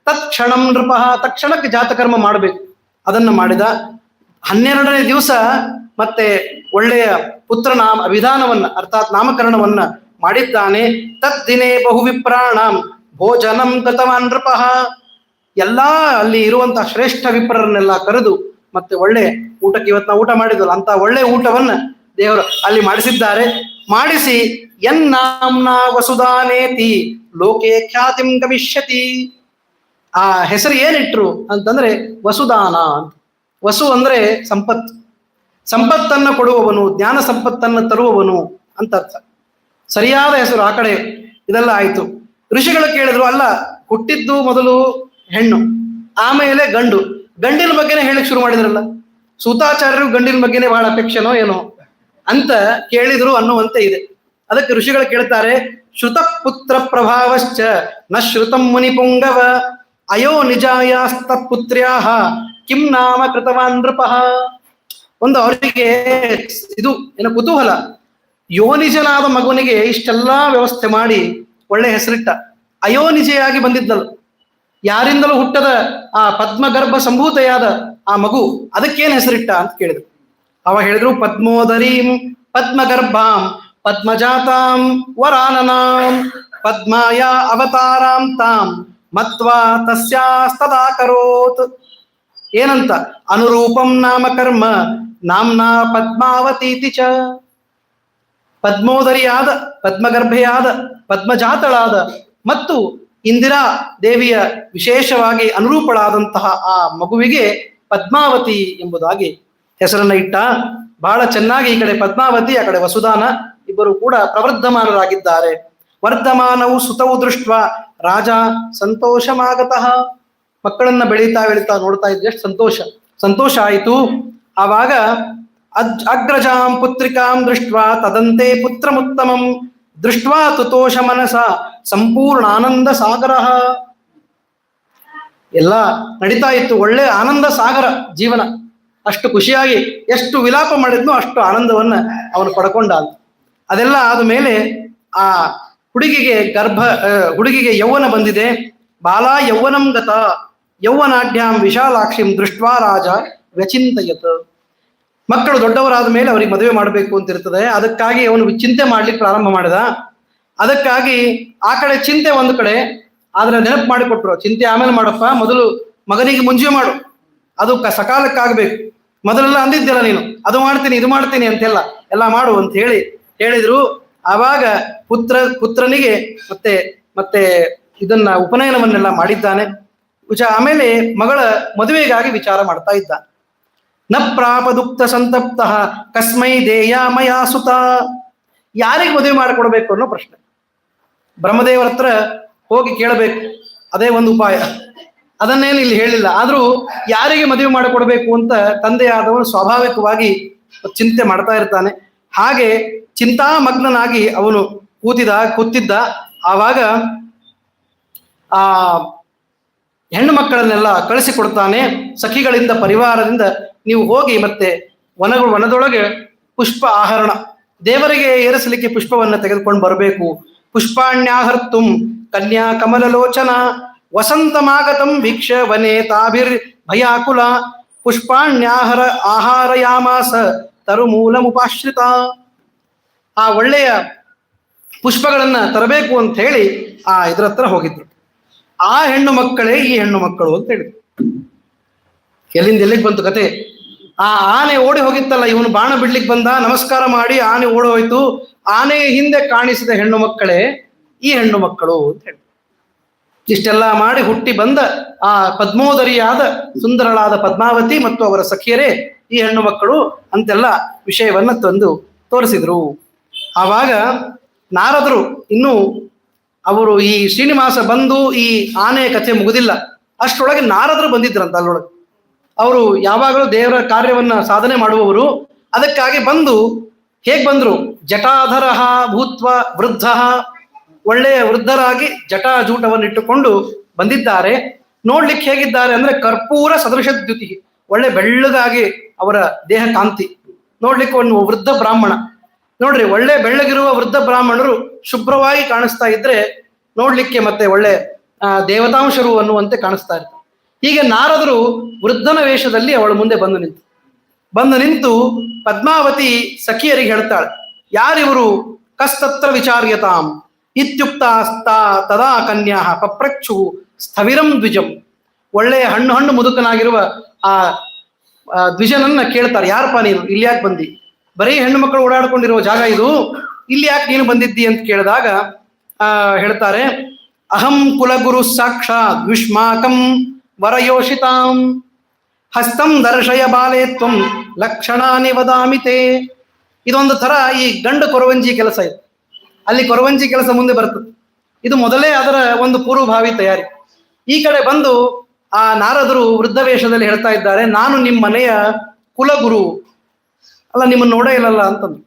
ತತ್ಕ್ಷಣಂ ನೃಪ. ತಕ್ಷಣಕ್ಕೆ ಜಾತಕರ್ಮ ಮಾಡಬೇಕು, ಅದನ್ನ ಮಾಡಿದ. 12ನೇ ದಿವಸ ಮತ್ತೆ ಒಳ್ಳೆಯ ಪುತ್ರನಾಮ ವಿಧಾನವನ್ನ ಅರ್ಥಾತ್ ನಾಮಕರಣವನ್ನ ಮಾಡಿದ್ದಾನೆ. ತದ್ದಿನೇ ಬಹು ವಿಪ್ರಾಣಂ ಭೋಜನಂ ಗತವಾನ್ ನೃಪ. ಎಲ್ಲಾ ಅಲ್ಲಿ ಇರುವಂತಹ ಶ್ರೇಷ್ಠ ವಿಪ್ರರನ್ನೆಲ್ಲ ಕರೆದು ಮತ್ತೆ ಒಳ್ಳೆ ಊಟಕ್ಕೆ, ಇವತ್ತು ನಾವು ಊಟ ಮಾಡಿದ್ವಲ್ಲ ಅಂತ ಒಳ್ಳೆ ಊಟವನ್ನ ದೇವರು ಅಲ್ಲಿ ಮಾಡಿಸಿದ್ದಾರೆ. ಮಾಡಿಸಿ ಎನ್ನಾಂನ ವಸುದಾನೇತಿ ಲೋಕೆ ಖ್ಯಾತಿಂ ಗಮಿಷ್ಯತಿ. ಆ ಹೆಸರು ಏನಿಟ್ರು ಅಂತಂದ್ರೆ ವಸುದಾನ ಅಂತ. ವಸು ಅಂದ್ರೆ ಸಂಪತ್ತು, ಸಂಪತ್ತನ್ನು ಕೊಡುವವನು, ಜ್ಞಾನ ಸಂಪತ್ತನ್ನು ತರುವವನು ಅಂತ ಅರ್ಥ. ಸರಿಯಾದ ಹೆಸರು. ಆ ಕಡೆ ಇದೆಲ್ಲ ಆಯ್ತು. ಋಷಿಗಳು ಕೇಳಿದ್ರು, ಅಲ್ಲ ಹುಟ್ಟಿದ್ದು ಮೊದಲು ಹೆಣ್ಣು, ಆಮೇಲೆ ಗಂಡು, ಗಂಡಿನ ಬಗ್ಗೆನೇ ಹೇಳಕ್ ಶುರು ಮಾಡಿದ್ರಲ್ಲ, ಸೂತಾಚಾರ್ಯರು ಗಂಡಿನ ಬಗ್ಗೆನೇ ಬಹಳ ಅಪೇಕ್ಷೆನೋ ಏನೋ ಅಂತ ಕೇಳಿದ್ರು ಅನ್ನುವಂತೆ ಇದೆ. ಅದಕ್ಕೆ ಋಷಿಗಳು ಕೇಳ್ತಾರೆ, ಶ್ರುತ ಪುತ್ರ ಪ್ರಭಾವಶ್ಚ ನ ಶ್ರುತಂ ಮುನಿ ಪುಂಗವ ಅಯೋ ನಿಜಾಯಾಸ್ತತ್ಪುತ್ರ್ಯಾಹ ಕಿಂ ನಾಮ ಕೃತವಾನ್ ನೃಪಃ. ಒಂದು ಅವರಿಗೆ ಇದು ಏನೋ ಕುತೂಹಲ, ಯೋನಿಜನಾದ ಮಗುವಿಗೆ ಇಷ್ಟೆಲ್ಲಾ ವ್ಯವಸ್ಥೆ ಮಾಡಿ ಒಳ್ಳೆ ಹೆಸರಿಟ್ಟ. ಅಯೋನಿಜೆಯಾಗಿ ಬಂದಿದ್ದಲ್ಲ, ಯಾರಿಂದಲೂ ಹುಟ್ಟದ ಆ ಪದ್ಮಗರ್ಭ ಸಂಭೂತೆಯಾದ ಆ ಮಗು, ಅದಕ್ಕೇನ್ ಹೆಸರಿಟ್ಟ ಅಂತ ಕೇಳಿದ್ರು. ಅವ ಹೇಳಿದ್ರು, ಪದ್ಮೋದರೀಂ ಪದ್ಮಗರ್ಭಾಂ ಪದ್ಮಜಾತಾಂ ವರಾನನಾಂ ಪದ್ಮಾಯ ಅವತಾರಾಂ ತಾಂ ಮತ್ವಾ ತಸ್ಯಾಸ್ತದಾಕರೋತ್. ಏನಂತ? ಅನುರೂಪಂ ನಾಮ ಕರ್ಮ ನಾಮ್ನಾ ಪದ್ಮಾವತೀತಿ ಚ. ಪದ್ಮೋದರಿಯಾದ, ಪದ್ಮಗರ್ಭೆಯಾದ, ಪದ್ಮಜಾತಳಾದ ಮತ್ತು ಇಂದಿರಾ ದೇವಿಯ ವಿಶೇಷವಾಗಿ ಅನುರೂಪಳಾದಂತಹ ಆ ಮಗುವಿಗೆ ಪದ್ಮಾವತಿ ಎಂಬುದಾಗಿ ಹೆಸರನ್ನ ಇಟ್ಟ. ಬಹಳ ಚೆನ್ನಾಗಿ ಈ ಕಡೆ ಪದ್ಮಾವತಿ, ಆ ಕಡೆ ವಸುದಾನ ಇಬ್ಬರು ಕೂಡ ಪ್ರವರ್ಧಮಾನರಾಗಿದ್ದಾರೆ. ವರ್ಧಮಾನವು ಸುತವು ದೃಷ್ಟ ರಾಜ ಸಂತೋಷಮಾಗತಃ. ಮಕ್ಕಳನ್ನ ಬೆಳೀತಾ ನೋಡ್ತಾ ಇದ್ರೆ ಎಷ್ಟು ಸಂತೋಷ ಆಯಿತು. ಆವಾಗ ಅಗ್ರಜಾಂ ಪುತ್ರಿಕಾಂ ದೃಷ್ಟ ತದಂತೆ ಪುತ್ರಮುತ್ತಮಂ ದೃಷ್ಟ್ವಾ ತುತೋಷ ಮನಸ ಸಂಪೂರ್ಣ ಆನಂದ ಸಾಗರ. ಎಲ್ಲ ನಡೀತಾ ಇತ್ತು, ಒಳ್ಳೆ ಆನಂದ ಸಾಗರ ಜೀವನ. ಅಷ್ಟು ಖುಷಿಯಾಗಿ ಎಷ್ಟು ವಿಲಾಪ ಮಾಡಿದ್ನೋ ಅಷ್ಟು ಆನಂದವನ್ನ ಅವನು ಪಡ್ಕೊಂಡ. ಅದೆಲ್ಲ ಆದ ಮೇಲೆ ಆ ಹುಡುಗಿಗೆ ಯೌವನ ಬಂದಿದೆ. ಬಾಲ ಯೌವನಂ ಗತ ಯೌವನಾಢ್ಯಾಂ ವಿಶಾಲಾಕ್ಷಿಂ ದೃಷ್ಟ್ವಾ ರಾಜ ವ್ಯಚಿಂತಯತ್. ಮಕ್ಕಳು ದೊಡ್ಡವರಾದ ಮೇಲೆ ಅವರಿಗೆ ಮದುವೆ ಮಾಡಬೇಕು ಅಂತ ಇರ್ತದೆ. ಅದಕ್ಕಾಗಿ ಅವನು ಚಿಂತೆ ಮಾಡ್ಲಿಕ್ಕೆ ಪ್ರಾರಂಭ ಮಾಡಿದ. ಅದಕ್ಕಾಗಿ ಆ ಕಡೆ ಚಿಂತೆ ಒಂದು ಕಡೆ, ಆದ್ರೆ ನೆನಪು ಮಾಡಿಕೊಟ್ರು, ಚಿಂತೆ ಆಮೇಲೆ ಮಾಡಪ್ಪ, ಮೊದಲು ಮಗನಿಗೆ ಮುಂಜೆ ಮಾಡು, ಅದು ಸಕಾಲಕ್ಕಾಗಬೇಕು. ಮೊದಲೆಲ್ಲ ಅಂದಿದ್ದೆಲ್ಲ ನೀನು, ಅದು ಮಾಡ್ತೀನಿ ಇದು ಮಾಡ್ತೀನಿ ಅಂತೆಲ್ಲ ಎಲ್ಲ ಮಾಡು ಅಂತ ಹೇಳಿದ್ರು. ಆವಾಗ ಪುತ್ರನಿಗೆ ಮತ್ತೆ ಇದನ್ನ ಉಪನಯನವನ್ನೆಲ್ಲ ಮಾಡಿದ್ದಾನೆ. ಆಮೇಲೆ ಮಗಳ ಮದುವೆಗಾಗಿ ವಿಚಾರ ಮಾಡ್ತಾ ಇದ್ದ. ನ ಪ್ರಾಪದುಕ್ತ ಸಂತಪ್ತ ಕಸ್ಮೈ ದೇಯ ಮಯಾ ಸುತ. ಯಾರಿಗೆ ಮದುವೆ ಮಾಡಿಕೊಡ್ಬೇಕು ಅನ್ನೋ ಪ್ರಶ್ನೆ. ಬ್ರಹ್ಮದೇವರ ಹತ್ರ ಹೋಗಿ ಕೇಳಬೇಕು, ಅದೇ ಒಂದು ಉಪಾಯ. ಅದನ್ನೇನು ಇಲ್ಲಿ ಹೇಳಿಲ್ಲ. ಆದ್ರೂ ಯಾರಿಗೆ ಮದುವೆ ಮಾಡಿಕೊಡ್ಬೇಕು ಅಂತ ತಂದೆಯಾದವನು ಸ್ವಾಭಾವಿಕವಾಗಿ ಚಿಂತೆ ಮಾಡ್ತಾ ಇರ್ತಾನೆ. ಹಾಗೆ ಚಿಂತಾಮಗ್ನನಾಗಿ ಅವನು ಕೂತಿದ್ದ. ಆವಾಗ ಆ ಹೆಣ್ಣು ಮಕ್ಕಳನ್ನೆಲ್ಲ ಕಳಿಸಿಕೊಡ್ತಾನೆ. ಸಖಿಗಳಿಂದ ಪರಿವಾರದಿಂದ ನೀವು ಹೋಗಿ ಮತ್ತೆ ವನದೊಳಗೆ ಪುಷ್ಪ ಆಹರಣ, ದೇವರಿಗೆ ಏರಿಸಲಿಕ್ಕೆ ಪುಷ್ಪವನ್ನು ತೆಗೆದುಕೊಂಡು ಬರಬೇಕು. ಪುಷ್ಪಾಣ್ಯಾಹರ್ತುಂ ಕನ್ಯಾ ಕಮಲಲೋಚನ ವಸಂತಮಾಗತಂ ವೀಕ್ಷ ವನೆ ತಾಭಿರ್ ಭಯಾಕುಲ ಆಹಾರಯಾಮಾಸ ತರುಮೂಲಮುಪಾಶ್ರಿತ. ಆ ಒಳ್ಳೆಯ ಪುಷ್ಪಗಳನ್ನ ತರಬೇಕು ಅಂತ ಹೇಳಿ ಇದ್ರ ಹತ್ರ ಹೋಗಿದ್ರು. ಆ ಹೆಣ್ಣು ಮಕ್ಕಳೇ ಈ ಹೆಣ್ಣು ಮಕ್ಕಳು ಅಂತ ಹೇಳಿದ್ರು. ಎಲ್ಲಿಗೆ ಬಂತು ಕತೆ? ಆ ಆನೆ ಓಡಿ ಹೋಗಿತ್ತಲ್ಲ, ಇವನು ಬಾಣ ಬಿಡ್ಲಿಕ್ಕೆ ಬಂದ, ನಮಸ್ಕಾರ ಮಾಡಿ ಆನೆ ಓಡಿ ಹೋಯ್ತು. ಆನೆ ಹಿಂದೆ ಕಾಣಿಸಿದ ಹೆಣ್ಣು ಮಕ್ಕಳೇ ಈ ಹೆಣ್ಣು ಮಕ್ಕಳು ಅಂತ ಹೇಳಿ ಇಷ್ಟೆಲ್ಲ ಮಾಡಿ ಹುಟ್ಟಿ ಬಂದ ಆ ಪದ್ಮೋದರಿಯಾದ ಸುಂದರಳಾದ ಪದ್ಮಾವತಿ ಮತ್ತು ಅವರ ಸಖಿಯರೇ ಈ ಹೆಣ್ಣು ಮಕ್ಕಳು ಅಂತೆಲ್ಲ ವಿಷಯವನ್ನ ತಂದು ತೋರಿಸಿದ್ರು. ಆವಾಗ ನಾರದರು ಇನ್ನು ಅವರು ಈ ಶ್ರೀನಿವಾಸ ಬಂದು ಈ ಆನೆ ಕಥೆ ಮುಗುದಿಲ್ಲ ಅಷ್ಟರೊಳಗೆ ನಾರದರು ಬಂದಿದ್ರಂತ. ಅಲ್ಲೊಳಗೆ ಅವರು ಯಾವಾಗಲೂ ದೇವರ ಕಾರ್ಯವನ್ನ ಸಾಧನೆ ಮಾಡುವವರು. ಅದಕ್ಕಾಗಿ ಹೇಗೆ ಬಂದ್ರು? ಜಟಾಧರ ಭೂತ್ವ ವೃದ್ಧ, ಒಳ್ಳೆಯ ವೃದ್ಧರಾಗಿ ಜಟಾಜೂಟವನ್ನಿಟ್ಟುಕೊಂಡು ಬಂದಿದ್ದಾರೆ. ನೋಡ್ಲಿಕ್ಕೆ ಹೇಗಿದ್ದಾರೆ ಅಂದ್ರೆ ಕರ್ಪೂರ ಸದೃಶ ದ್ಯುತಿ, ಒಳ್ಳೆ ಬೆಳ್ಳಗಾಗಿ ಅವರ ದೇಹ ಕಾಂತಿ. ನೋಡ್ಲಿಕ್ಕೆ ಒಂದು ವೃದ್ಧ ಬ್ರಾಹ್ಮಣ ನೋಡ್ರಿ, ಒಳ್ಳೆ ಬೆಳ್ಳಗಿರುವ ವೃದ್ಧ ಬ್ರಾಹ್ಮಣರು ಶುಭ್ರವಾಗಿ ಕಾಣಿಸ್ತಾ ಇದ್ರೆ ನೋಡ್ಲಿಕ್ಕೆ ಮತ್ತೆ ಒಳ್ಳೆ ದೇವತಾಂಶರು ಅನ್ನುವಂತೆ ಕಾಣಿಸ್ತಾ ಇರ್ತಾರೆ. ಹೀಗೆ ನಾರದರು ವೃದ್ಧನ ವೇಷದಲ್ಲಿ ಅವಳ ಮುಂದೆ ಬಂದು ನಿಂತು ಪದ್ಮಾವತಿ ಸಖಿಯರಿಗೆ ಹೇಳ್ತಾಳೆ, ಯಾರಿವರು? ಕಸ್ತತ್ರ ವಿಚಾರ್ಯತಾಂ ಇತ್ಯುಕ್ತ ತದಾ ಕನ್ಯಾ ಪಪ್ರಕ್ಷು ಸ್ಥವಿರಂ ದ್ವಿಜಂ. ಒಳ್ಳೆಯ ಹಣ್ಣು ಮುದುಕನಾಗಿರುವ ಆ ದ್ವಿಜನನ್ನ ಕೇಳ್ತಾರೆ, ಯಾರಪ್ಪ ನೀನು, ಇಲ್ಲಿ ಯಾಕೆ ಬಂದಿ? ಬರೀ ಹೆಣ್ಣು ಮಕ್ಕಳು ಓಡಾಡ್ಕೊಂಡಿರುವ ಜಾಗ ಇದು, ಇಲ್ಲಿ ಯಾಕೆ ನೀನು ಬಂದಿದ್ದಿ ಅಂತ ಕೇಳಿದಾಗ ಹೇಳ್ತಾರೆ, ಅಹಂ ಕುಲಗುರು ಸಾಕ್ಷಾತ್ ಯುಷ್ಮಾಕಂ ವರಯೋಷಿತಾಂ ಹಸ್ತಂ ದರ್ಶಯ ಬಾಲೆ ತ್ವಂ ಲಕ್ಷಣಾನಿ ವದಾಮಿತೆ. ಇದೊಂದು ಥರ ಈ ಗಂಡು ಕೊರವಂಜಿ ಕೆಲಸ ಇದೆ. ಅಲ್ಲಿ ಕೊರವಂಜಿ ಕೆಲಸ ಮುಂದೆ ಬರ್ತದೆ. ಇದು ಮೊದಲೇ ಅದರ ಒಂದು ಪೂರ್ವಭಾವಿ ತಯಾರಿ. ಈ ಕಡೆ ಬಂದು ಆ ನಾರದರು ವೃದ್ಧ ವೇಷದಲ್ಲಿ ಹೇಳ್ತಾ ಇದ್ದಾರೆ, ನಾನು ನಿಮ್ಮ ಮನೆಯ ಕುಲಗುರು ಅಲ್ಲ, ನಿಮ್ಮನ್ನು ನೋಡೇ ಇಲ್ಲಲ್ಲ ಅಂತಂದು.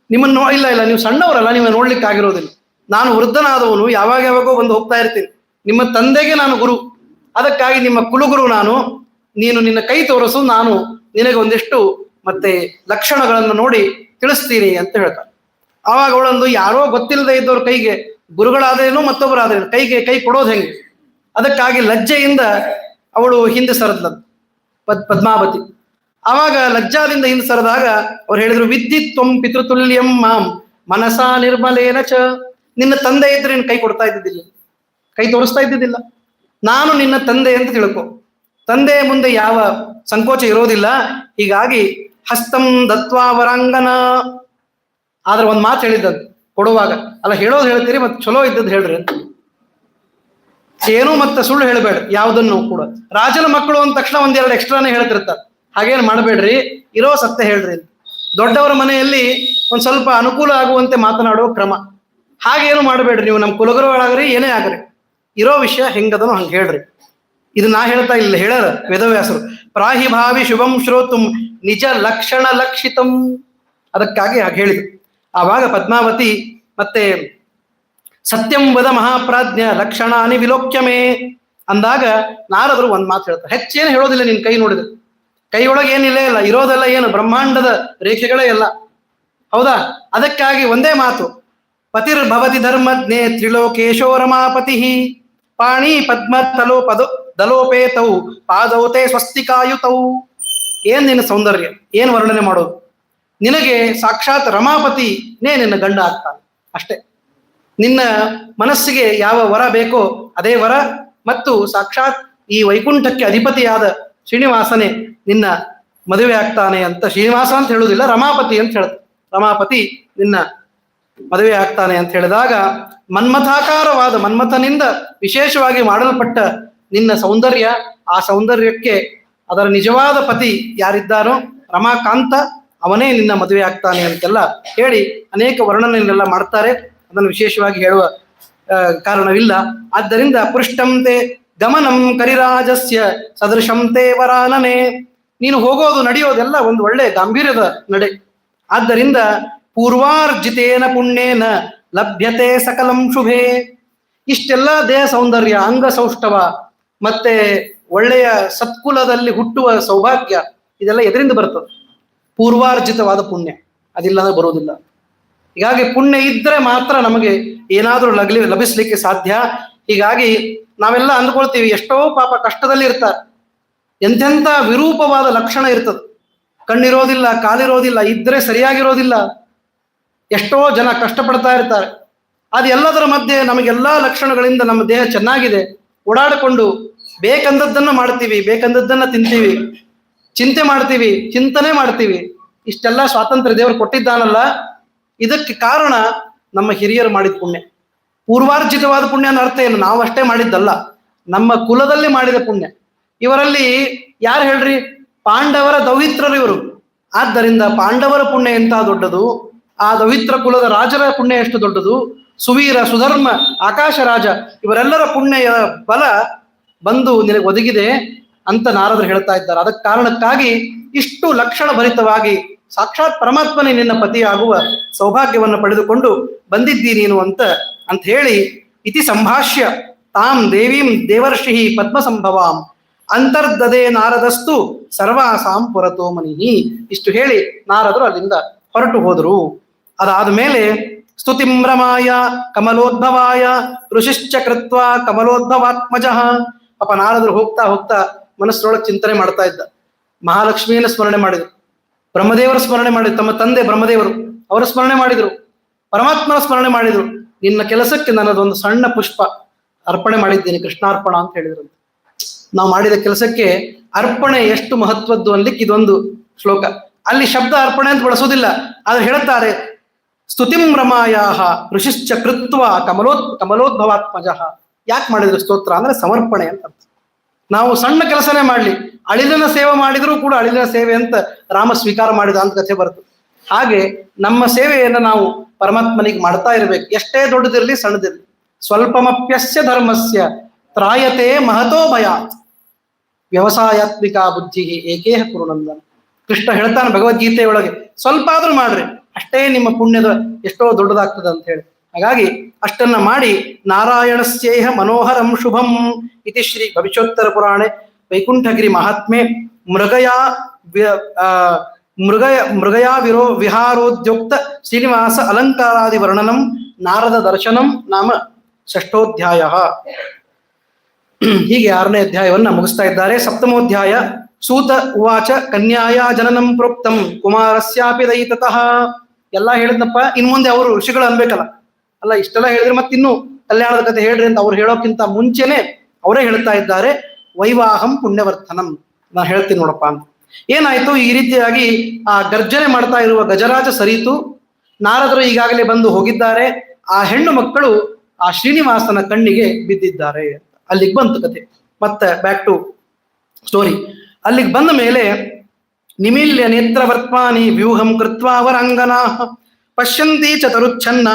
ನಿಮ್ಮನ್ನು ಇಲ್ಲ ನೀವು ಸಣ್ಣವರಲ್ಲ, ನಿಮ್ಮನ್ನು ನೋಡ್ಲಿಕ್ಕೆ ಆಗಿರೋದಿಲ್ಲ. ನಾನು ವೃದ್ಧನಾದವನು, ಯಾವಾಗೋ ಬಂದು ಹೋಗ್ತಾ ಇರ್ತೀನಿ. ನಿಮ್ಮ ತಂದೆಗೆ ನಾನು ಗುರು, ಅದಕ್ಕಾಗಿ ನಿಮ್ಮ ಕುಲಗುರು ನಾನು. ನೀನು ನಿನ್ನ ಕೈ ತೋರಿಸು, ನಾನು ನಿನಗೆ ಒಂದಿಷ್ಟು ಮತ್ತೆ ಲಕ್ಷಣಗಳನ್ನು ನೋಡಿ ತಿಳಿಸ್ತೀನಿ ಅಂತ ಹೇಳ್ತಾರೆ. ಆವಾಗ ಅವಳೊಂದು ಯಾರೋ ಗೊತ್ತಿಲ್ಲದೆ ಇದ್ದವ್ರ ಕೈಗೆ, ಗುರುಗಳಾದ್ರೇನು ಮತ್ತೊಬ್ಬರಾದ್ರೇನು, ಕೈ ಕೊಡೋದು ಹೆಂಗೆ? ಅದಕ್ಕಾಗಿ ಲಜ್ಜೆಯಿಂದ ಅವಳು ಹಿಂದೆ ಸರದ್ಲ ಪದ್ಮಾವತಿ. ಆವಾಗ ಲಜ್ಜಾದಿಂದ ಹಿಂದೆ ಸರದಾಗ ಅವ್ರು ಹೇಳಿದ್ರು, ವಿದ್ಯುತ್ವಂ ಪಿತೃತುಲ್ಯಂ ಮಾಂ ಮನಸಾ ನಿರ್ಮಲೇನ ಚ. ನಿನ್ನ ತಂದೆ ಇದ್ರೆ ನೀನು ಕೈ ಕೊಡ್ತಾ ಇದ್ದಿದ್ದಿಲ್ಲ, ಕೈ ತೋರಿಸ್ತಾ ಇದ್ದಿದ್ದಿಲ್ಲ. ನಾನು ನಿನ್ನ ತಂದೆ ಅಂತ ತಿಳ್ಕೊ. ತಂದೆ ಮುಂದೆ ಯಾವ ಸಂಕೋಚ ಇರೋದಿಲ್ಲ. ಹೀಗಾಗಿ ಹಸ್ತಂ ದತ್ವಾ ವರಾಂಗನ. ಆದ್ರೆ ಒಂದ್ ಮಾತು ಹೇಳಿದ್ದಂತ ಕೊಡುವಾಗ, ಅಲ್ಲ ಹೇಳೋದು ಹೇಳ್ತೀರಿ ಮತ್ತೆ ಚಲೋ ಇದ್ದದ್ದು ಹೇಳ್ರಿ ಅಂತ. ಏನು ಮತ್ತೆ ಸುಳ್ಳು ಹೇಳಬೇಡ ಯಾವುದನ್ನು ಕೂಡ. ರಾಜನ ಮಕ್ಕಳು ಅಂದ ತಕ್ಷಣ ಒಂದೆರಡು ಎಕ್ಸ್ಟ್ರಾನೇ ಹೇಳ್ತಿರ್ತಾರೆ, ಹಾಗೇನು ಮಾಡಬೇಡ್ರಿ, ಇರೋ ಸತ್ಯ ಹೇಳ್ರಿ. ದೊಡ್ಡವರ ಮನೆಯಲ್ಲಿ ಒಂದ್ ಸ್ವಲ್ಪ ಅನುಕೂಲ ಆಗುವಂತೆ ಮಾತನಾಡುವ ಕ್ರಮ. ಹಾಗೇನು ಮಾಡಬೇಡ್ರಿ, ನೀವು ನಮ್ಮ ಕುಲಗುರುಗಳಾಗ್ರಿ ಏನೇ ಆಗ್ರಿ, ಇರೋ ವಿಷಯ ಹೆಂಗದನೋ ಹಂಗೆ ಹೇಳ್ರಿ. ಇದು ನಾ ಹೇಳ್ತಾ ಇಲ್ಲ, ಹೇಳ್ಯಾರ ವೇದವ್ಯಾಸರು. ಪ್ರಾಹಿ ಭಾವಿ ಶುಭಂ ಶ್ರೋತುಂ ನಿಜ ಲಕ್ಷಣ ಲಕ್ಷಿತಂ. ಅದಕ್ಕಾಗಿ ಹಾಗೆ ಹೇಳಿದ್ರು. ಆವಾಗ ಪದ್ಮಾವತಿ ಮತ್ತೆ ಸತ್ಯಂ ವದ ಮಹಾಪ್ರಾಜ್ಞ ಲಕ್ಷಣಾನಿ ವಿಲೋಕ್ಯಮೇ ಅಂದಾಗ ನಾರದರು ಒಂದ್ ಮಾತು ಹೇಳ್ತಾರೆ. ಹೆಚ್ಚೇನು ಹೇಳೋದಿಲ್ಲ, ನಿನ್ ಕೈ ನೋಡಿದ್ರೆ ಕೈಯೊಳಗೆ ಏನಿಲ್ಲ ಇಲ್ಲ, ಇರೋದೆಲ್ಲ ಏನು ಬ್ರಹ್ಮಾಂಡದ ರೇಖೆಗಳೇ ಎಲ್ಲ. ಹೌದಾ? ಅದಕ್ಕಾಗಿ ಒಂದೇ ಮಾತು, ಪತಿರ್ಭವತಿ ಧರ್ಮಜ್ಞೆ ತ್ರಿಲೋಕೇಶೋ ರಮಾಪತಿ ಪಾಣಿ ಪದ್ಮ ದಲೋಪೇತೌ ಪಾದೌತೆ ಸ್ವಸ್ತಿಕಾಯುತೌ. ಏನ್ ನಿನ್ನ ಸೌಂದರ್ಯ, ಏನ್ ವರ್ಣನೆ ಮಾಡೋದು? ನಿನಗೆ ಸಾಕ್ಷಾತ್ ರಮಾಪತಿನೇ ನಿನ್ನ ಗಂಡ ಆಗ್ತಾನೆ ಅಷ್ಟೇ. ನಿನ್ನ ಮನಸ್ಸಿಗೆ ಯಾವ ವರ ಬೇಕೋ ಅದೇ ವರ, ಮತ್ತು ಸಾಕ್ಷಾತ್ ಈ ವೈಕುಂಠಕ್ಕೆ ಅಧಿಪತಿಯಾದ ಶ್ರೀನಿವಾಸನೇ ನಿನ್ನ ಮದುವೆ ಆಗ್ತಾನೆ ಅಂತ. ಶ್ರೀನಿವಾಸ ಅಂತ ಹೇಳುವುದಿಲ್ಲ, ರಮಾಪತಿ ಅಂತ ಹೇಳುತ್ತೆ. ರಮಾಪತಿ ನಿನ್ನ ಮದುವೆ ಆಗ್ತಾನೆ ಅಂತ ಹೇಳಿದಾಗ, ಮನ್ಮಥಾಕಾರವಾದ ಮನ್ಮಥನಿಂದ ವಿಶೇಷವಾಗಿ ಮಾಡಲ್ಪಟ್ಟ ನಿನ್ನ ಸೌಂದರ್ಯ, ಆ ಸೌಂದರ್ಯಕ್ಕೆ ಅದರ ನಿಜವಾದ ಪತಿ ಯಾರಿದ್ದಾನೋ ರಮಾಕಾಂತ, ಅವನೇ ನಿನ್ನ ಮದುವೆ ಆಗ್ತಾನೆ ಅಂತೆಲ್ಲ ಹೇಳಿ ಅನೇಕ ವರ್ಣನೆಯನ್ನೆಲ್ಲ ಮಾಡ್ತಾರೆ. ಅದನ್ನು ವಿಶೇಷವಾಗಿ ಹೇಳುವ ಕಾರಣವಿಲ್ಲ. ಆದ್ದರಿಂದ ಪೃಷ್ಟಂತೆ ಗಮನಂ ಕರಿರಾಜಸ್ಯ ಸದೃಶಂತೆ ವರಾನನೆ. ನೀನು ಹೋಗೋದು ನಡೆಯೋದೆಲ್ಲ ಒಂದು ಒಳ್ಳೆ ಗಾಂಭೀರ್ಯದ ನಡೆ. ಆದ್ದರಿಂದ ಪೂರ್ವಾರ್ಜಿತೇನ ಪುಣ್ಯೇನ ಲಭ್ಯತೆ ಸಕಲಂ ಶುಭೇ. ಇಷ್ಟೆಲ್ಲ ದೇಹ ಸೌಂದರ್ಯ, ಅಂಗ ಸೌಷ್ಠವ, ಮತ್ತೆ ಒಳ್ಳೆಯ ಸತ್ಕುಲದಲ್ಲಿ ಹುಟ್ಟುವ ಸೌಭಾಗ್ಯ, ಇದೆಲ್ಲ ಎದರಿಂದ ಬರ್ತದೆ? ಪೂರ್ವಾರ್ಜಿತವಾದ ಪುಣ್ಯ. ಅದಿಲ್ಲದೆ ಬರುವುದಿಲ್ಲ. ಹೀಗಾಗಿ ಪುಣ್ಯ ಇದ್ರೆ ಮಾತ್ರ ನಮಗೆ ಏನಾದರೂ ಲಭಿಸ್ಲಿಕ್ಕೆ ಸಾಧ್ಯ. ಹೀಗಾಗಿ ನಾವೆಲ್ಲ ಅಂದ್ಕೊಳ್ತೀವಿ, ಎಷ್ಟೋ ಪಾಪ ಕಷ್ಟದಲ್ಲಿ ಇರ್ತಾರೆ, ಎಂತೆಂಥ ವಿರೂಪವಾದ ಲಕ್ಷಣ ಇರ್ತದೆ, ಕಣ್ಣಿರೋದಿಲ್ಲ, ಕಾಲಿರೋದಿಲ್ಲ, ಇದ್ರೆ ಸರಿಯಾಗಿರೋದಿಲ್ಲ, ಎಷ್ಟೋ ಜನ ಕಷ್ಟಪಡ್ತಾ ಇರ್ತಾರೆ. ಅದೆಲ್ಲದರ ಮಧ್ಯೆ ನಮಗೆಲ್ಲಾ ಲಕ್ಷಣಗಳಿಂದ ನಮ್ಮ ದೇಹ ಚೆನ್ನಾಗಿದೆ, ಓಡಾಡಿಕೊಂಡು ಬೇಕಂದದ್ದನ್ನು ಮಾಡ್ತೀವಿ, ಬೇಕಂದದ್ದನ್ನ ತಿಂತೀವಿ, ಚಿಂತೆ ಮಾಡ್ತೀವಿ, ಚಿಂತನೆ ಮಾಡ್ತೀವಿ. ಇಷ್ಟೆಲ್ಲ ಸ್ವಾತಂತ್ರ್ಯ ದೇವರು ಕೊಟ್ಟಿದ್ದಾನಲ್ಲ, ಇದಕ್ಕೆ ಕಾರಣ ನಮ್ಮ ಹಿರಿಯರು ಮಾಡಿದ ಪುಣ್ಯ. ಪೂರ್ವಾರ್ಜಿತವಾದ ಪುಣ್ಯ ಅನ್ನೋ ಅರ್ಥ ಏನು? ನಾವಷ್ಟೇ ಮಾಡಿದ್ದಲ್ಲ, ನಮ್ಮ ಕುಲದಲ್ಲಿ ಮಾಡಿದ ಪುಣ್ಯ. ಇವರಲ್ಲಿ ಯಾರು ಹೇಳ್ರಿ? ಪಾಂಡವರ ದೌಹಿತ್ರರು ಇವರು. ಆದ್ದರಿಂದ ಪಾಂಡವರ ಪುಣ್ಯ ಎಂತ ದೊಡ್ಡದು, ಆ ದೌಹಿತ್ರ ಕುಲದ ರಾಜರ ಪುಣ್ಯ ಎಷ್ಟು ದೊಡ್ಡದು, ಸುವೀರ ಸುಧರ್ಮ ಆಕಾಶ ರಾಜ ಇವರೆಲ್ಲರ ಪುಣ್ಯ ಬಲ ಬಂದು ನಿನಗೆ ಒದಗಿದೆ ಅಂತ ನಾರದರು ಹೇಳ್ತಾ ಇದ್ದಾರೆ. ಅದಕ್ಕೆ ಕಾರಣಕ್ಕಾಗಿ ಇಷ್ಟು ಲಕ್ಷಣ ಭರಿತವಾಗಿ ಸಾಕ್ಷಾತ್ ಪರಮಾತ್ಮನೇ ನಿನ್ನ ಪತಿಯಾಗುವ ಸೌಭಾಗ್ಯವನ್ನು ಪಡೆದುಕೊಂಡು ಬಂದಿದ್ದೀ ನೀನು ಅಂತ ಹೇಳಿ, ಇತಿ ಸಂಭಾಷ್ಯ ತಾಂ ದೇವೀಂ ದೇವರ್ಷಿ ಪದ್ಮ ಸಂಭವಾಂ ಅಂತರ್ದದೆ ನಾರದಸ್ತು ಸರ್ವಾಸಾಂ ಪುರತೋ ಮನಿಹಿ. ಇಷ್ಟು ಹೇಳಿ ನಾರದರು ಅಲ್ಲಿಂದ ಹೊರಟು ಹೋದರು. ಅದಾದ ಮೇಲೆ ಸ್ತುತಿಂ ರಮಾಯ ಕಮಲೋದ್ಭವಾಯ ಋಷಿಶ್ಚ ಕೃತ್ವ ಕಮಲೋದ್ಭವಾತ್ಮಜ. ಪಾಪ ನಾರದರು ಹೋಗ್ತಾ ಹೋಗ್ತಾ ಮನಸ್ಸೊಳಗೆ ಚಿಂತನೆ ಮಾಡ್ತಾ ಇದ್ದ. ಮಹಾಲಕ್ಷ್ಮಿಯನ್ನು ಸ್ಮರಣೆ ಮಾಡಿದ್ರು, ಬ್ರಹ್ಮದೇವರ ಸ್ಮರಣೆ ಮಾಡಿದ್ರು, ತಮ್ಮ ತಂದೆ ಬ್ರಹ್ಮದೇವರು ಅವರ ಸ್ಮರಣೆ ಮಾಡಿದ್ರು, ಪರಮಾತ್ಮನ ಸ್ಮರಣೆ ಮಾಡಿದ್ರು. ನಿನ್ನ ಕೆಲಸಕ್ಕೆ ನನ್ನದೊಂದು ಸಣ್ಣ ಪುಷ್ಪ ಅರ್ಪಣೆ ಮಾಡಿದ್ದೀನಿ, ಕೃಷ್ಣಾರ್ಪಣ ಅಂತ ಹೇಳಿದ್ರು. ನಾವು ಮಾಡಿದ ಕೆಲಸಕ್ಕೆ ಅರ್ಪಣೆ ಎಷ್ಟು ಮಹತ್ವದ್ದು ಅನ್ಲಿಕ್ಕೆ ಇದೊಂದು ಶ್ಲೋಕ. ಅಲ್ಲಿ ಶಬ್ದ ಅರ್ಪಣೆ ಅಂತ ಬಳಸೋದಿಲ್ಲ, ಆದ್ರೆ ಹೇಳ್ತಾರೆ ಸ್ತುತಿಂ ರಮಾಯಾಹ ಋಷಿಶ್ಚ ಕೃತ್ವ ಕಮಲೋದ್ಭವಾತ್ಮಜ. ಯಾಕೆ ಮಾಡಿದ್ರು ಸ್ತೋತ್ರ ಅಂದ್ರೆ ಸಮರ್ಪಣೆ ಅಂತ. ನಾವು ಸಣ್ಣ ಕೆಲಸನೇ ಮಾಡ್ಲಿ, ಅಳಿಲಿನ ಸೇವೆ ಮಾಡಿದ್ರು ಕೂಡ ಅಳಿಲಿನ ಸೇವೆ ಅಂತ ರಾಮ ಸ್ವೀಕಾರ ಮಾಡಿದ ಅಂತ ಕಥೆ ಬರ್ತದೆ. ಹಾಗೆ ನಮ್ಮ ಸೇವೆಯನ್ನು ನಾವು ಪರಮಾತ್ಮನಿಗೆ ಮಾಡ್ತಾ ಇರ್ಬೇಕು, ಎಷ್ಟೇ ದೊಡ್ಡದಿರ್ಲಿ ಸಣ್ಣದಿರ್ಲಿ. ಸ್ವಲ್ಪಮಪ್ಯಸ್ಯ ಧರ್ಮಸ್ಯ ತ್ರಾಯತೆ ಮಹತೋ ಭಯಾತ್ ವ್ಯವಸಾಯಾತ್ಮಿಕ ಬುದ್ಧಿ ಏಕೇಹ ಕುರುನಂದನ. ಕೃಷ್ಣ ಹೇಳ್ತಾನೆ ಭಗವದ್ಗೀತೆಯೊಳಗೆ, ಸ್ವಲ್ಪ ಆದ್ರೂ ಮಾಡ್ರಿ, ಅಷ್ಟೇ ನಿಮ್ಮ ಪುಣ್ಯದ ಎಷ್ಟೋ ದೊಡ್ಡದಾಗ್ತದೆ ಅಂತ ಹೇಳಿ. ಹಾಗಾಗಿ ಅಷ್ಟನ್ನ ಮಾಡಿ ನಾರಾಯಣಸ್ಯೇಹ ಮನೋಹರಂ ಶುಭಂ ಇತಿ ಶ್ರೀ ಭವಿಷ್ಯೋತ್ತರ ಪುರಾಣೆ ವೈಕುಂಠಗಿರಿ ಮಹಾತ್ಮೆ ಮೃಗಯಾ ವಿಹಾರೋದ್ಯುಕ್ತ ಶ್ರೀನಿವಾಸ ಅಲಂಕಾರಾದಿ ವರ್ಣನಂ ನಾರದ ದರ್ಶನಂ ನಾಮ ಷಷ್ಠೋಧ್ಯಾಯ. ಹೀಗೆ 6ನೇ ಅಧ್ಯಾಯವನ್ನ ಮುಗಿಸ್ತಾ ಇದ್ದಾರೆ. ಸಪ್ತಮೋಧ್ಯಾಯ. ಸೂತ ಉವಾಚ ಕನ್ಯಾಯ ಜನನಂ ಪ್ರೋಕ್ತಂ ಕುಮಾರಸ್ಯಾಪಿ ದಯಿತತಃ. ಎಲ್ಲ ಹೇಳಿದ್ನಪ್ಪ, ಇನ್ ಮುಂದೆ ಅವರು ಋಷಿಗಳು ಅನ್ಬೇಕಲ್ಲ, ಅಲ್ಲ ಇಷ್ಟೆಲ್ಲ ಹೇಳಿದ್ರೆ ಮತ್ತಿನ್ನು ಕಲ್ಯಾಣದ ಕಥೆ ಹೇಳ್ರಿ ಅಂತ ಅವ್ರು ಹೇಳೋಕ್ಕಿಂತ ಮುಂಚೆನೆ ಅವರೇ ಹೇಳ್ತಾ ಇದ್ದಾರೆ. ವೈವಾಹಂ ಪುಣ್ಯವರ್ಧನಂ. ನಾನು ಹೇಳ್ತೀನಿ ನೋಡಪ್ಪ ಅಂತ. ಏನಾಯ್ತು? ಈ ರೀತಿಯಾಗಿ ಆ ಗರ್ಜನೆ ಮಾಡ್ತಾ ಇರುವ ಗಜರಾಜ ಸರಿತು. ನಾರದರು ಈಗಾಗಲೇ ಬಂದು ಹೋಗಿದ್ದಾರೆ. ಆ ಹೆಣ್ಣು ಮಕ್ಕಳು ಆ ಶ್ರೀನಿವಾಸನ ಕಣ್ಣಿಗೆ ಬಿದ್ದಿದ್ದಾರೆ. ಅಲ್ಲಿಗೆ ಬಂತು ಕತೆ. ಮತ್ತೆ ಬ್ಯಾಕ್ ಟು ಸ್ಟೋರಿ. ಅಲ್ಲಿಗೆ ಬಂದ ಮೇಲೆ ನಿಮಿಲ್ಯ ನೇತ್ರವರ್ತ್ಮಾನಿ ವ್ಯೂಹಂ ಕೃತ್ವ ವರಾಂಗನಾ ಪಶ್ಯಂತಿ ಚತರುಚ್ಛನ್ನ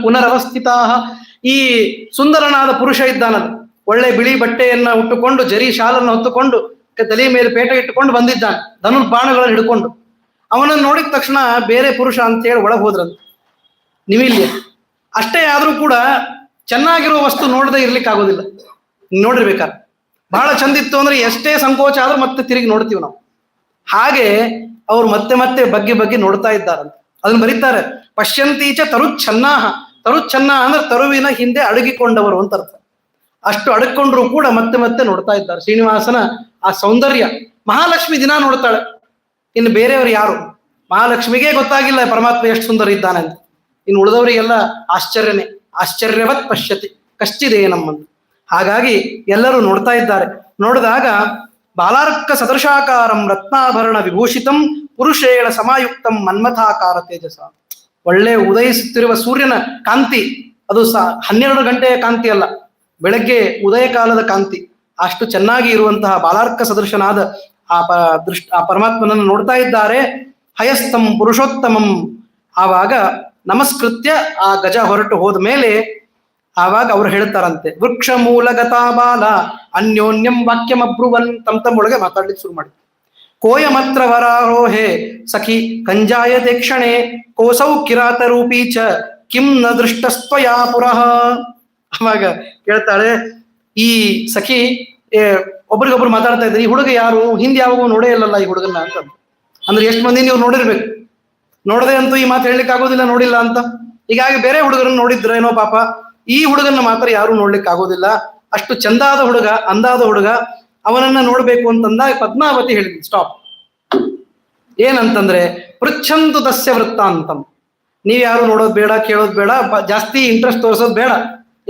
ಪುನರವಸ್ಥಿತಾ. ಈ ಸುಂದರನಾದ ಪುರುಷ ಇದ್ದಾನಲ್ಲ, ಒಳ್ಳೆ ಬಿಳಿ ಬಟ್ಟೆಯನ್ನ ಉಟ್ಟುಕೊಂಡು ಜರಿ ಶಾಲನ್ನು ಹೊತ್ತುಕೊಂಡು ತಲೆ ಮೇಲೆ ಪೇಟ ಇಟ್ಟುಕೊಂಡು ಬಂದಿದ್ದಾನೆ, ಧನುರ್ಬಾಣಗಳನ್ನು ಹಿಡ್ಕೊಂಡು. ಅವನನ್ನು ನೋಡಿದ ತಕ್ಷಣ ಬೇರೆ ಪುರುಷ ಅಂತ ಹೇಳಿ ಒಳಗೆ ಹೋದ್ರಂತ ನಿಮಿಲ್ಯ. ಅಷ್ಟೇ ಆದ್ರೂ ಕೂಡ ಚೆನ್ನಾಗಿರೋ ವಸ್ತು ನೋಡದೆ ಇರ್ಲಿಕ್ಕೆ ಆಗೋದಿಲ್ಲ. ನೋಡಿರ್ಬೇಕಾದ್ರೆ ಬಹಳ ಚಂದ ಇತ್ತು ಅಂದ್ರೆ ಎಷ್ಟೇ ಸಂಕೋಚ ಆದ್ರೂ ಮತ್ತೆ ತಿರುಗಿ ನೋಡ್ತೀವಿ ನಾವು. ಹಾಗೆ ಅವ್ರು ಮತ್ತೆ ಮತ್ತೆ ಬಗ್ಗೆ ನೋಡ್ತಾ ಇದ್ದಾರಂತೆ. ಅದನ್ನ ಬರೀತಾರೆ, ಪಶ್ಯಂತೀಚ ತರುಚ್ಛನ್ನಾಹ. ತರುಚ್ಛನ್ನ ಅಂದ್ರೆ ತರುವಿನ ಹಿಂದೆ ಅಡಗಿಕೊಂಡವರು ಅಂತ ಅರ್ಥ. ಅಷ್ಟು ಅಡಕೊಂಡ್ರು ಕೂಡ ಮತ್ತೆ ಮತ್ತೆ ನೋಡ್ತಾ ಇದ್ದಾರೆ ಶ್ರೀನಿವಾಸನ ಆ ಸೌಂದರ್ಯ. ಮಹಾಲಕ್ಷ್ಮಿ ದಿನ ನೋಡ್ತಾಳೆ, ಇನ್ನು ಬೇರೆಯವರು ಯಾರು? ಮಹಾಲಕ್ಷ್ಮಿಗೆ ಗೊತ್ತಾಗಿಲ್ಲ ಪರಮಾತ್ಮ ಎಷ್ಟು ಸುಂದರ ಇದ್ದಾನೆ ಅಂತ. ಇನ್ನು ಉಳಿದವರಿಗೆಲ್ಲ ಆಶ್ಚರ್ಯನೇ. ಆಶ್ಚರ್ಯವತ್ ಪಶ್ಯತಿ ಕಶ್ಚಿದೇ ನಮ್ಮಂತ. ಹಾಗಾಗಿ ಎಲ್ಲರೂ ನೋಡ್ತಾ ಇದ್ದಾರೆ. ನೋಡಿದಾಗ ಬಾಲಾರ್ಕ ಸದೃಶಾಕಾರಂ ರತ್ನಾಭರಣ ವಿಭೂಷಿತಂ ಪುರುಷೇಣ ಸಮಾಯುಕ್ತಂ ಮನ್ಮಥಾಕಾರ ತೇಜಸ. ಒಳ್ಳೆ ಉದಯಿಸುತ್ತಿರುವ ಸೂರ್ಯನ ಕಾಂತಿ, ಅದು 12 ಗಂಟೆಯ ಕಾಂತಿ ಅಲ್ಲ, ಬೆಳಗ್ಗೆ ಉದಯ ಕಾಲದ ಕಾಂತಿ. ಅಷ್ಟು ಚೆನ್ನಾಗಿ ಇರುವಂತಹ ಬಾಲಾರ್ಕ ಸದೃಶನಾದ ಆ ಪರಮಾತ್ಮನನ್ನು ನೋಡ್ತಾ ಇದ್ದಾರೆ. ಹಯಸ್ತಂ ಪುರುಷೋತ್ತಮಂ. ಆವಾಗ ನಮಸ್ಕೃತ್ಯ ಆ ಗಜ ಹೊರಟು ಹೋದ ಮೇಲೆ ಆವಾಗ ಅವ್ರು ಹೇಳ್ತಾರಂತೆ, ವೃಕ್ಷ ಮೂಲಗತಾ ಬಾಲ ಅನ್ಯೋನ್ಯಂ ವಾಕ್ಯಮಬ್ರುವನ್. ತಮ್ಮೊಳಗೆ ಮಾತಾಡ್ಲಿಕ್ಕೆ ಶುರು ಮಾಡಿ. ಕೋಯಮತ್ರ ವರಾರೋಹೆ ಸಖಿ ಕಂಜಾಯ ದೇಕ್ಷಣೆ ಕೋಸೌ ಕಿರಾತ ರೂಪೀ ಚ ಕಿಂ ನ ದೃಷ್ಟಸ್ತ್ವಯಾ ಪುರಃ. ಅವಾಗ ಕೇಳ್ತಾಳೆ ಈ ಸಖಿ, ಒಬ್ರಿಗೊಬ್ರು ಮಾತಾಡ್ತಾ ಇದ್ದಾರೆ, ಈ ಹುಡುಗ ಯಾರು? ಹಿಂದೆ ಯಾವಾಗೂ ನೋಡೇ ಇಲ್ಲಲ್ಲ ಈ ಹುಡುಗನ್ನ ಅಂತ. ಅಂದ್ರೆ ಎಷ್ಟು ಮಂದಿ ನೀವು ನೋಡಿರ್ಬೇಕು. ನೋಡದೆ ಅಂತೂ ಈ ಮಾತು ಹೇಳಲಿಕ್ಕೆ ಆಗೋದಿಲ್ಲ, ನೋಡಿಲ್ಲ ಅಂತ. ಹೀಗಾಗಿ ಬೇರೆ ಹುಡುಗರನ್ನ ನೋಡಿದ್ರೇನೋ ಪಾಪ, ಈ ಹುಡುಗನ್ನ ಮಾತ್ರ ಯಾರು ನೋಡ್ಲಿಕ್ಕೆ ಆಗೋದಿಲ್ಲ. ಅಷ್ಟು ಚಂದಾದ ಹುಡುಗ, ಅಂದಾದ ಹುಡುಗ, ಅವನನ್ನ ನೋಡ್ಬೇಕು ಅಂತಂದಾಗ ಪದ್ಮಾವತಿ ಹೇಳಿದ್ವಿ ಸ್ಟಾಪ್. ಏನಂತಂದ್ರೆ ಪೃಚ್ಛಂತು ತಸ್ಯ ವೃತ್ತಾಂತಂ. ನೀವ್ ಯಾರು ನೋಡೋದು ಬೇಡ, ಕೇಳೋದು ಬೇಡ, ಜಾಸ್ತಿ ಇಂಟ್ರೆಸ್ಟ್ ತೋರಿಸೋದು ಬೇಡ.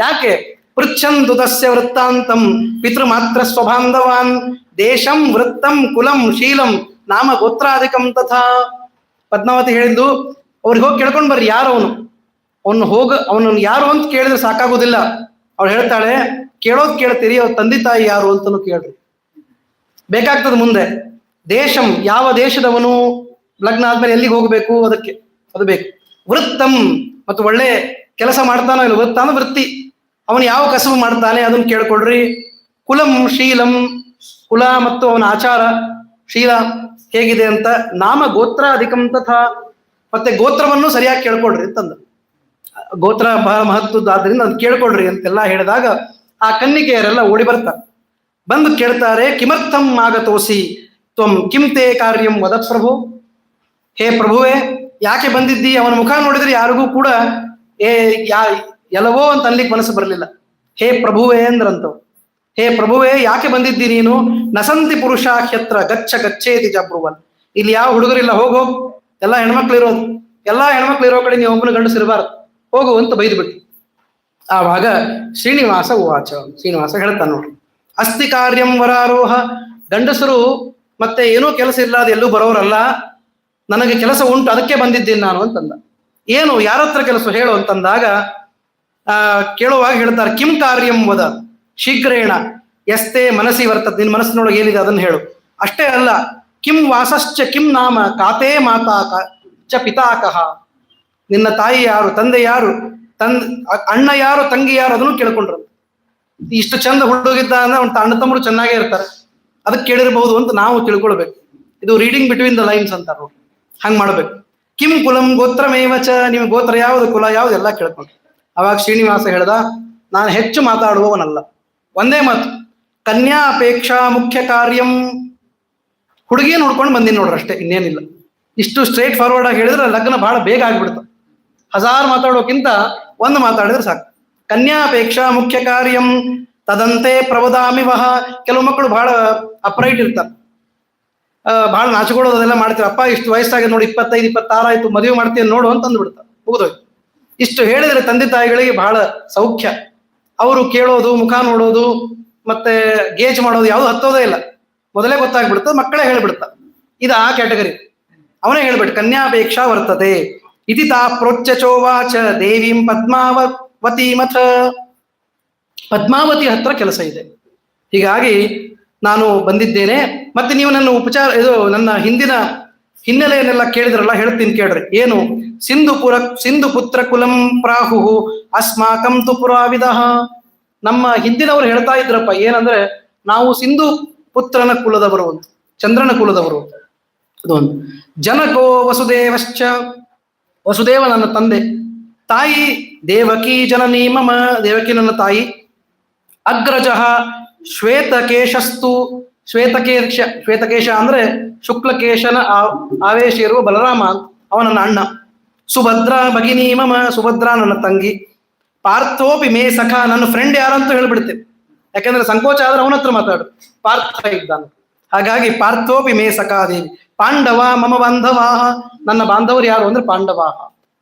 ಯಾಕೆ? ಪೃಚ್ಛಂತು ತಸ್ಯ ವೃತ್ತಾಂತಂ ಪಿತೃ ಮಾತ್ರ ಸ್ವಬಾಂಧವಾನ್ ದೇಶಂ ವೃತ್ತಂ ಕುಲಂ ಶೀಲಂ ನಾಮ ಗೋತ್ರಾಧಿಕಂ ತಥಾ. ಪದ್ಮಾವತಿ ಹೇಳಿದ್ದು ಅವ್ರಿಗೆ ಹೋಗಿ ಕೇಳ್ಕೊಂಡ್ ಬರ್ರಿ ಯಾರು ಅವನನ್ನು ಯಾರು ಅಂತ ಕೇಳಿದ್ರೆ ಸಾಕಾಗೋದಿಲ್ಲ. ಅವ್ರು ಹೇಳ್ತಾಳೆ, ಕೇಳೋದ್ ಕೇಳ್ತೀರಿ, ಅವ್ರ ತಂದೆ ತಾಯಿ ಯಾರು ಅಂತನೂ ಕೇಳ್ರಿ, ಬೇಕಾಗ್ತದೆ ಮುಂದೆ. ದೇಶಂ, ಯಾವ ದೇಶದವನು, ಲಗ್ನ ಆದ್ಮೇಲೆ ಎಲ್ಲಿಗೆ ಹೋಗ್ಬೇಕು, ಅದು ಬೇಕು. ವೃತ್ತಂ, ಮತ್ತು ಒಳ್ಳೆ ಕೆಲಸ ಮಾಡ್ತಾನೋ ಇಲ್ಲ, ವೃತ್ತ ಅಂದ್ರೆ ವೃತ್ತಿ, ಅವನು ಯಾವ ಕಸಬು ಮಾಡ್ತಾನೆ ಅದನ್ನು ಕೇಳ್ಕೊಡ್ರಿ. ಕುಲಂ ಶೀಲಂ, ಕುಲ ಮತ್ತು ಅವನ ಆಚಾರ ಶೀಲ ಹೇಗಿದೆ ಅಂತ. ನಾಮ ಗೋತ್ರ ಅಧಿಕಂ ತಥಾ, ಮತ್ತೆ ಗೋತ್ರವನ್ನು ಸರಿಯಾಗಿ ಕೇಳ್ಕೊಡ್ರಿ ಅಂತಂದ. ಗೋತ್ರ ಬಹಳ ಮಹತ್ವದ್ದು, ಆದ್ರಿಂದ ಅದನ್ನ ಕೇಳ್ಕೊಡ್ರಿ ಅಂತೆಲ್ಲ ಹೇಳಿದಾಗ ಆ ಕನ್ನಿಕೆಯರೆಲ್ಲ ಓಡಿ ಬರ್ತಾರೆ. ಬಂದು ಕೇಳ್ತಾರೆ, ಕಿಮರ್ಥಂ ಆಗತೋಸಿ ತ್ವಂ ಕಿಂ ತೇ ಕಾರ್ಯಂ ವದತ್ ಪ್ರಭು. ಹೇ ಪ್ರಭುವೇ, ಯಾಕೆ ಬಂದಿದ್ದಿ? ಅವನ ಮುಖ ನೋಡಿದ್ರೆ ಯಾರಿಗೂ ಕೂಡ ಎಲ್ಲವೋ ಅಂತ ಅನ್ಲಿಕ್ಕೆ ಮನಸ್ಸು ಬರಲಿಲ್ಲ. ಹೇ ಪ್ರಭುವೇ ಅಂದ್ರಂತವ್. ಹೇ ಪ್ರಭುವೇ, ಯಾಕೆ ಬಂದಿದ್ದಿ ನೀನು? ನಸಂತಿ ಪುರುಷ ಹ್ಯತ್ರ ಗಚ್ಚ ಗಚ್ಚೇತಿ ಜಬ್ರುವನ್. ಇಲ್ಲಿ ಯಾವ ಹುಡುಗರಿಲ್ಲ, ಹೋಗು, ಎಲ್ಲಾ ಹೆಣ್ಮಕ್ಳು ಇರೋದು, ಎಲ್ಲಾ ಹೆಣ್ಮಕ್ಳು ಇರೋ ಕಡೆ ನೀವು ಒಬ್ಬನ ಗಂಡಸಿರಬಾರ್ದು, ಹೋಗು ಅಂತ ಬೈದು ಬಿಟ್ಟು. ಆವಾಗ ಶ್ರೀನಿವಾಸ ಉವಾಚ, ಶ್ರೀನಿವಾಸ ಹೇಳ್ತಾನ ನೋಡ್ರಿ, ಅಸ್ತಿ ಕಾರ್ಯಂ ವರಾರೋಹ. ಗಂಡಸರು ಮತ್ತೆ ಏನೂ ಕೆಲಸ ಇಲ್ಲ, ಅದು ಎಲ್ಲೂ ಬರೋರಲ್ಲ, ನನಗೆ ಕೆಲಸ ಉಂಟು, ಅದಕ್ಕೆ ಬಂದಿದ್ದೀನಿ ನಾನು ಅಂತಂದ. ಏನು, ಯಾರ ಹತ್ರ ಕೆಲಸ ಹೇಳು ಅಂತಂದಾಗ ಕೇಳುವಾಗ ಹೇಳ್ತಾರೆ, ಕಿಂ ಕಾರ್ಯಂ ವದ ಶೀಘ್ರೇಣ ಎಸ್ತೆ ಮನಸ್ಸಿ ವರ್ತದೆ. ನಿನ್ನ ಮನಸ್ಸಿನೊಳಗೆ ಏನಿದೆ ಅದನ್ನು ಹೇಳು. ಅಷ್ಟೇ ಅಲ್ಲ, ಕಿಂ ವಾಸಶ್ಚ ಕಿಂ ನಾಮ ಕಾತೇ ಮಾತಾ ಚ ಪಿತಾಕಃ. ನಿನ್ನ ತಾಯಿ ಯಾರು, ತಂದೆ ಯಾರು, ಅಣ್ಣ ಯಾರು, ತಂಗಿ ಯಾರು, ಅದನ್ನು ಕೇಳ್ಕೊಂಡ್ರು. ಇಷ್ಟು ಚಂದ ಹುಡುಗಿದ್ದ ಅಂದ್ರೆ ಅವ್ನ ಅಣ್ಣ ತಮ್ಮರು ಚೆನ್ನಾಗೇ ಇರ್ತಾರೆ, ಅದಕ್ಕೆ ಕೇಳಿರ್ಬಹುದು ಅಂತ ನಾವು ತಿಳ್ಕೊಳ್ಬೇಕು. ಇದು ರೀಡಿಂಗ್ ಬಿಟ್ವೀನ್ ದ ಲೈನ್ಸ್ ಅಂತಾರ ನೋಡಿ, ಹಂಗ್ ಮಾಡ್ಬೇಕು. ಕಿಂ ಕುಲಂ ಗೋತ್ರಮೇವಚ, ನಿಮ್ ಗೋತ್ರ ಯಾವ್ದು, ಕುಲ ಯಾವ್ದು ಎಲ್ಲ ಕೇಳ್ಕೊಂಡು. ಅವಾಗ ಶ್ರೀನಿವಾಸ ಹೇಳ್ದ, ನಾನು ಹೆಚ್ಚು ಮಾತಾಡುವವನಲ್ಲ, ಒಂದೇ ಮಾತು, ಕನ್ಯಾ ಅಪೇಕ್ಷಾ ಮುಖ್ಯ ಕಾರ್ಯಂ. ಹುಡುಗಿ ನೋಡ್ಕೊಂಡು ಬಂದಿನಿ ನೋಡ್ರಿ, ಅಷ್ಟೇ, ಇನ್ನೇನಿಲ್ಲ. ಇಷ್ಟು ಸ್ಟ್ರೇಟ್ ಫಾರ್ವರ್ಡ್ ಆಗಿ ಹೇಳಿದ್ರೆ ಲಗ್ನ ಬಹಳ ಬೇಗ ಆಗ್ಬಿಡ್ತ. 1000 ಮಾತಾಡೋಕ್ಕಿಂತ ಒಂದು ಮಾತಾಡಿದ್ರೆ ಸಾಕು. ಕನ್ಯಾಪೇಕ್ಷಾ ಮುಖ್ಯ ಕಾರ್ಯಂ ತದಂತೆ ಪ್ರವದಾಮಿ ವಹ. ಕೆಲವು ಮಕ್ಕಳು ಬಹಳ ಅಪ್ರೈಟ್ ಇರ್ತಾರೆ, ಬಹಳ ನಾಚಿಕೊಳ್ಳೋದೆಲ್ಲ ಮಾಡ್ತಾರೆ. ಅಪ್ಪ ಇಷ್ಟು ವಯಸ್ಸಾಗಿ ನೋಡಿ, 25, 26 ಆಯ್ತು, ಮದುವೆ ಮಾಡ್ತೀನಿ ನೋಡು ಅಂತ ಅಂದ್ಬಿಡ್ತಾರೆ, ಮುಗಿದೋಯ್ತು. ಇಷ್ಟು ಹೇಳಿದ್ರೆ ತಂದೆ ತಾಯಿಗಳಿಗೆ ಬಹಳ ಸೌಖ್ಯ. ಅವರು ಕೇಳೋದು, ಮುಖ ನೋಡೋದು, ಮತ್ತೆ ಗೇಜ್ ಮಾಡೋದು ಯಾವುದು ಹತ್ತೋದೇ ಇಲ್ಲ, ಮೊದಲೇ ಗೊತ್ತಾಗ್ಬಿಡ್ತದೆ, ಮಕ್ಕಳೇ ಹೇಳ್ಬಿಡ್ತಾರೆ. ಇದು ಆ ಕ್ಯಾಟಗರಿ, ಅವನೇ ಹೇಳ್ಬಿಟ್ಟು ಕನ್ಯಾಪೇಕ್ಷಾ ವರ್ತತೆ ಇತಿ ತಾ ಪ್ರೋಚ್ಯಚೋವಾಚ ದೇವೀಂ ಪದ್ಮಾವತಿ ಮಥ. ಪದ್ಮಾವತಿ ಹತ್ರ ಕೆಲಸ ಇದೆ, ಹೀಗಾಗಿ ನಾನು ಬಂದಿದ್ದೇನೆ. ಮತ್ತೆ ನೀವು ನನ್ನ ನನ್ನ ಹಿಂದಿನ ಹಿನ್ನೆಲೆಯನ್ನೆಲ್ಲ ಕೇಳಿದ್ರಲ್ಲ, ಹೇಳ್ತೀನಿ ಕೇಳ್ರಿ. ಏನು? ಸಿಂಧು ಪುತ್ರ ಕುಲಂ ಪ್ರಾಹು ಅಸ್ಮಾಕಂ ತು ಪುರಾವಿದ. ನಮ್ಮ ಹಿಂದಿನವರು ಹೇಳ್ತಾ ಇದ್ರಪ್ಪ, ಏನಂದ್ರೆ ನಾವು ಸಿಂಧು ಪುತ್ರನ ಕುಲದವರು ಅಂತ, ಚಂದ್ರನ ಕುಲದವರು. ಅದೊಂದು. ಜನಕೋ ವಸುದೇವಶ್ಚ, ವಸುದೇವ ನನ್ನ ತಂದೆ, ತಾಯಿ ದೇವಕಿ ಜನನೀ ಮಮ, ದೇವಕಿ ನನ್ನ ತಾಯಿ. ಅಗ್ರಜ ಶ್ವೇತಕೇಶಸ್ತು, ಶ್ವೇತಕೇಶ ಅಂದ್ರೆ ಶುಕ್ಲಕೇಶನ ಆವೇಶ ಇರುವ ಬಲರಾಮ, ಅವನನ್ನ ಅಣ್ಣ. ಸುಭದ್ರ ಭಗಿನಿ ಮಮ, ಸುಭದ್ರ ನನ್ನ ತಂಗಿ. ಪಾರ್ಥೋಪಿ ಮೇ ಸಖ, ನನ್ನ ಫ್ರೆಂಡ್ ಯಾರಂತೂ ಹೇಳ್ಬಿಡ್ತೇನೆ, ಯಾಕಂದ್ರೆ ಸಂಕೋಚ ಆದ್ರೆ ಅವನ ಹತ್ರ ಮಾತಾಡು. ಪಾರ್ಥ ಇದ್ದಾನೆ, ಹಾಗಾಗಿ ಪಾರ್ಥೋಪಿ ಮೇ ಸಖಾದೇವಿ. ಪಾಂಡವ ಮಮ ಬಾಂಧವಾಹ, ನನ್ನ ಬಾಂಧವರು ಯಾರು ಅಂದ್ರೆ ಪಾಂಡವಾಹ.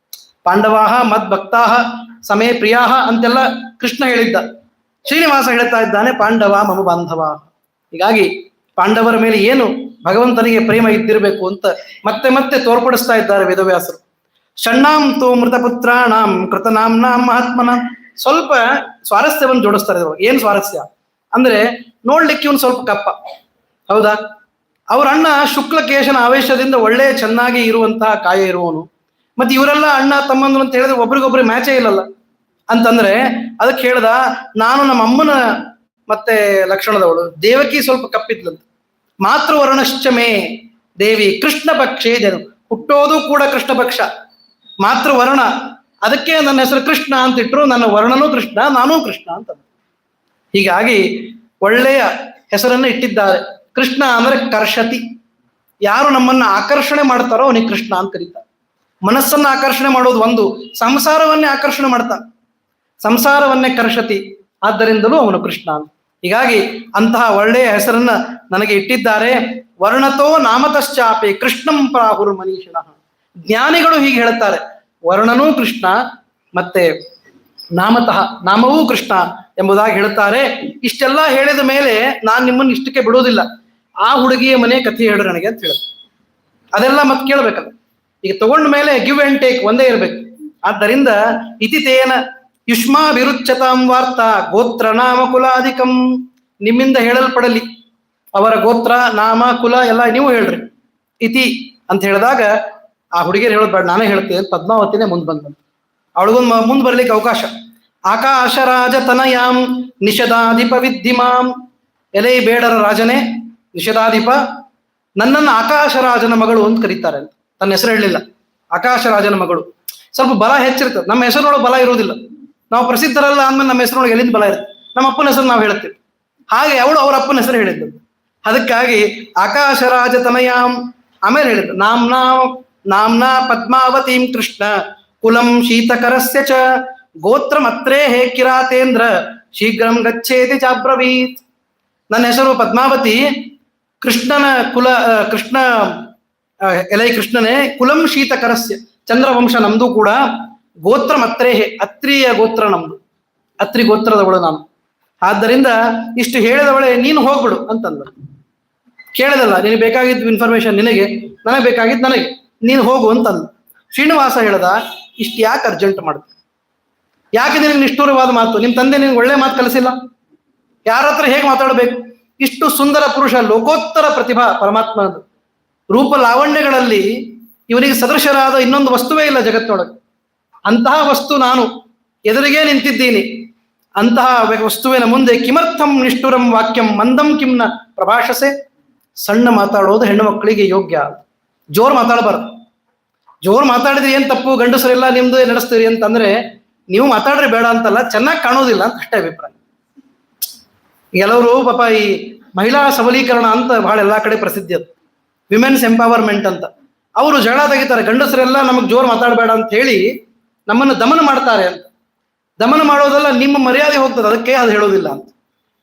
ಪಾಂಡವಾಹ ಮದ್ಭಕ್ತಾಹ ಸಮೇ ಪ್ರಿಯಾಹ ಅಂತೆಲ್ಲ ಕೃಷ್ಣ ಹೇಳಿದ್ದ. ಶ್ರೀನಿವಾಸ ಹೇಳ್ತಾ ಇದ್ದಾನೆ ಪಾಂಡವ ಮಮ ಬಾಂಧವ. ಹೀಗಾಗಿ ಪಾಂಡವರ ಮೇಲೆ ಏನು ಭಗವಂತನಿಗೆ ಪ್ರೇಮ ಇದ್ದಿರಬೇಕು ಅಂತ ಮತ್ತೆ ಮತ್ತೆ ತೋರ್ಪಡಿಸ್ತಾ ಇದ್ದಾರೆ ವೇದವ್ಯಾಸರು. ಷಣ್ಣಾಂ ತು ಮೃತಪುತ್ರಾಣಾಂ ಕೃತನಾಂನಾಂ ಮಹಾತ್ಮನ. ಸ್ವಲ್ಪ ಸ್ವಾರಸ್ಯವನ್ನು ಜೋಡಿಸ್ತಾರೆ ಇವರು. ಏನ್ ಸ್ವಾರಸ್ಯ ಅಂದ್ರೆ, ನೋಡ್ಲಿಕ್ಕೆ ಇವನು ಸ್ವಲ್ಪ ಕಪ್ಪ, ಹೌದಾ? ಅವ್ರ ಅಣ್ಣ ಶುಕ್ಲಕೇಶನ ಆವೇಶದಿಂದ ಒಳ್ಳೆ ಚೆನ್ನಾಗಿ ಇರುವಂತಹ ಕಾಯ ಇರುವವನು. ಮತ್ತೆ ಇವರೆಲ್ಲ ಅಣ್ಣ ತಮ್ಮಂದ್ರು ಅಂತ ಹೇಳಿದ್ರೆ ಒಬ್ರಿಗೊಬ್ರಿಗೆ ಮ್ಯಾಚೇ ಇಲ್ಲಲ್ಲ ಅಂತಂದ್ರೆ, ಅದಕ್ಕೆ ಹೇಳ್ದ, ನಾನು ನಮ್ಮ ಅಮ್ಮನ ಮತ್ತೆ ಲಕ್ಷಣದವಳು. ದೇವಕಿ ಸ್ವಲ್ಪ ಕಪ್ಪಿದ್ಲಂತ. ಮಾತೃವರ್ಣಶ್ಚಮೇ ದೇವಿ ಕೃಷ್ಣ ಪಕ್ಷೇ ಜನ, ಹುಟ್ಟೋದು ಕೂಡ ಕೃಷ್ಣ ಪಕ್ಷ, ಮಾತೃವರ್ಣ. ಅದಕ್ಕೆ ನನ್ನ ಹೆಸರು ಕೃಷ್ಣ ಅಂತಿಟ್ರು. ನನ್ನ ವರ್ಣನೂ ಕೃಷ್ಣ, ನಾನೂ ಕೃಷ್ಣ ಅಂತ. ಹೀಗಾಗಿ ಒಳ್ಳೆಯ ಹೆಸರನ್ನು ಇಟ್ಟಿದ್ದಾರೆ. ಕೃಷ್ಣ ಅಂದ್ರೆ ಕರ್ಷತಿ, ಯಾರು ನಮ್ಮನ್ನ ಆಕರ್ಷಣೆ ಮಾಡ್ತಾರೋ ಅವನಿಗೆ ಕೃಷ್ಣ ಅಂತ ಕರೀತಾರೆ. ಮನಸ್ಸನ್ನ ಆಕರ್ಷಣೆ ಮಾಡೋದು ಒಂದು, ಸಂಸಾರವನ್ನೇ ಆಕರ್ಷಣೆ ಮಾಡ್ತಾನೆ, ಸಂಸಾರವನ್ನೇ ಕರ್ಷತಿ, ಆದ್ದರಿಂದಲೂ ಅವನು ಕೃಷ್ಣ ಅಂತ. ಹೀಗಾಗಿ ಅಂತಹ ಒಳ್ಳೆಯ ಹೆಸರನ್ನ ನನಗೆ ಇಟ್ಟಿದ್ದಾರೆ. ವರ್ಣತೋ ನಾಮತಶ್ಚಾಪಿ ಕೃಷ್ಣಂ ಪ್ರಾಹುರ್ ಮನೀಷಿಣಃ. ಜ್ಞಾನಿಗಳು ಹೀಗೆ ಹೇಳ್ತಾರೆ, ವರ್ಣನೂ ಕೃಷ್ಣ ಮತ್ತೆ ನಾಮತಃ ನಾಮವೂ ಕೃಷ್ಣ ಎಂಬುದಾಗಿ ಹೇಳ್ತಾರೆ. ಇಷ್ಟೆಲ್ಲ ಹೇಳಿದ ಮೇಲೆ ನಾನು ನಿಮ್ಮನ್ನು ಇಷ್ಟಕ್ಕೆ ಬಿಡೋದಿಲ್ಲ, ಆ ಹುಡುಗಿಯ ಮನೆ ಕಥೆ ಹೇಳು ನನಗೆ ಅಂತ ಹೇಳುದು. ಅದೆಲ್ಲ ಮತ್ತೆ ಕೇಳ್ಬೇಕಲ್ಲ. ಈಗ ತಗೊಂಡ ಮೇಲೆ ಗಿವ್ ಅಂಡ್ ಟೇಕ್ ಒಂದೇ ಇರ್ಬೇಕು. ಆದ್ದರಿಂದ ಇತಿತೇನ ಯುಷ್ಮಾ ವಿರುಚ್ಯತಾಂ ವಾರ್ತಾ ಗೋತ್ರ ನಾಮ ಕುಲಾಧಿಕಂ. ನಿಮ್ಮಿಂದ ಹೇಳಲ್ಪಡಲಿ ಅವರ ಗೋತ್ರ ನಾಮ ಕುಲ ಎಲ್ಲ ನೀವು ಹೇಳ್ರಿ. ಇತಿ ಅಂತ ಹೇಳಿದಾಗ ಆ ಹುಡುಗಿಯರು ಹೇಳೋದು ಬೇಡ, ನಾನೇ ಹೇಳ್ತೇನೆ. ಪದ್ಮಾವತಿನೇ ಮುಂದೆ ಬಂದಂತ, ಅವಳಿಗೊಂದು ಮುಂದೆ ಬರ್ಲಿಕ್ಕೆ ಅವಕಾಶ. ಆಕಾಶ ರಾಜ ತನಯಾಂ ನಿಷದಾಧಿಪ ವಿದ್ಧಿಮಾಂ. ಎಲೈ ಬೇಡರ ರಾಜನೇ, ನಿಷದಾಧಿಪ, ನನ್ನನ್ನು ಆಕಾಶ ರಾಜನ ಮಗಳು ಅಂತ ಕರೀತಾರೆ ಅಂತ. ತನ್ನ ಹೆಸರು ಹೇಳಲಿಲ್ಲ, ಆಕಾಶ ರಾಜನ ಮಗಳು. ಸ್ವಲ್ಪ ಬಲ ಹೆಚ್ಚಿರ್ತದೆ, ನಮ್ಮ ಹೆಸರಿನೊಳಗೆ ಬಲ ಇರುವುದಿಲ್ಲ. ನಾವು ಪ್ರಸಿದ್ಧರಲ್ಲ ಅಂದ್ಮೇಲೆ ನಮ್ಮ ಹೆಸರಿನೊಳಗೆ ಎಲ್ಲಿಂದ ಬಲ ಇರುತ್ತೆ? ನಮ್ಮ ಅಪ್ಪನ ಹೆಸರು ನಾವು ಹೇಳ್ತೇವೆ, ಹಾಗೆ ಅವಳು ಅವರ ಅಪ್ಪನ ಹೆಸರು ಹೇಳಿದ್ದು. ಅದಕ್ಕಾಗಿ ಆಕಾಶ ರಾಜ ತನಯಾಂ. ಆಮೇಲೆ ಹೇಳಿದ್ದು ನಾಮ್ನಾ ಪದ್ಮಾವತೀಂ ಕೃಷ್ಣ ಕುಲಂ ಶೀತಕರಸ್ಯ ಚ ಗೋತ್ರ ಮತ್ರೇ ಹೇ ಕಿರಾತೇಂದ್ರ ಶೀಘ್ರಂ ಗಚ್ಚೇತಿ ಚಾಬ್ರವೀತ್. ನನ್ನ ಹೆಸರು ಪದ್ಮಾವತಿ, ಕೃಷ್ಣನ ಕುಲ, ಕೃಷ್ಣ ಎಲೈ ಕೃಷ್ಣನೇ, ಕುಲಂ ಶೀತಕರಸ್ಯ, ಚಂದ್ರವಂಶ ನಮ್ದು ಕೂಡ, ಗೋತ್ರ ಮತ್ರೇಹೆ, ಅತ್ರಿಯ ಗೋತ್ರ ನಮ್ದು, ಅತ್ರಿ ಗೋತ್ರದವಳು ನಾನು. ಆದ್ದರಿಂದ ಇಷ್ಟು ಹೇಳಿದವಳೆ ನೀನು ಹೋಗ್ಬಿಡು ಅಂತಂದ. ಕೇಳಿದಲ್ಲ, ನಿನಗೆ ಬೇಕಾಗಿದ್ದು ಇನ್ಫಾರ್ಮೇಶನ್ ನಿನಗೆ, ನನಗೆ ಬೇಕಾಗಿದ್ದು ನನಗೆ, ನೀನು ಹೋಗು ಅಂತಂದ. ಶ್ರೀನಿವಾಸ ಹೇಳ್ದ, ಇಷ್ಟು ಯಾಕೆ ಅರ್ಜೆಂಟ್ ಮಾಡುತ್ತೆ? ಯಾಕೆ ನಿನಗೆ ನಿಷ್ಠೂರವಾದ ಮಾತು? ನಿಮ್ಮ ತಂದೆ ನಿನಗೆ ಒಳ್ಳೆ ಮಾತು ಕಲಿಸಿಲ್ಲ? ಯಾರ ಹತ್ರ ಹೇಗೆ ಮಾತಾಡಬೇಕು? ಇಷ್ಟು ಸುಂದರ ಪುರುಷ, ಲೋಕೋತ್ತರ ಪ್ರತಿಭಾ ಪರಮಾತ್ಮನದು. ರೂಪ ಲಾವಣ್ಯಗಳಲ್ಲಿ ಇವನಿಗೆ ಸದೃಶರಾದ ಇನ್ನೊಂದು ವಸ್ತುವೇ ಇಲ್ಲ ಜಗತ್ತೊಳಗೆ. ಅಂತಹ ವಸ್ತು ನಾನು ಎದುರಿಗೆ ನಿಂತಿದ್ದೀನಿ. ಅಂತಹ ವಸ್ತುವಿನ ಮುಂದೆ ಕಿಮರ್ಥಂ ನಿಷ್ಠುರಂ ವಾಕ್ಯಂ ಮಂದಂ ಕಿಮ್ನ ಪ್ರಭಾಷಸೆ. ಸಣ್ಣ ಮಾತಾಡೋದು ಹೆಣ್ಣು ಮಕ್ಕಳಿಗೆ ಯೋಗ್ಯ, ಜೋರು ಮಾತಾಡಬಾರ್ದು. ಜೋರು ಮಾತಾಡಿದ್ರೆ ಏನ್ ತಪ್ಪು, ಗಂಡಸರೆಲ್ಲ ನಿಮ್ದು ನಡೆಸ್ತೀರಿ ಅಂತಂದ್ರೆ ನೀವು ಮಾತಾಡ್ರಿ ಬೇಡ ಅಂತಲ್ಲ, ಚೆನ್ನಾಗಿ ಕಾಣೋದಿಲ್ಲ ಅಂತ ಅಷ್ಟೇ ಅಭಿಪ್ರಾಯ. ಕೆಲವರು ಪಾಪ ಈ ಮಹಿಳಾ ಸಬಲೀಕರಣ ಅಂತ ಬಹಳ ಎಲ್ಲಾ ಕಡೆ ಪ್ರಸಿದ್ಧಿ, ಅದು ವಿಮೆನ್ಸ್ ಎಂಪವರ್ಮೆಂಟ್ ಅಂತ. ಅವರು ಜಗಳ ತೆಗಿತಾರೆ, ಗಂಡಸರೆಲ್ಲ ನಮಗ್ ಜೋರು ಮಾತಾಡಬೇಡ ಅಂತ ಹೇಳಿ ನಮ್ಮನ್ನು ದಮನ ಮಾಡ್ತಾರೆ ಅಂತ. ದಮನ ಮಾಡೋದಲ್ಲ, ನಿಮ್ಮ ಮರ್ಯಾದೆ ಹೋಗ್ತದೆ, ಅದಕ್ಕೆ ಅದು ಹೇಳೋದಿಲ್ಲ ಅಂತ.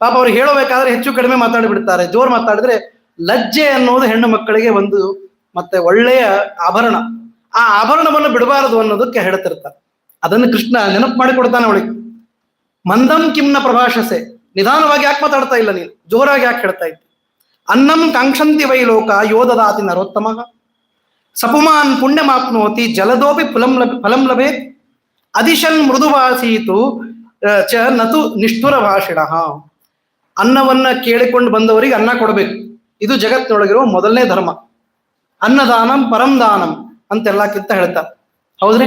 ಪಾಪ ಅವ್ರು ಹೇಳಬೇಕಾದ್ರೆ ಹೆಚ್ಚು ಕಡಿಮೆ ಮಾತಾಡಿಬಿಡ್ತಾರೆ. ಜೋರು ಮಾತಾಡಿದ್ರೆ ಲಜ್ಜೆ ಅನ್ನೋದು ಹೆಣ್ಣು ಮಕ್ಕಳಿಗೆ ಒಂದು ಮತ್ತೆ ಒಳ್ಳೆಯ ಆಭರಣ. ಆ ಆಭರಣವನ್ನು ಬಿಡಬಾರದು ಅನ್ನೋದಕ್ಕೆ ಹೇಳ್ತಿರ್ತಾರೆ. ಅದನ್ನು ಕೃಷ್ಣ ನೆನಪು ಮಾಡಿಕೊಡ್ತಾನೆ ಅವಳಿಗೆ. ಮಂದಂ ಕಿಮ್ನ ಪ್ರಭಾಷಸೆ, ನಿಧಾನವಾಗಿ ಯಾಕೆ ಮಾತಾಡ್ತಾ ಇಲ್ಲ ನೀನು, ಜೋರಾಗಿ ಯಾಕೆ ಹೇಳ್ತಾ ಇದ್ದೆ? ಅನ್ನಂ ಕಾಂಕ್ಷಂತಿ ವೈ ಲೋಕ ಯೋದದಾತಿ ನರೋತ್ತಮ ಸಪುಮಾನ್ ಪುಣ್ಯಮಾಪ್ನೋತಿ ಜಲದೋಪಿ ಫಲಂ ಲಭೇತ್ ಅದಿಶನ್ ಮೃದುಭಾಸೀತು ಚ ನತು ನಿಷ್ಠುರ ಭಾಷಿಣ. ಅನ್ನವನ್ನ ಕೇಳಿಕೊಂಡು ಬಂದವರಿಗೆ ಅನ್ನ ಕೊಡಬೇಕು, ಇದು ಜಗತ್ತಿನೊಳಗಿರುವ ಮೊದಲನೇ ಧರ್ಮ. ಅನ್ನದಾನಂ ಪರಂ ದಾನಂ ಅಂತೆಲ್ಲಕ್ಕಿಂತ ಹೇಳ್ತಾರೆ, ಹೌದ್ರಿ?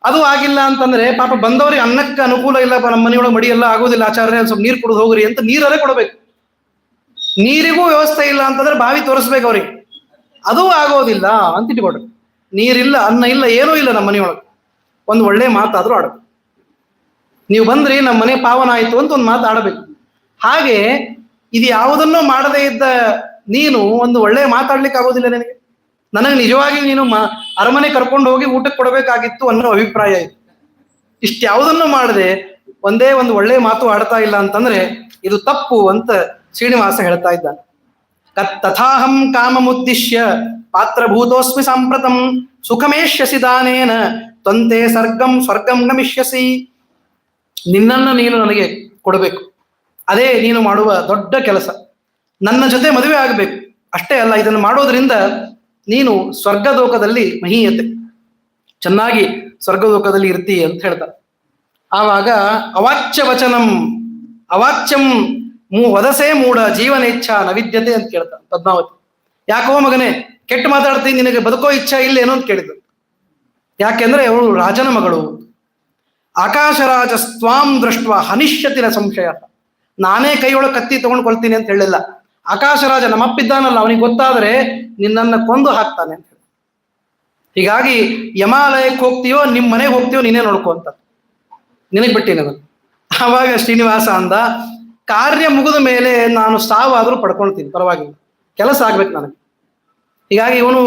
ಅದು ಆಗಿಲ್ಲ ಅಂತಂದ್ರೆ ಪಾಪ ಬಂದವರಿಗೆ ಅನ್ನಕ್ಕೆ ಅನುಕೂಲ ಇಲ್ಲ, ನಮ್ಮ ಮನೆಯೊಳಗೆ ಮಡಿ ಎಲ್ಲ ಆಗೋದಿಲ್ಲ, ಆಚಾರ್ಯ ಸ್ವಲ್ಪ ನೀರು ಕುಡಿದು ಹೋಗ್ರಿ ಅಂತ ನೀರಲ್ಲೇ ಕೊಡಬೇಕು. ನೀರಿಗೂ ವ್ಯವಸ್ಥೆ ಇಲ್ಲ ಅಂತಂದ್ರೆ ಬಾವಿ ತೋರಿಸ್ಬೇಕು ಅವ್ರಿಗೆ, ಅದೂ ಆಗೋದಿಲ್ಲ ಅಂತ ಇಟ್ಕೊಡ್ರಿ. ನೀರಿಲ್ಲ, ಅನ್ನ ಇಲ್ಲ, ಏನೂ ಇಲ್ಲ ನಮ್ಮ ಮನೆಯೊಳಗೆ. ಒಂದು ಒಳ್ಳೆ ಮಾತಾದ್ರೂ ಆಡಬೇಕು. ನೀವು ಬಂದ್ರಿ ನಮ್ಮ ಮನೆ ಪಾವನ ಆಯ್ತು ಅಂತ ಒಂದು ಮಾತು ಆಡಬೇಕು. ಹಾಗೆ ಇದು ಯಾವುದನ್ನೂ ಮಾಡದೇ ಇದ್ದ ನೀನು ಒಂದು ಒಳ್ಳೆ ಮಾತಾಡ್ಲಿಕ್ಕೆ ಆಗೋದಿಲ್ಲ ನಿನಗೆ. ನನಗೆ ನಿಜವಾಗಿ ನೀನು ಅರಮನೆ ಕರ್ಕೊಂಡು ಹೋಗಿ ಊಟಕ್ಕೆ ಕೊಡಬೇಕಾಗಿತ್ತು ಅನ್ನೋ ಅಭಿಪ್ರಾಯ ಇತ್ತು. ಇಷ್ಟ್ಯಾವುದನ್ನು ಮಾಡದೆ ಒಂದೇ ಒಂದು ಒಳ್ಳೆ ಮಾತು ಆಡ್ತಾ ಇಲ್ಲ ಅಂತಂದ್ರೆ ಇದು ತಪ್ಪು ಅಂತ ಶ್ರೀನಿವಾಸ ಹೇಳ್ತಾ ಇದ್ದಾನೆ. ತಥಾಹಂ ಕಾಮಮುದ್ದಿಶ್ಯ ಪಾತ್ರಭೂತೋಸ್ಮಿ ಸಾಂಪ್ರತಂ ಸುಖಮೇಷ್ಯಸಿ ದಾನೇನ ತ್ವಂತೆ ಸ್ವರ್ಗಂ ಗಮಿಷ್ಯಸಿ. ನಿನ್ನನ್ನು ನೀನು ನನಗೆ ಕೊಡಬೇಕು, ಅದೇ ನೀನು ಮಾಡುವ ದೊಡ್ಡ ಕೆಲಸ. ನನ್ನ ಜೊತೆ ಮದುವೆ ಆಗಬೇಕು ಅಷ್ಟೇ ಅಲ್ಲ, ಇದನ್ನು ಮಾಡೋದ್ರಿಂದ ನೀನು ಸ್ವರ್ಗಲೋಕದಲ್ಲಿ ಮಹೀಯತೆ, ಚೆನ್ನಾಗಿ ಸ್ವರ್ಗಲೋಕದಲ್ಲಿ ಇರ್ತಿ ಅಂತ ಹೇಳ್ತಾರೆ. ಆವಾಗ ಅವಾಚ್ಯಂ ವದಸೆ ಮೂಢ ಜೀವನೇಚ್ಛ ನವಿದ್ಯತೆ ಅಂತ ಕೇಳ್ತಾನೆ ಪದ್ಮಾವತಿ. ಯಾಕೋ ಮಗನೇ ಕೆಟ್ಟ ಮಾತಾಡ್ತೀನಿ, ನಿನಗೆ ಬದುಕೋ ಇಚ್ಛಾ ಇಲ್ಲೇನೋ ಅಂತ ಕೇಳಿದ್ರು. ಯಾಕೆಂದ್ರೆ ಅವಳು ರಾಜನ ಮಗಳು. ಆಕಾಶರಾಜ ಸ್ವಾಂ ದೃಷ್ಟ ಹನಿಷ್ಯತಿನ ಸಂಶಯ. ನಾನೇ ಕೈಯೊಳಗೆ ಕತ್ತಿ ತಗೊಂಡು ಕೊಳ್ತೀನಿ ಅಂತ ಹೇಳಿಲ್ಲ. ಆಕಾಶರಾಜ ನಮ್ಮಪ್ಪಿದ್ದಾನಲ್ಲ, ಅವನಿಗೆ ಗೊತ್ತಾದ್ರೆ ನಿನ್ನನ್ನು ಕೊಂದು ಹಾಕ್ತಾನೆ ಅಂತ ಹೇಳಿ. ಹೀಗಾಗಿ ಯಮಾಲಯಕ್ಕೆ ಹೋಗ್ತೀಯೋ ನಿಮ್ಮ ಮನೆಗೆ ಹೋಗ್ತೀಯೋ ನೀನೇ ನೋಡ್ಕೊ ಅಂತ ನಿನಗೆ ಬಿಟ್ಟಿನ. ಆವಾಗ ಶ್ರೀನಿವಾಸ ಅಂದ, ಕಾರ್ಯ ಮುಗಿದ ಮೇಲೆ ನಾನು ಸಾವಾದ್ರೂ ಪಡ್ಕೊಳ್ತೀನಿ, ಪರವಾಗಿಲ್ಲ, ಕೆಲಸ ಆಗ್ಬೇಕು ನನಗೆ. ಹೀಗಾಗಿ ಇವನು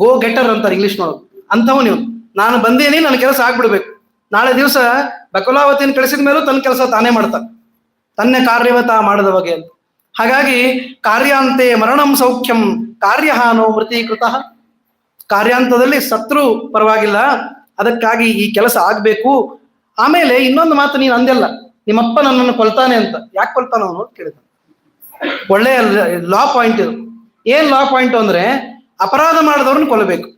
ಗೋ ಗೆಟರ್ ಅಂತಾರೆ ಇಂಗ್ಲಿಷ್ನೊಳಗೆ, ಅಂಥವನು ಇವನು. ನಾನು ಬಂದೇನಿ, ನನ್ನ ಕೆಲಸ ಆಗ್ಬಿಡ್ಬೇಕು. ನಾಳೆ ದಿವಸ ಬಕುಲಾವತಿಯನ್ನು ಕಳಿಸಿದ ಮೇಲೂ ತನ್ನ ಕೆಲಸ ತಾನೇ ಮಾಡ್ತಾನೆ, ತನ್ನ ಕಾರ್ಯವತ ಮಾಡಿದ ಬಗೆ ಅಂತ. ಹಾಗಾಗಿ ಕಾರ್ಯಾಂತೆ ಮರಣಂ ಸೌಖ್ಯಂ ಕಾರ್ಯಹಾನೋ ಮೃತೀಕೃತ. ಕಾರ್ಯಾಂತದಲ್ಲಿ ಸತ್ರು ಪರವಾಗಿಲ್ಲ, ಅದಕ್ಕಾಗಿ ಈ ಕೆಲಸ ಆಗ್ಬೇಕು. ಆಮೇಲೆ ಇನ್ನೊಂದು ಮಾತು ನೀನು ಅಂದೆಲ್ಲ, ನಿಮ್ಮಪ್ಪ ನನ್ನನ್ನು ಕೊಲ್ತಾನೆ ಅಂತ. ಯಾಕೆ ಕೊಲ್ತಾನ ಅವನು ಕೇಳಿದ. ಒಳ್ಳೆಯ ಲಾ ಪಾಯಿಂಟ್ ಇದು. ಏನ್ ಲಾ ಪಾಯಿಂಟ್ ಅಂದ್ರೆ, ಅಪರಾಧ ಮಾಡಿದವ್ರನ್ನ ಕೊಲ್ಲಬೇಕು.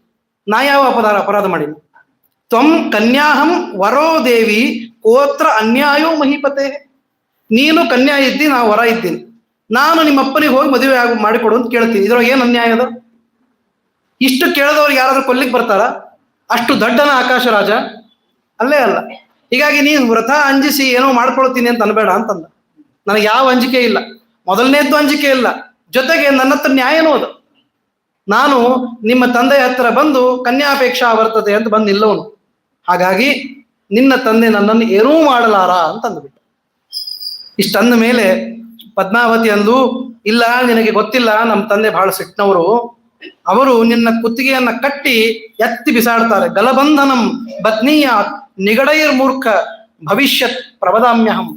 ನಾ ಯಾವ ಅಪರಾಧ ಮಾಡೀನಿ? ತ್ವಂ ಕನ್ಯಾಹಂ ವರೋ ದೇವಿ ಕೋತ್ರ ಅನ್ಯಾಯೋ ಮಹಿಪತೆ. ನೀನು ಕನ್ಯಾ ಇದ್ದಿ, ನಾವು ವರ ಇದ್ದೀನಿ. ನಾನು ನಿಮ್ಮಪ್ಪನಿಗೆ ಹೋಗಿ ಮದುವೆ ಮಾಡಿಕೊಡು ಅಂತ ಕೇಳ್ತೀನಿ. ಇದ್ರೊಳಗೆ ಏನು ಅನ್ಯಾಯ ಅದ? ಇಷ್ಟು ಕೇಳಿದವ್ರಿಗೆ ಯಾರಾದ್ರೂ ಕೊಲ್ಲಿಕ್ ಬರ್ತಾರ? ಅಷ್ಟು ದಡ್ಡನ ಆಕಾಶ ರಾಜ ಅಲ್ಲೇ ಅಲ್ಲ. ಹೀಗಾಗಿ ನೀನು ವ್ರತ ಅಂಜಿಸಿ ಏನೋ ಮಾಡ್ಕೊಳ್ತೀನಿ ಅಂತ ಅನ್ಬೇಡ ಅಂತಂದ. ನನಗೆ ಯಾವ ಅಂಜಿಕೆ ಇಲ್ಲ, ಮೊದಲನೇದ್ದು ಅಂಜಿಕೆ ಇಲ್ಲ, ಜೊತೆಗೆ ನನ್ನ ಹತ್ರ ನ್ಯಾಯನೂ ಅದು. ನಾನು ನಿಮ್ಮ ತಂದೆಯ ಹತ್ರ ಬಂದು ಕನ್ಯಾಪೇಕ್ಷಾ ಬರ್ತದೆ ಅಂತ ಬಂದು ನಿಲ್ಲವನು. ಹಾಗಾಗಿ ನಿನ್ನ ತಂದೆ ನನ್ನನ್ನು ಏನೂ ಮಾಡಲಾರ ಅಂತ ಅಂದ್ಬಿಟ್ಟ. ಇಷ್ಟಂದ ಮೇಲೆ ಪದ್ಮಾವತಿ ಅಂದು, ಇಲ್ಲ ನಿನಗೆ ಗೊತ್ತಿಲ್ಲ, ನಮ್ಮ ತಂದೆ ಬಹಳ ಸಿಟ್ಟನವರು. ಅವರು ನಿನ್ನ ಕುತ್ತಿಗೆಯನ್ನ ಕಟ್ಟಿ ಎತ್ತಿ ಬಿಸಾಡ್ತಾರೆ. ಗಲಬಂಧನಂ ಬತ್ನೀಯ ನಿಗಡೈರ್ ಮೂರ್ಖ ಭವಿಷ್ಯತ್ ಪ್ರವದಾಮ್ಯಹಂ.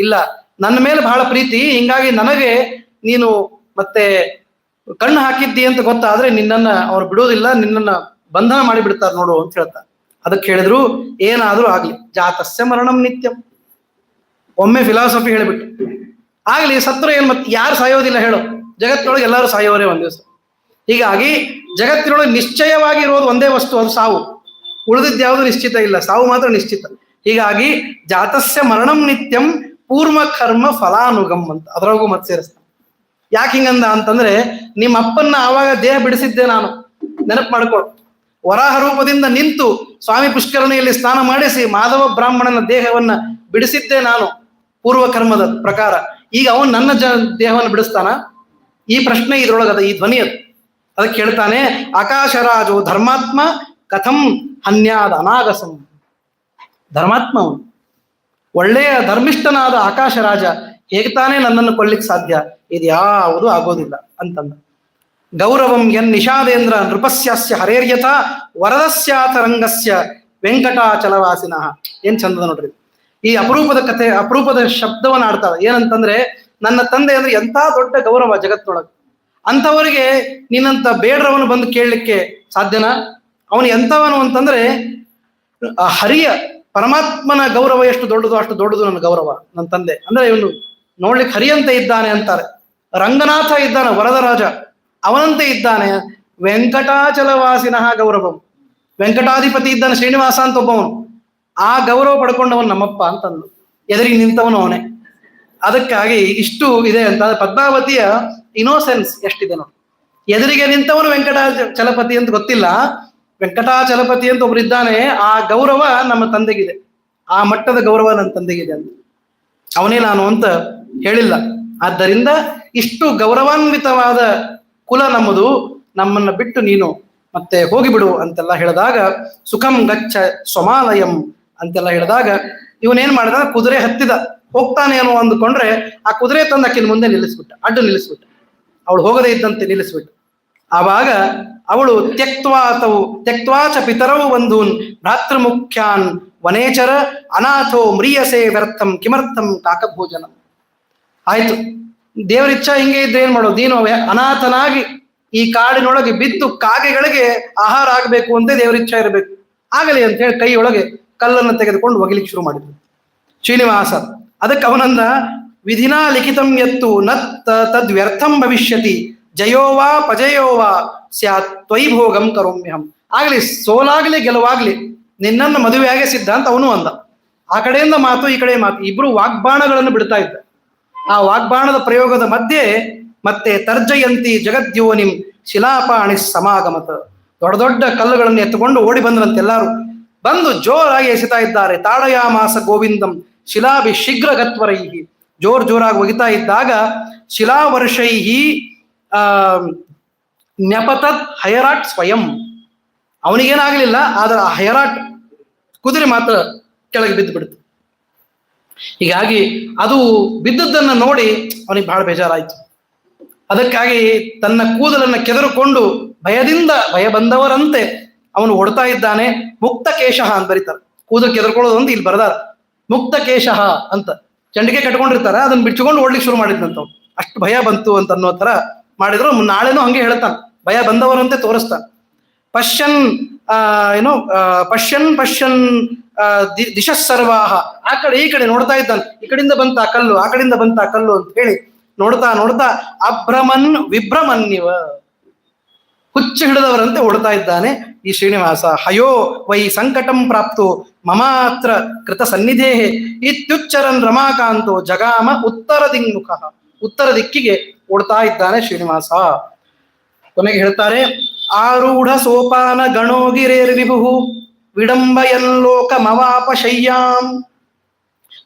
ಇಲ್ಲ, ನನ್ನ ಮೇಲೆ ಬಹಳ ಪ್ರೀತಿ, ಹಿಂಗಾಗಿ ನನಗೆ ನೀನು ಮತ್ತೆ ಕಣ್ಣು ಹಾಕಿದ್ದಿ ಅಂತ ಗೊತ್ತಾದ್ರೆ ನಿನ್ನನ್ನ ಅವ್ರು ಬಿಡೋದಿಲ್ಲ, ನಿನ್ನನ್ನ ಬಂಧನ ಮಾಡಿ ಬಿಡ್ತಾರೆ ನೋಡು ಅಂತ ಹೇಳ್ತಾರೆ. ಅದಕ್ಕೆ ಹೇಳಿದ್ರು, ಏನಾದ್ರೂ ಆಗ್ಲಿ ಜಾತಸ್ಯ ಮರಣಂ ನಿತ್ಯಂ. ಒಮ್ಮೆ ಫಿಲಾಸಫಿ ಹೇಳಿಬಿಟ್ಟು ಆಗ್ಲಿ, ಸತ್ರು ಏನ್ ಮತ್ತೆ ಯಾರು ಸಾಯೋದಿಲ್ಲ ಹೇಳೋ? ಜಗತ್ತಿನೊಳಗೆ ಎಲ್ಲರೂ ಸಾಯೋರೇ ಒಂದ್ ದಿವಸ. ಹೀಗಾಗಿ ಜಗತ್ತಿನೊಳಗೆ ನಿಶ್ಚಯವಾಗಿ ಇರೋದು ಒಂದೇ ವಸ್ತು, ಅದು ಸಾವು. ಉಳಿದಿದ್ದು ಯಾವುದು ನಿಶ್ಚಿತ ಇಲ್ಲ, ಸಾವು ಮಾತ್ರ ನಿಶ್ಚಿತ. ಹೀಗಾಗಿ ಜಾತಸ್ಯ ಮರಣಂ ನಿತ್ಯಂ ಪೂರ್ವ ಕರ್ಮ ಫಲಾನುಗಂ ಅಂತ ಅದರೊಳಗೂ ಮತ್ತೆ ಸೇರಿಸ್ತಾನೆ. ಯಾಕೆ ಹಿಂಗಂದ ಅಂತಂದ್ರೆ, ನಿಮ್ಮ ಅಪ್ಪನ್ನ ಆವಾಗ ದೇಹ ಬಿಡಿಸಿದ್ದೆ ನಾನು, ನೆನಪು ಮಾಡ್ಕೊಳು. ವರಾಹ ರೂಪದಿಂದ ನಿಂತು ಸ್ವಾಮಿ ಪುಷ್ಕರಣಿಯಲ್ಲಿ ಸ್ನಾನ ಮಾಡಿಸಿ ಮಾಧವ ಬ್ರಾಹ್ಮಣನ ದೇಹವನ್ನ ಬಿಡಿಸಿದ್ದೆ ನಾನು ಪೂರ್ವ ಕರ್ಮದ ಪ್ರಕಾರ. ಈಗ ಅವನು ನನ್ನ ದೇಹವನ್ನು ಬಿಡಿಸ್ತಾನ? ಈ ಪ್ರಶ್ನೆ ಇದ್ರೊಳಗದ, ಈ ಧ್ವನಿ ಅದು. ಅದಕ್ಕೆ ಹೇಳ್ತಾನೆ, ಆಕಾಶರಾಜೋ ಧರ್ಮಾತ್ಮ ಕಥಂ ಹನ್ಯಾದ ಅನಾಗಸಂ. ಧರ್ಮಾತ್ಮ ಅವನು, ಒಳ್ಳೆಯ ಧರ್ಮಿಷ್ಠನಾದ ಆಕಾಶ ರಾಜ ಹೇಗೆ ತಾನೇ ನನ್ನನ್ನು ಕೊಲ್ಲಿಕ್ಕೆ ಸಾಧ್ಯ? ಇದು ಯಾವುದು ಆಗೋದಿಲ್ಲ ಅಂತಂದ. ಗೌರವಂ ಎನ್ ನಿಷಾದೇಂದ್ರ ನೃಪಸ್ಯಾಸ್ಯ ಹರೇರ್ಯಥ ವರದಸ್ಯಾತರಂಗಸ್ಯ ವೆಂಕಟಾಚಲವಾಸಿನಃ. ಏನ್ ಚಂದದ ನೋಡ್ರಿ, ಈ ಅಪರೂಪದ ಕಥೆ, ಅಪರೂಪದ ಶಬ್ದವನ್ನ ಆಡ್ತಾಳೆ. ಏನಂತಂದ್ರೆ, ನನ್ನ ತಂದೆ ಅಂದ್ರೆ ಎಂಥ ದೊಡ್ಡ ಗೌರವ ಜಗತ್ತೊಳಗೆ, ಅಂಥವರಿಗೆ ನಿನ್ನಂತ ಬೇಡ್ರವನು ಬಂದು ಕೇಳಲಿಕ್ಕೆ ಸಾಧ್ಯನಾ? ಅವನು ಎಂಥವನು ಅಂತಂದ್ರೆ, ಹರಿಯ ಪರಮಾತ್ಮನ ಗೌರವ ಎಷ್ಟು ದೊಡ್ಡದು ಅಷ್ಟು ದೊಡ್ಡದು ನನ್ನ ಗೌರವ. ನನ್ನ ತಂದೆ ಅಂದ್ರೆ ಇವನು ನೋಡ್ಲಿಕ್ಕೆ ಹರಿಯಂತೆ ಇದ್ದಾನೆ ಅಂತಾರೆ. ರಂಗನಾಥ ಇದ್ದಾನೆ ವರದರಾಜ, ಅವನಂತೆ ಇದ್ದಾನೆ. ವೆಂಕಟಾಚಲವಾಸಿನಃ ಗೌರವಂ, ವೆಂಕಟಾಧಿಪತಿ ಇದ್ದಾನೆ ಶ್ರೀನಿವಾಸ ಅಂತ ಒಬ್ಬವನು. ಆ ಗೌರವ ಪಡ್ಕೊಂಡವನು ನಮ್ಮಪ್ಪ ಅಂತಂದು ಎದುರಿಗೆ ನಿಂತವನು ಅವನೇ. ಅದಕ್ಕಾಗಿ ಇಷ್ಟು ಇದೆ ಅಂತ. ಪದ್ಮಾವತಿಯ ಇನೋಸೆನ್ಸ್ ಎಷ್ಟಿದೆ ನೋಡಿ. ಎದುರಿಗೆ ನಿಂತವನು ವೆಂಕಟಾಚಲಪತಿ ಅಂತ ಗೊತ್ತಿಲ್ಲ, ವೆಂಕಟಾಚಲಪತಿ ಅಂತ ಒಬ್ರು ಇದ್ದಾನೆ. ಆ ಗೌರವ ನಮ್ಮ ತಂದೆಗಿದೆ, ಆ ಮಟ್ಟದ ಗೌರವ ನನ್ನ ತಂದೆಗಿದೆ ಅಂತ. ಅವನೇ ನಾನು ಅಂತ ಹೇಳಿಲ್ಲ. ಆದ್ದರಿಂದ ಇಷ್ಟು ಗೌರವಾನ್ವಿತವಾದ ಕುಲ ನಮ್ಮದು. ನಮ್ಮನ್ನ ಬಿಟ್ಟು ನೀನು ಮತ್ತೆ ಹೋಗಿಬಿಡು ಅಂತೆಲ್ಲ ಹೇಳಿದಾಗ, ಸುಖಂ ಗಚ್ಚ ಸ್ವಮಾಲಯಂ ಅಂತೆಲ್ಲ ಹೇಳಿದಾಗ ಇವನೇನ್ ಮಾಡಿದ, ಕುದುರೆ ಹತ್ತಿದ, ಹೋಗ್ತಾನೆ ಅನ್ನೋ ಅಂದುಕೊಂಡ್ರೆ ಆ ಕುದುರೆ ತಂದು ಆಕಿನ ಮುಂದೆ ನಿಲ್ಲಿಸ್ಬಿಟ್ಟ, ಅಡ್ಡು ನಿಲ್ಲಿಸ್ಬಿಟ್ಟ, ಅವಳು ಹೋಗದೇ ಇದ್ದಂತೆ ನಿಲ್ಲಿಸ್ಬಿಟ್ಟು. ಆವಾಗ ಅವಳು ತ್ಯಕ್ವಾಚ ಪಿತರವು ಬಂಧೂನ್ ಭ್ರಾತೃಮುಖ್ಯಾನ್ ವನೇಚರ ಅನಾಥೋ ಮ್ರಿಯಸೆ ವ್ಯರ್ಥಂ ಕಿಮರ್ಥಂ ಕಾಕಭೋಜನ. ಆಯ್ತು, ದೇವರಿಚ್ಛಾ ಹಿಂಗೆ ಇದ್ರೆ ಏನ್ ಮಾಡೋದು, ನೀನು ಅನಾಥನಾಗಿ ಈ ಕಾಡಿನೊಳಗೆ ಬಿದ್ದು ಕಾಗೆಗಳಿಗೆ ಆಹಾರ ಆಗಬೇಕು ಅಂತ ದೇವರಿಚ್ಛಾ ಇರಬೇಕು, ಆಗಲಿ ಅಂತ ಹೇಳಿ ಕೈಯೊಳಗೆ ಕಲ್ಲನ್ನು ತೆಗೆದುಕೊಂಡು ಒಗಿಲಿಕ್ಕೆ ಶುರು ಮಾಡಿದ್ರು ಶ್ರೀನಿವಾಸ. ಅದಕ್ಕೆ ಅವನನ್ನ ವಿಧಿನಾ ಲಿಖಿತಂ ಎತ್ತು ನತ್ ತದ್ವ್ಯರ್ಥಂ ಭವಿಷ್ಯತಿ ಜಯೋವಾ ಪಜಯೋವಾ ಸ್ಯಾತ್ ತ್ವಯಿ ಭೋಗಂ ಕರೋಮ್ಯಹಂ. ಆಗ್ಲಿ ಸೋಲಾಗ್ಲಿ ಗೆಲುವಾಗ್ಲಿ ನಿನ್ನನ್ನು ಮದುವೆಯಾಗೆ ಸಿದ್ಧ ಅಂತ ಅವನು ಅಂದ. ಆ ಕಡೆಯಿಂದ ಮಾತು ಈ ಕಡೆ ಮಾತು, ಇಬ್ರು ವಾಗ್ಬಾಣಗಳನ್ನು ಬಿಡ್ತಾ ಇದ್ದ. ಆ ವಾಗ್ಬಾಣದ ಪ್ರಯೋಗದ ಮಧ್ಯೆ ಮತ್ತೆ ತರ್ಜಯಂತಿ ಜಗದ್ಯೋನಿಂ ಶಿಲಾಪಾಣಿ ಸಮಾಗಮತ, ದೊಡ್ಡ ದೊಡ್ಡ ಕಲ್ಲುಗಳನ್ನು ಎತ್ತುಕೊಂಡು ಓಡಿ ಬಂದ್ರಂತೆ. ಎಲ್ಲರೂ ಬಂದು ಜೋರಾಗಿ ಎಸೆತಾ ಇದ್ದಾರೆ. ತಾಡಯಾಮಾಸ ಗೋವಿಂದಂ ಶಿಲಾಭಿ ಶೀಘ್ರ ಗತ್ವರೈಹಿ, ಜೋರಾಗಿ ಒಗಿತಾ ಇದ್ದಾಗ ಶಿಲಾವರ್ಷೈಹಿ ನ್ಯಪತತ್ ಹಯರಾಟ್ ಸ್ವಯಂ, ಅವನಿಗೇನಾಗಲಿಲ್ಲ, ಆದ್ರೆ ಆ ಹಯರಾಟ್ ಕುದುರೆ ಮಾತ್ರ ಕೆಳಗೆ ಬಿದ್ದು ಬಿಡ್ತು. ಹೀಗಾಗಿ ಅದು ಬಿದ್ದದ್ದನ್ನು ನೋಡಿ ಅವನಿಗೆ ಬಹಳ ಬೇಜಾರಾಯ್ತು. ಅದಕ್ಕಾಗಿ ತನ್ನ ಕೂದಲನ್ನು ಕೆದರುಕೊಂಡು ಭಯ ಬಂದವರಂತೆ ಅವನು ಓಡ್ತಾ ಇದ್ದಾನೆ. ಮುಕ್ತ ಕೇಶಃ ಅಂತ ಬರೀತಾರೆ, ಕೂದಲು ಕೆದರ್ಕೊಳ್ಳೋದು ಅಂತ ಇಲ್ಲಿ ಬರದಾರ. ಮುಕ್ತ ಕೇಶಃ ಅಂತ ಚಂಡಿಗೆ ಕಟ್ಕೊಂಡಿರ್ತಾರೆ, ಅದನ್ನ ಬಿಚ್ಚಿಕೊಂಡು ಓಡ್ಲಿಕ್ಕೆ ಶುರು ಮಾಡಿದ್ನಂತ. ಅಷ್ಟು ಭಯ ಬಂತು ಅಂತ ಅನ್ನೋ ತರ ಮಾಡಿದ್ರು. ನಾಳೆನೂ ಹಂಗೆ ಹೇಳ್ತಾನೆ, ಭಯ ಬಂದವರಂತೆ ತೋರಿಸ್ತಾನೆ. ಪಶ್ಯನ್ ಪಶ್ಯನ್ ದಿಶಃ ಸರ್ವಾಹ, ಆ ಕಡೆ ಈ ಕಡೆ ನೋಡ್ತಾ ಇದ್ದಾನೆ. ಈ ಕಡೆಯಿಂದ ಬಂತ ಕಲ್ಲು, ಆ ಕಡೆಯಿಂದ ಬಂತ ಕಲ್ಲು ಅಂತ ಹೇಳಿ ನೋಡ್ತಾ ಅಭ್ರಮನ್ ವಿಭ್ರಮನ್ನಿವ, ಹುಚ್ಚು ಹಿಡಿದವರಂತೆ ಓಡ್ತಾ ಇದ್ದಾನೆ ಈ ಶ್ರೀನಿವಾಸ. ಹಯೋ ವೈ ಸಂಕಟಂ ಪ್ರಾಪ್ತೋ ಮಮಾತ್ರ ಕೃತ ಸನ್ನಿಧೇಹೆ ಇತ್ಯುಚ್ಚರನ್ ರಮಾಕಾಂತೋ ಜಗಾಮ ಉತ್ತರ ದಿಗ್ಮುಖ, ಉತ್ತರ ದಿಕ್ಕಿಗೆ ಓಡ್ತಾ ಇದ್ದಾನೆ ಶ್ರೀನಿವಾಸ. ಕೊನೆಗೆ ಹೇಳ್ತಾರೆ, ಆರೂಢ ಸೋಪಾನ ಗಣೋಗಿರೇರ್ ವಿಭು ವಿಡಂಬಯಲ್ಲೋಕ ಮವಾಪ ಶಯ್ಯಾಂ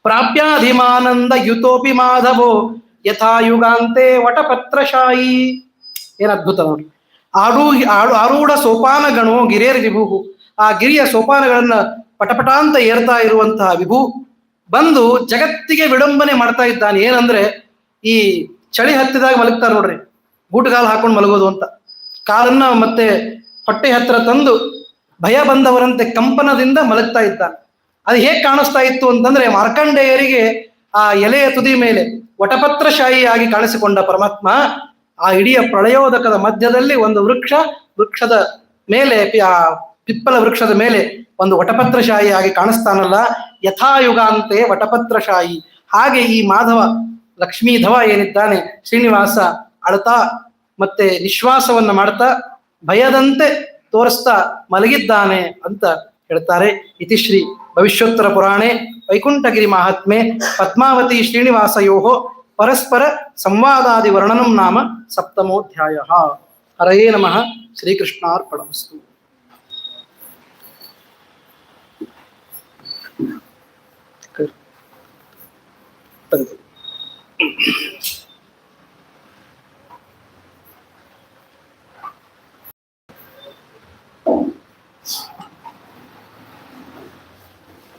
ಪ್ರಾಪ್ಯಾಧಿಮಾನಂದ ಯುತೋಪಿ ಮಾಧವೋ ಯಥಾಯುಗಾಂತೆ ವಟಪತ್ರಶಾಯಿ. ಏನ್ ಅದ್ಭುತ ನೋಡಿ. ಆರೂಢ ಸೋಪಾನ ಗಣೋ ಗಿರೇರ್ ವಿಭು, ಆ ಗಿರಿಯ ಸೋಪಾನಗಳನ್ನ ಪಟಪಟ ಅಂತ ಏರ್ತಾ ಇರುವಂತಹ ವಿಭು ಬಂದು ಜಗತ್ತಿಗೆ ವಿಡಂಬನೆ ಮಾಡ್ತಾ ಇದ್ದಾನೆ. ಏನಂದ್ರೆ, ಈ ಚಳಿ ಹತ್ತಿದಾಗ ಮಲಗ್ತಾರೆ ನೋಡ್ರಿ, ಬೂಟುಗಾಲು ಹಾಕೊಂಡು ಮಲಗೋದು ಅಂತ, ಕಾಲನ್ನ ಮತ್ತೆ ಹೊಟ್ಟೆ ಹತ್ತಿರ ತಂದು ಭಯ ಬಂದವರಂತೆ ಕಂಪನದಿಂದ ಮಲಗ್ತಾ ಇದ್ದಾನೆ. ಅದು ಹೇಗೆ ಕಾಣಿಸ್ತಾ ಇತ್ತು ಅಂತಂದ್ರೆ, ಮಾರ್ಕಂಡೇಯರಿಗೆ ಆ ಎಲೆಯ ತುದಿ ಮೇಲೆ ವಟಪತ್ರಶಾಹಿಯಾಗಿ ಕಾಣಿಸಿಕೊಂಡ ಪರಮಾತ್ಮ ಆ ಇಡೀ ಪ್ರಳಯೋದಕದ ಮಧ್ಯದಲ್ಲಿ ಒಂದು ವೃಕ್ಷದ ಮೇಲೆ, ಆ ಪಿಪ್ಪಲ ವೃಕ್ಷದ ಮೇಲೆ ಒಂದು ವಟಪತ್ರಶಾಹಿಯಾಗಿ ಕಾಣಿಸ್ತಾನಲ್ಲ. ಯಥಾಯುಗಾಂತೆ ವಟಪತ್ರಶಾಹಿ, ಹಾಗೆ ಈ ಮಾಧವ ಲಕ್ಷ್ಮೀಧವ ಏನಿದ್ದಾನೆ ಶ್ರೀನಿವಾಸ ಅಳ್ತಾ ಮತ್ತೆ ನಿಶ್ವಾಸವನ್ನ ಮಾಡ್ತಾ ಭಯದಂತೆ ತೋರಿಸ್ತಾ ಮಲಗಿದ್ದಾನೆ ಅಂತ ಹೇಳ್ತಾರೆ. ಇತಿಶ್ರೀ ಭವಿಷ್ಯೋತ್ತರ ಪುರಾಣೆ ವೈಕುಂಠಗಿರಿ ಮಹಾತ್ಮೆ ಪದ್ಮಾವತಿ ಶ್ರೀನಿವಾಸಯೋಃ ಪರಸ್ಪರ ಸಂವಾದಾದಿ ವರ್ಣನಂ ನಾಮ ಸಪ್ತಮೋಧ್ಯಾಯಃ. ಹರಯೇ ನಮಃ. ಶ್ರೀಕೃಷ್ಣಾರ್ಪಣಮಸ್ತು. Thank you.